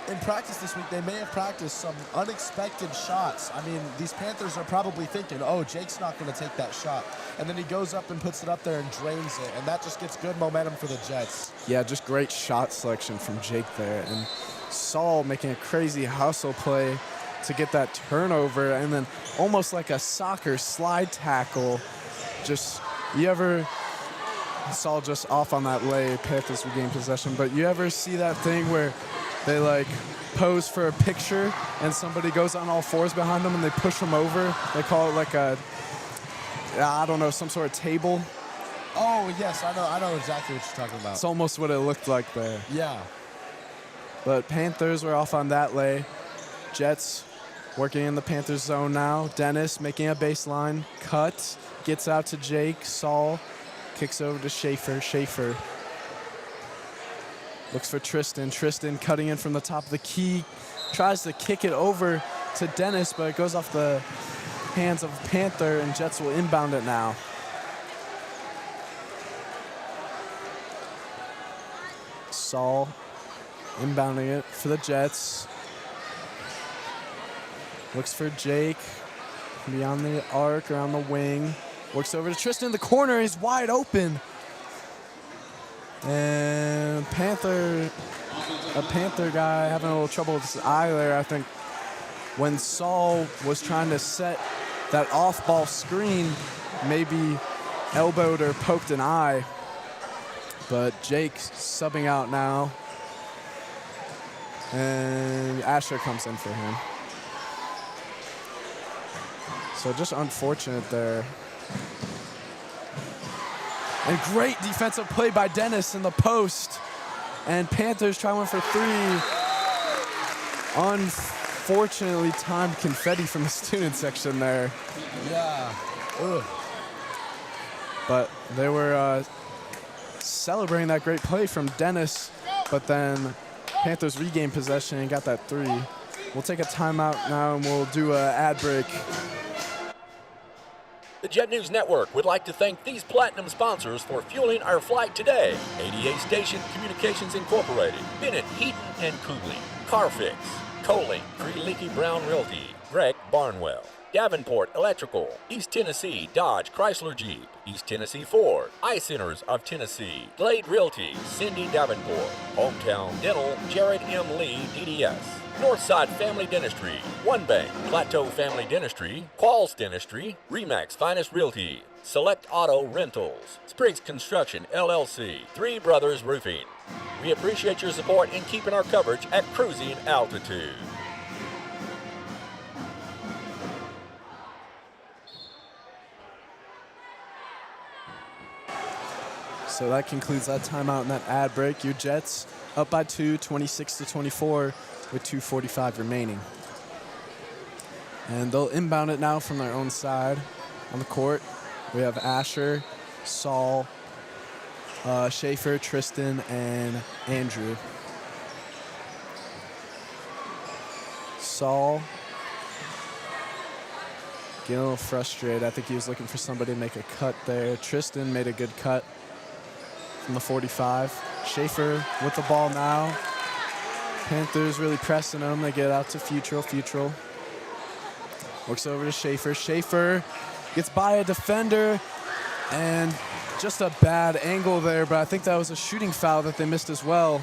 in practice this week, they may have practiced some unexpected shots. I mean, these Panthers are probably thinking, oh, Jake's not going to take that shot. And then he goes up and puts it up there and drains it. And that just gets good momentum for the Jets. Yeah, just great shot selection from Jake there. And Saul making a crazy hustle play to get that turnover. And then almost like a soccer slide tackle. Just, you ever, Saul just off on that lay, Panthers regain possession. But you ever see that thing where they like pose for a picture and somebody goes on all fours behind them and they push them over? They call it like a, I don't know, some sort of table. Oh, yes, I know exactly what you're talking about. It's almost what it looked like there. Yeah. But Panthers were off on that lay. Jets working in the Panthers zone now. Dennis making a baseline cut. Gets out to Jake. Saul kicks over to Schaefer. Schaefer looks for Tristan. Tristan cutting in from the top of the key. Tries to kick it over to Dennis, but it goes off the hands of Panther, and Jets will inbound it now. Saul inbounding it for the Jets. Looks for Jake. Beyond the arc, around the wing. Works over to Tristan in the corner. He's wide open. And a Panther guy having a little trouble with his eye there. I think when Saul was trying to set that off-ball screen, maybe elbowed or poked an eye. But Jake's subbing out now. And Asher comes in for him. So just unfortunate there. And great defensive play by Dennis in the post. And Panthers try one for three. Unfortunately timed confetti from the student section there. Yeah. Ugh. But they were celebrating that great play from Dennis. But then Panthers regained possession and got that three. We'll take a timeout now and we'll do an ad break. The Jet News Network would like to thank these platinum sponsors for fueling our flight today. 88 Station Communications Incorporated, Bennett, Heaton & Cooley, Carfix, Coley, Creeleaky Brown Realty, Greg Barnwell, Davenport Electrical, East Tennessee Dodge Chrysler Jeep, East Tennessee Ford, Eye Centers of Tennessee, Glade Realty, Cindy Davenport, Hometown Dental, Jared M. Lee, DDS, Northside Family Dentistry, One Bank, Plateau Family Dentistry, Qualls Dentistry, Remax Finest Realty, Select Auto Rentals, Spriggs Construction LLC, Three Brothers Roofing. We appreciate your support in keeping our coverage at cruising altitude. So that concludes that timeout and that ad break. Your Jets up by 2, 26-24. With 2:45 remaining. And they'll inbound it now from their own side on the court. We have Asher, Saul, Schaefer, Tristan, and Andrew. Saul getting a little frustrated. I think he was looking for somebody to make a cut there. Tristan made a good cut from the 45. Schaefer with the ball now. Panthers really pressing them. They get out to Futrell. Works over to Schaefer. Schaefer gets by a defender. And just a bad angle there, but I think that was a shooting foul that they missed as well.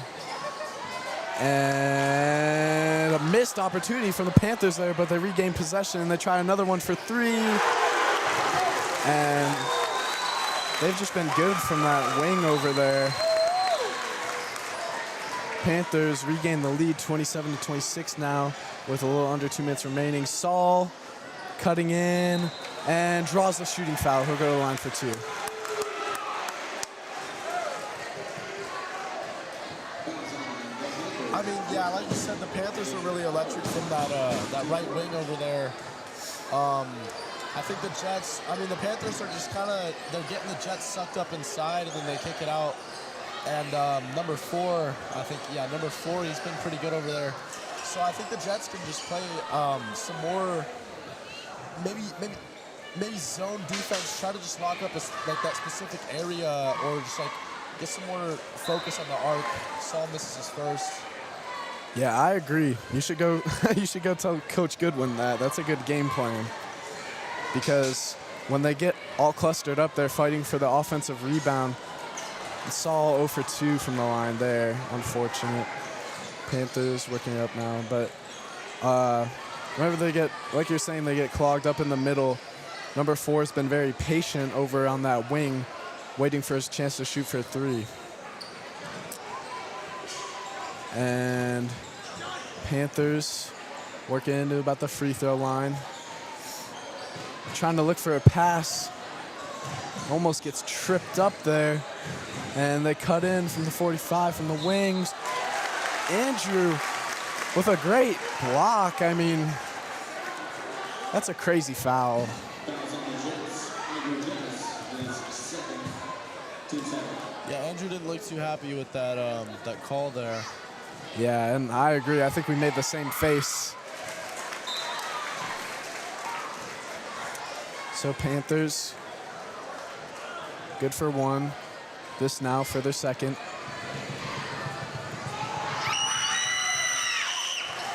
And a missed opportunity from the Panthers there, but they regain possession and they try another one for three. And they've just been good from that wing over there. Panthers regain the lead 27-26 now with a little under 2 minutes remaining. Saul cutting in and draws the shooting foul. He'll go to the line for two. I mean, yeah, like you said, the Panthers are really electric from that right wing over there. I think the Jets, I mean, the Panthers are just they're getting the Jets sucked up inside, and then they kick it out. And number 4, I think, number 4, he's been pretty good over there. So I think the Jets can just play some more, maybe zone defense, try to just lock up like that specific area, or just like get some more focus on the arc. Saul misses his first. Yeah, I agree. You should go. You should go tell Coach Goodwin that. That's a good game plan. Because when they get all clustered up, they're fighting for the offensive rebound. Saul 0 for 2 from the line there. Unfortunate. Panthers working up now, but whenever they get, like you're saying, they get clogged up in the middle. Number 4 has been very patient over on that wing, waiting for his chance to shoot for 3. And Panthers working into about the free throw line. Trying to look for a pass. Almost gets tripped up there. And they cut in from the 45 from the wings. Andrew with a great block. I mean, that's a crazy foul. Yeah, Andrew didn't look too happy with that call there. Yeah, and I agree. I think we made the same face. So Panthers, good for 1. This now for their second.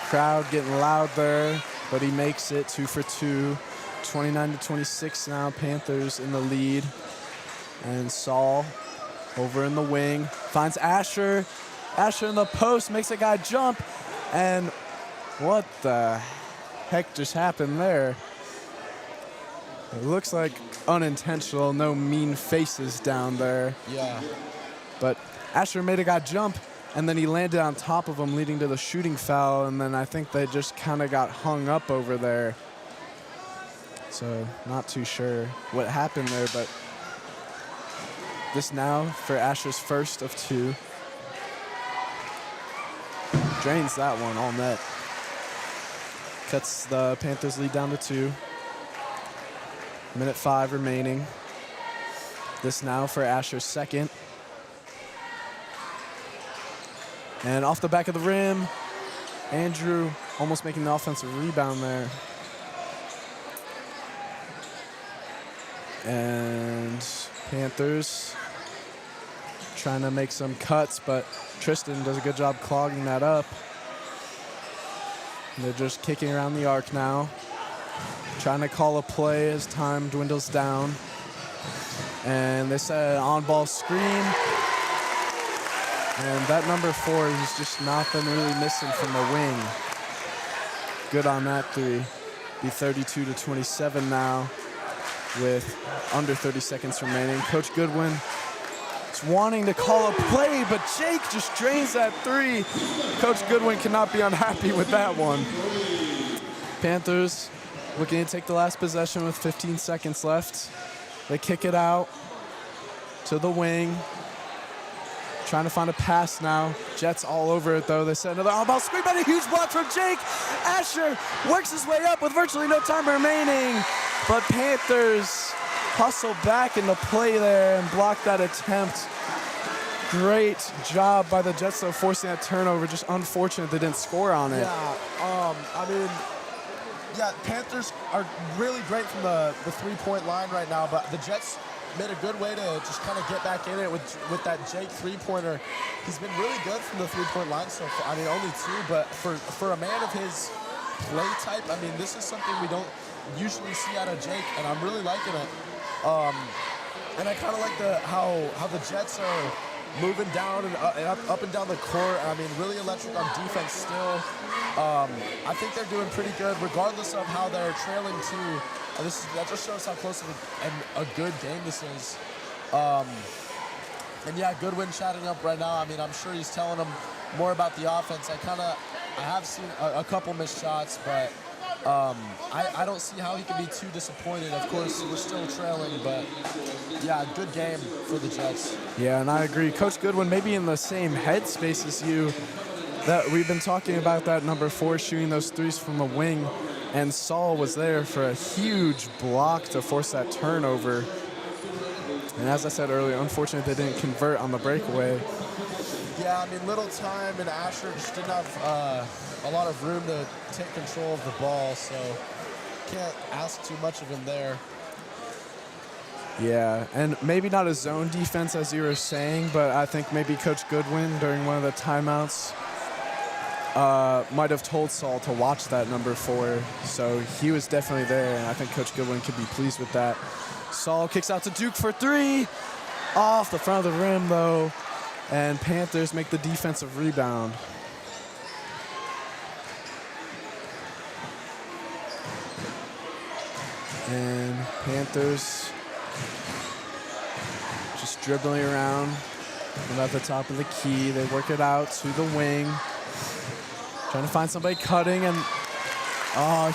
Crowd getting loud there, but he makes it 2 for 2. 29-26 now, Panthers in the lead. And Saul over in the wing, finds Asher. Asher in the post, makes a guy jump. And what the heck just happened there? It looks like unintentional, no mean faces down there. Yeah. But Asher made a guy jump, and then he landed on top of him, leading to the shooting foul. And then I think they just kind of got hung up over there. So not too sure what happened there, but this now for Asher's first of 2. Drains that one all net. Cuts the Panthers lead down to 2. Minute 5 remaining. This now for Asher's second. And off the back of the rim, Andrew almost making the offensive rebound there. And Panthers trying to make some cuts, but Tristan does a good job clogging that up. And they're just kicking around the arc now. Trying to call a play as time dwindles down. And they set an on-ball screen. And that number 4 has just not been really missing from the wing. Good on that 3. Be 32-27 now with under 30 seconds remaining. Coach Goodwin is wanting to call a play, but Jake just drains that 3. Coach Goodwin cannot be unhappy with that one. Panthers looking to take the last possession with 15 seconds left. They kick it out to the wing. Trying to find a pass now. Jets all over it, though. They set another on-ball screen, but a huge block from Jake. Asher works his way up with virtually no time remaining. But Panthers hustle back into play there and block that attempt. Great job by the Jets, though, forcing that turnover. Just unfortunate they didn't score on it. Yeah, I mean, yeah, Panthers are really great from the three-point line right now, but the Jets made a good way to just kind of get back in it with that Jake three-pointer. He's been really good from the three-point line so far. I mean, only 2, but for a man of his play type, I mean, this is something we don't usually see out of Jake, and I'm really liking it. And I kind of like how the Jets are moving down and up and down the court. I mean, really electric on defense still. I think they're doing pretty good, regardless of how they're trailing 2. That just shows how close of a good game this is. And yeah, Goodwin chatting up right now. I mean, I'm sure he's telling them more about the offense. I have seen a couple missed shots, but I don't see how he can be too disappointed. Of course, we're still trailing, but yeah, good game for the Jets. Yeah, and I agree. Coach Goodwin maybe in the same headspace as you. That we've been talking about that number 4 shooting those threes from the wing. And Saul was there for a huge block to force that turnover. And as I said earlier, unfortunately, they didn't convert on the breakaway. Yeah, I mean, little time, and Asher just didn't have a lot of room to take control of the ball, so can't ask too much of him there. Yeah, and maybe not a zone defense, as you were saying, but I think maybe Coach Goodwin, during one of the timeouts, might have told Saul to watch that number 4. So he was definitely there, and I think Coach Goodwin could be pleased with that. Saul kicks out to Duke for 3. Off the front of the rim, though, and Panthers make the defensive rebound. And Panthers just dribbling around at the top of the key. They work it out to the wing. Trying to find somebody cutting, and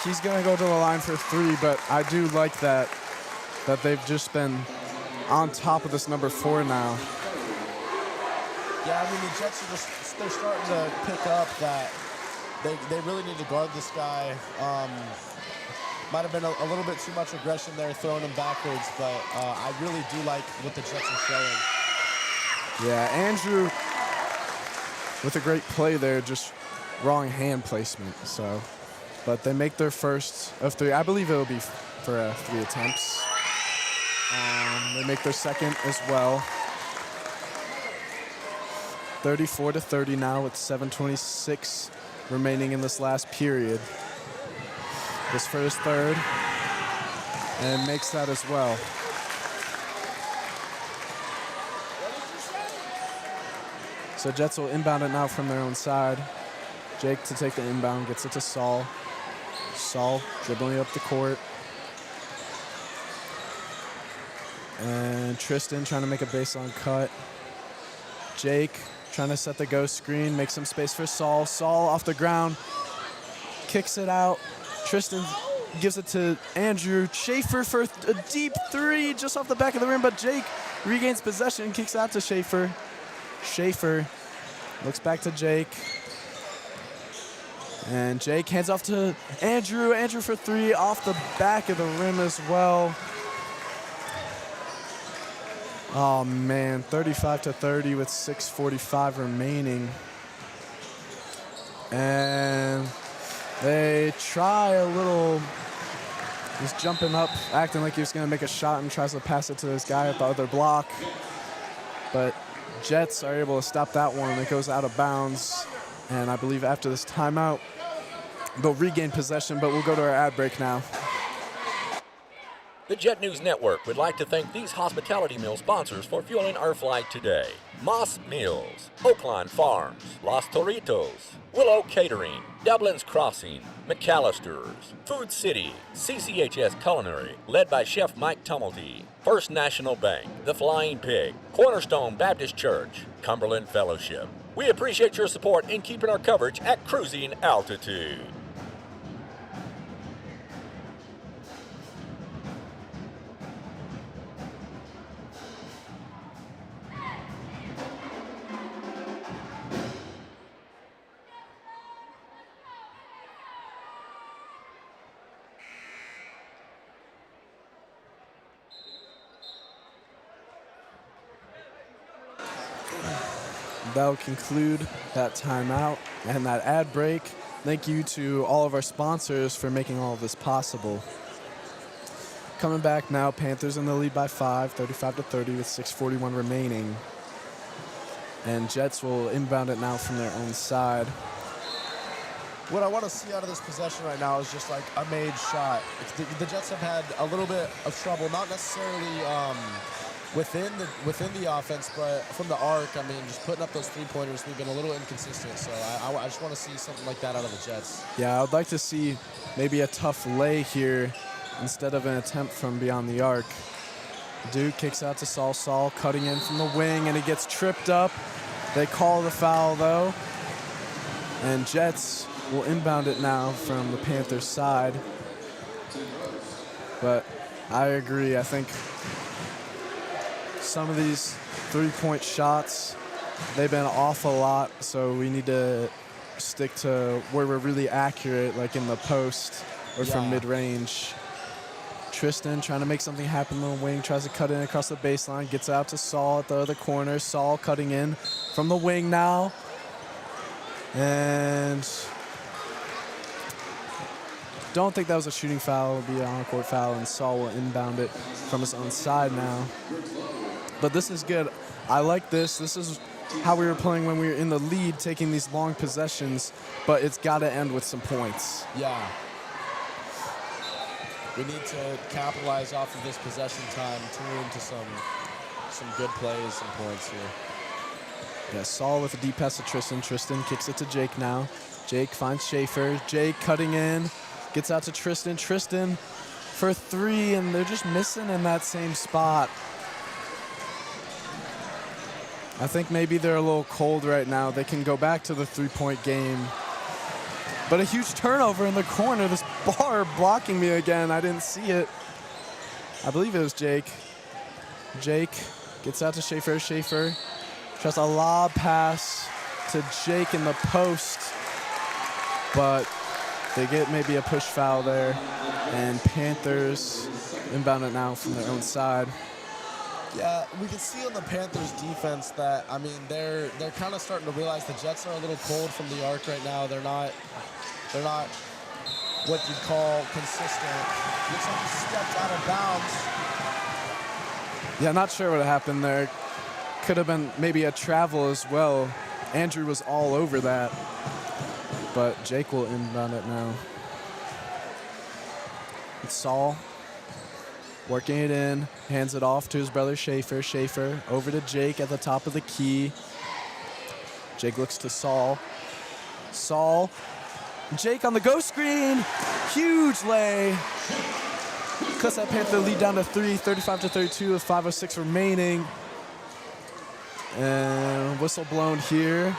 he's going to go to the line for 3, but I do like that they've just been on top of this number 4 now. Yeah, I mean, the Jets are they're starting to pick up that they really need to guard this guy. Might have been a little bit too much aggression there, throwing him backwards, but I really do like what the Jets are showing. Yeah, Andrew with a great play there, just wrong hand placement. So, but they make their first of 3. I believe it'll be for 3 attempts. They make their second as well. 34-30 now with 7:26 remaining in this last period. This for his third, and makes that as well. So Jets will inbound it now from their own side. Jake to take the inbound, gets it to Saul. Saul dribbling up the court. And Tristan trying to make a baseline cut. Jake trying to set the ghost screen, make some space for Saul. Saul off the ground, kicks it out. Tristan gives it to Andrew. Schaefer for a deep 3 just off the back of the rim, but Jake regains possession, kicks out to Schaefer. Schaefer looks back to Jake. And Jake hands off to Andrew. Andrew for 3 off the back of the rim as well. Oh man, 35-30 with 6:45 remaining. And they try a little, he's jumping up, acting like he was gonna make a shot, and tries to pass it to this guy at the other block. But Jets are able to stop that one, and it goes out of bounds. And I believe after this timeout, they'll regain possession, but we'll go to our ad break now. The Jet News Network would like to thank these hospitality meal sponsors for fueling our flight today. Moss Meals, Oakland Farms, Los Torritos, Willow Catering, Dublin's Crossing, McAllister's, Food City, CCHS Culinary, led by Chef Mike Tumulty, First National Bank, The Flying Pig, Cornerstone Baptist Church, Cumberland Fellowship. We appreciate your support in keeping our coverage at cruising altitude. That'll conclude that timeout and that ad break. Thank you to all of our sponsors for making all of this possible. Coming back now, Panthers in the lead by 5, 35-30 with 6:41 remaining. And Jets will inbound it now from their own side. What I want to see out of this possession right now is just like a made shot. The Jets have had a little bit of trouble, not necessarily within the offense, but from the arc. I mean, just putting up those 3-pointers, we've been a little inconsistent. So I just want to see something like that out of the Jets. Yeah, I would like to see maybe a tough lay here instead of an attempt from beyond the arc. Duke kicks out to Saul. Saul cutting in from the wing, and he gets tripped up. They call the foul, though. And Jets will inbound it now from the Panthers' side. But I agree. I think some of these three-point shots, they've been off a lot, so we need to stick to where we're really accurate, like in the post or from Yeah. mid-range. Tristan trying to make something happen on the wing, tries to cut in across the baseline, gets out to Saul at the other corner. Saul cutting in from the wing now. And don't think that was a shooting foul. It'll be an on-court foul, and Saul will inbound it from his own side now. But this is good. I like this. This is how we were playing when we were in the lead, taking these long possessions, but it's got to end with some points. Yeah. We need to capitalize off of this possession time, turn into some good plays and points here. Yeah, Saul with a deep pass to Tristan. Tristan kicks it to Jake now. Jake finds Schaefer. Jake cutting in, gets out to Tristan. Tristan for three, and they're just missing in that same spot. I think maybe they're a little cold right now. They can go back to the three-point game. But a huge turnover in the corner. This bar blocking me again. I didn't see it. I believe it was Jake. Jake gets out to Schaefer. Schaefer tries a lob pass to Jake in the post. But they get maybe a push foul there. And Panthers inbound it now from their own side. Yeah, we can see on the Panthers defense that, I mean, they're kind of starting to realize the Jets are a little cold from the arc right now. They're not what you'd call consistent. Looks like he stepped out of bounds. Yeah, not sure what happened there. Could have been maybe a travel as well. Andrew was all over that. But Jake will inbound it now. It's Saul working it in, hands it off to his brother Schaefer. Schaefer over to Jake at the top of the key. Jake looks to Saul. Saul, Jake on the go screen. Huge lay. Cuts that Panther lead down to 35-32 with 5:06 remaining. And whistle blown here.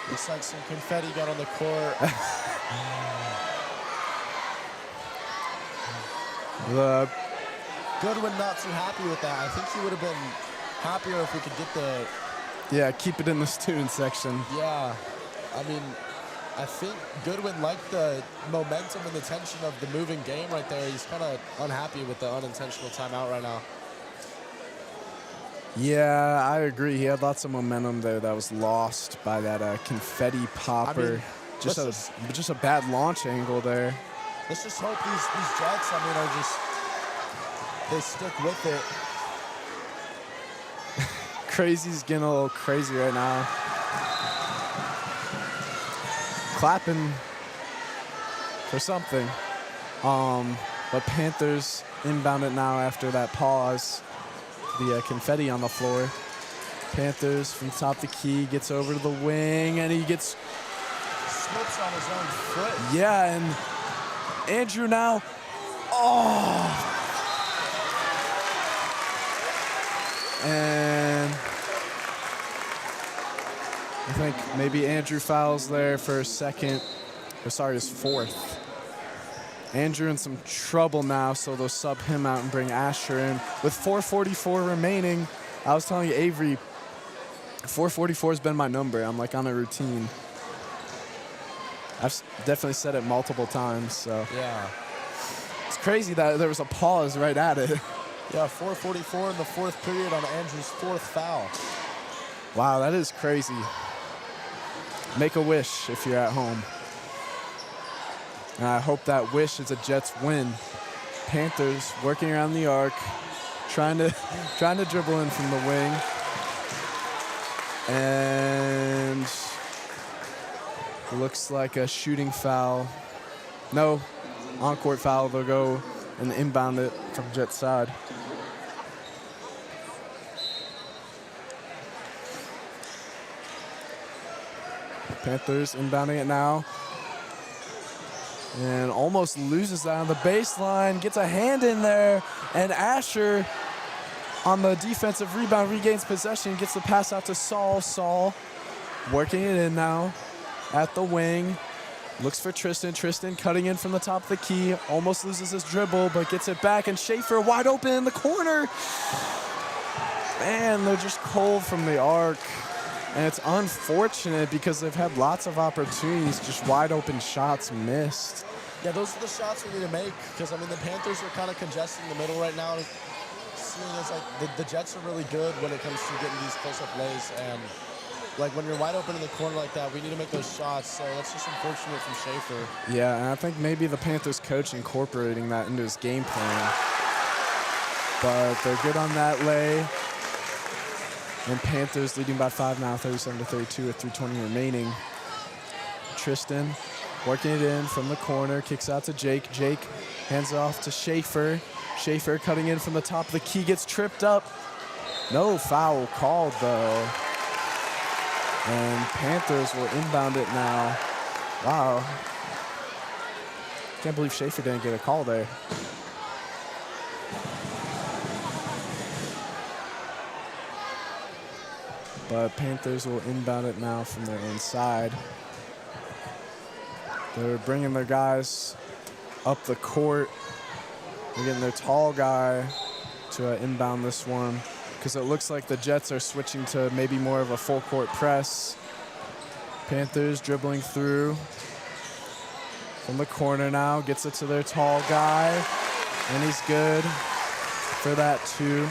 Looks like some confetti got on the court. Goodwin not too happy with that. I think he would have been happier if we could get the... Yeah, keep it in the student section. Yeah. I mean, I think Goodwin liked the momentum and the tension of the moving game right there. He's kind of unhappy with the unintentional timeout right now. Yeah, I agree. He had lots of momentum there that was lost by that confetti popper. I mean, just a bad launch angle there. Let's just hope these Jets, I mean, they stick with it. Crazy's getting a little crazy right now. Clapping for something. But Panthers inbound it now after that pause. The confetti on the floor. Panthers from top of the key, gets over to the wing, and he gets... Slips on his own foot. Yeah, and Andrew now... Oh! And I think maybe Andrew fouls there for a second. Or sorry, his fourth. Andrew in some trouble now, so they'll sub him out and bring Asher in. With 4:44 remaining, I was telling you, Aivree, 4:44 has been my number. I'm like on a routine. I've definitely said it multiple times, so. Yeah. It's crazy that there was a pause right at it. Yeah, 4:44 in the fourth period on Andrew's fourth foul. Wow, that is crazy. Make a wish if you're at home. And I hope that wish is a Jets win. Panthers working around the arc, trying to dribble in from the wing. And it looks like a shooting foul. No, on-court foul. They'll go and inbound it from Jets side. Panthers inbounding it now. And almost loses that on the baseline. Gets a hand in there. And Asher on the defensive rebound regains possession. Gets the pass out to Saul. Saul working it in now at the wing. Looks for Tristan. Tristan cutting in from the top of the key. Almost loses his dribble, but gets it back. And Schaefer wide open in the corner. Man, they're just cold from the arc. And it's unfortunate because they've had lots of opportunities, just wide open shots missed. Yeah, those are the shots we need to make because, I mean, the Panthers are kind of congesting the middle right now. Seeing as, like, the Jets are really good when it comes to getting these close-up lays. And, like, when you're wide open in the corner like that, we need to make those shots. So that's just unfortunate from Schaefer. Yeah, and I think maybe the Panthers coach incorporating that into his game plan. But they're good on that lay. And Panthers leading by 5 now, 37-32 with 3:20 remaining. Tristan working it in from the corner, kicks out to Jake. Jake hands it off to Schaefer. Schaefer cutting in from the top of the key, gets tripped up. No foul called, though. And Panthers will inbound it now. Wow. Can't believe Schaefer didn't get a call there. But Panthers will inbound it now from their own side. They're bringing their guys up the court. They're getting their tall guy to inbound this one because it looks like the Jets are switching to maybe more of a full court press. Panthers dribbling through from the corner now, gets it to their tall guy, and he's good for that too.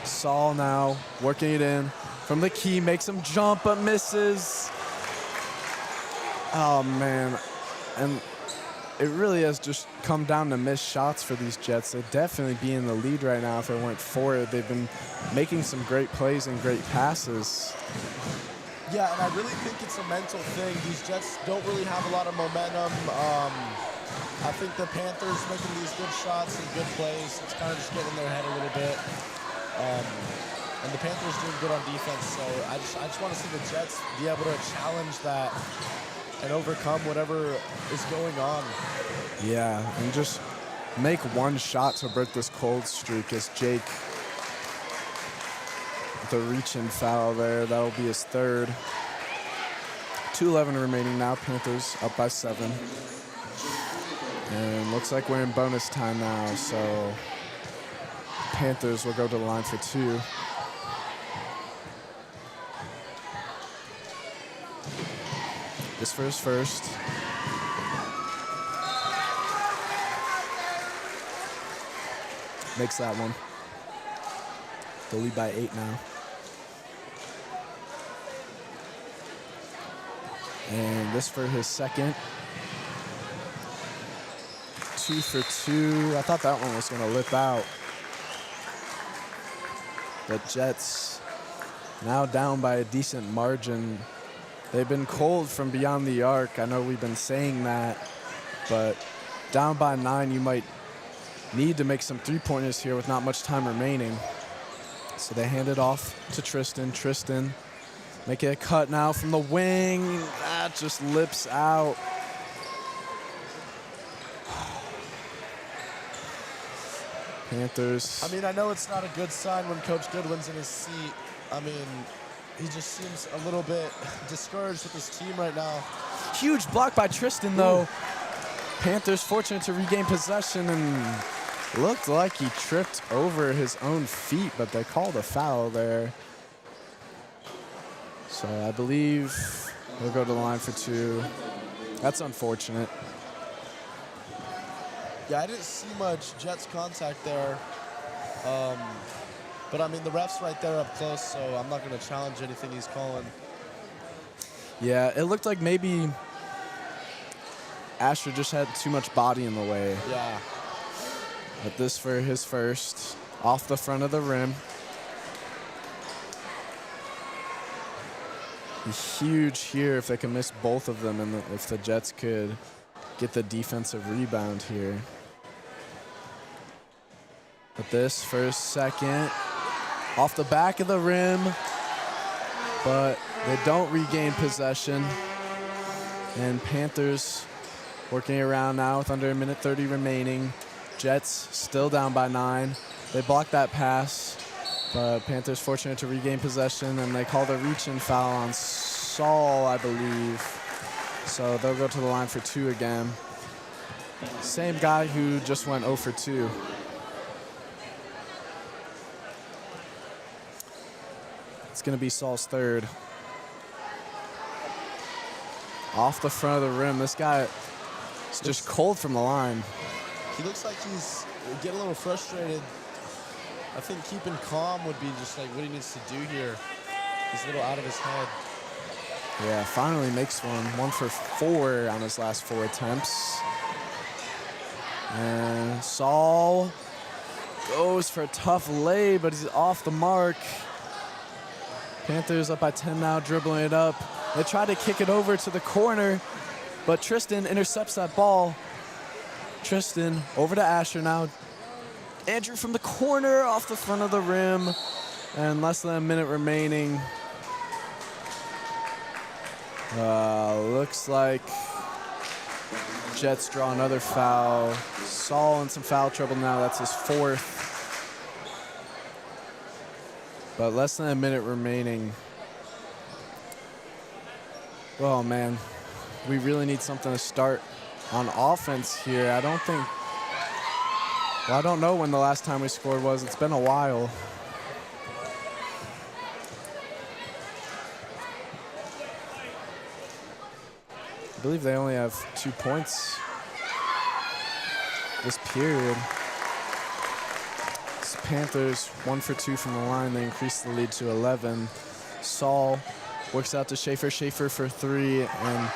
Saul now working it in from the key, makes him jump but misses. Oh man, and it really has just come down to missed shots for these Jets. They'd definitely be in the lead right now if it weren't for it. They've been making some great plays and great passes. Yeah, and I really think it's a mental thing. These Jets don't really have a lot of momentum. I think the Panthers making these good shots and good plays, it's kind of just getting in their head a little bit. And the Panthers doing good on defense, so I just want to see the Jets be able to challenge that and overcome whatever is going on. Yeah, and just make one shot to break this cold streak as Jake, the reach-in foul there, that'll be his third. 2:11 remaining now, Panthers up by 7. And looks like we're in bonus time now, so Panthers will go to the line for 2. This for his first. Makes that one. The lead by 8 now. And this for his second. 2 for 2. I thought that one was going to lip out. The Jets now down by a decent margin. They've been cold from beyond the arc. I know we've been saying that, but down by 9, you might need to make some three-pointers here with not much time remaining. So they hand it off to Tristan. Tristan making a cut now from the wing. That just lips out. Panthers. I mean, I know it's not a good sign when Coach Goodwin's in his seat. I mean, he just seems a little bit discouraged with his team right now. Huge block by Tristan, though. Panthers fortunate to regain possession, and looked like he tripped over his own feet, but they called a foul there. So I believe we'll go to the line for 2. That's unfortunate. Yeah, I didn't see much Jets contact there. But, I mean, the ref's right there up close, so I'm not going to challenge anything he's calling. Yeah, it looked like maybe Asher just had too much body in the way. Yeah. But this for his first, off the front of the rim. Huge here if they can miss both of them, and if the Jets could get the defensive rebound here. But this for his second, off the back of the rim, but they don't regain possession. And Panthers working around now with under 1:30 remaining. Jets still down by 9. They blocked that pass, but Panthers fortunate to regain possession, and they called a reach-in foul on Saul, I believe. So they'll go to the line for 2 again. Same guy who just went 0 for 2. It's going to be Saul's third. Off the front of the rim. This guy is just cold from the line. He looks like he's getting a little frustrated. I think keeping calm would be just like what he needs to do here. He's a little out of his head. Yeah, finally makes one. 1 for 4 on his last 4 attempts. And Saul goes for a tough lay, but he's off the mark. Panthers up by 10 now, dribbling it up. They try to kick it over to the corner, but Tristan intercepts that ball. Tristan over to Asher now. Andrew from the corner off the front of the rim. And less than a minute remaining. Looks like Jets draw another foul. Saul in some foul trouble now. That's his 4th. But less than a minute remaining. Oh, man. We really need something to start on offense here. I don't know when the last time we scored was. It's been a while. I believe they only have 2 points this period. It's Panthers 1 for 2 from the line. They increase the lead to 11. Saul works out to Schaefer. Schaefer for 3, and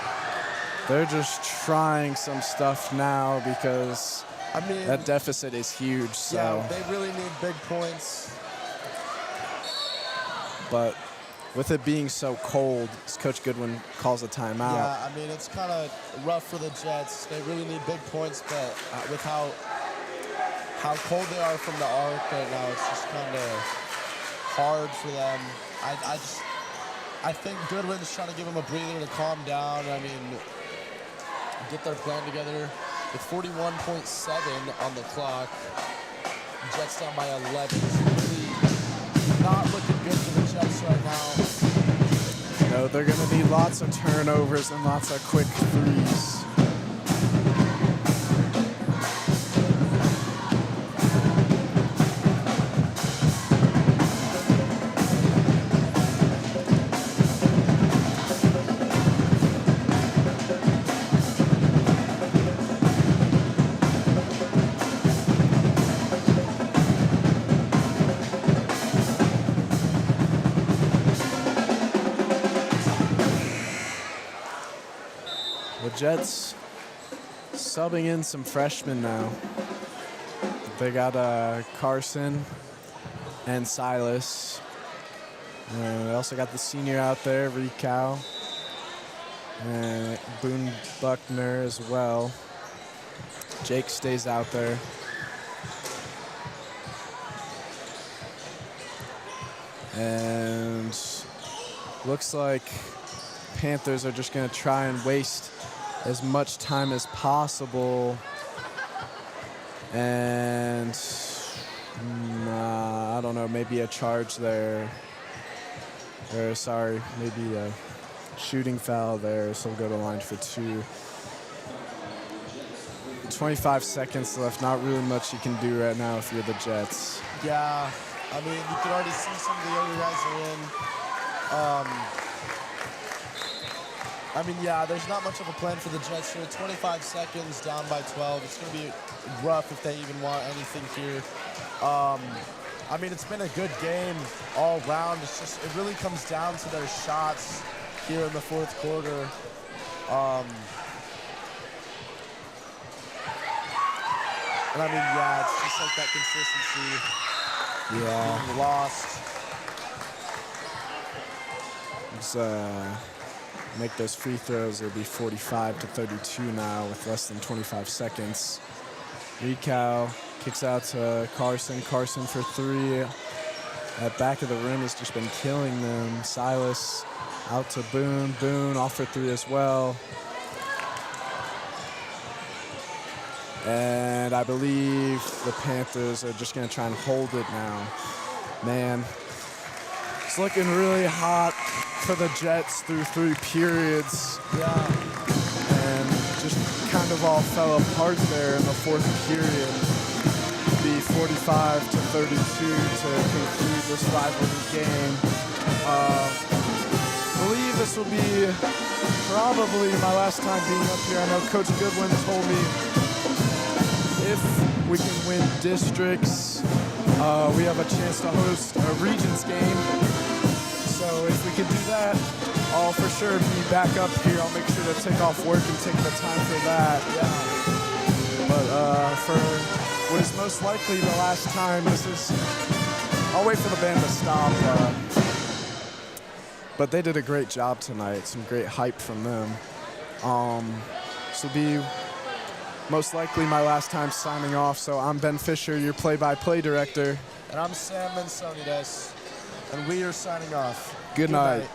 they're just trying some stuff now because that deficit is huge. So. Yeah, they really need big points. But with it being so cold, Coach Goodwin calls a timeout. Yeah, I mean, it's kind of rough for the Jets. They really need big points, but with how cold they are from the arc right now, it's just kind of hard for them. I think Goodwin's trying to give them a breather to calm down. I mean, get their plan together. With 41.7 on the clock, Jets down by 11. It's really not looking good for the Jets right now. No, they're going to need lots of turnovers and lots of quick threes. Jets subbing in some freshmen now. They got Carson and Silas. And they also got the senior out there, Ricow. And Boone Buckner as well. Jake stays out there. And looks like Panthers are just going to try and waste as much time as possible. And I don't know, maybe a charge there. Or sorry, maybe a shooting foul there, so we'll go to line for 2. 25 seconds left, not really much you can do right now if you're the Jets. Yeah, I mean, you can already see some of the other guys are in. I mean, yeah, there's not much of a plan for the Jets here. 25 seconds, down by 12. It's going to be rough if they even want anything here. I mean, it's been a good game all around. It's just, it really comes down to their shots here in the fourth quarter. And I mean, yeah, it's just like that consistency. Yeah. Being lost. Let's make those free throws. It'll be 45-32 now with less than 25 seconds. Ricow kicks out to Carson. Carson for 3. That back of the rim has just been killing them. Silas out to Boone. Boone off for 3 as well. And I believe the Panthers are just going to try and hold it now. Man, it's looking really hot for the Jets through 3 periods. Yeah. And just kind of all fell apart there in the 4th period. Be 45-32 to conclude this rivalry game. Believe this will be probably my last time being up here. I know Coach Goodwin told me if we can win districts, we have a chance to host a Regents game. So if we can do that, I'll for sure be back up here. I'll make sure to take off work and take the time for that. But for what is most likely the last time, I'll wait for the band to stop. But they did a great job tonight. Some great hype from them. This will be most likely my last time signing off. So I'm Ben Fisher, your play-by-play director. And I'm Sam Mensonides, and we are signing off. Good night.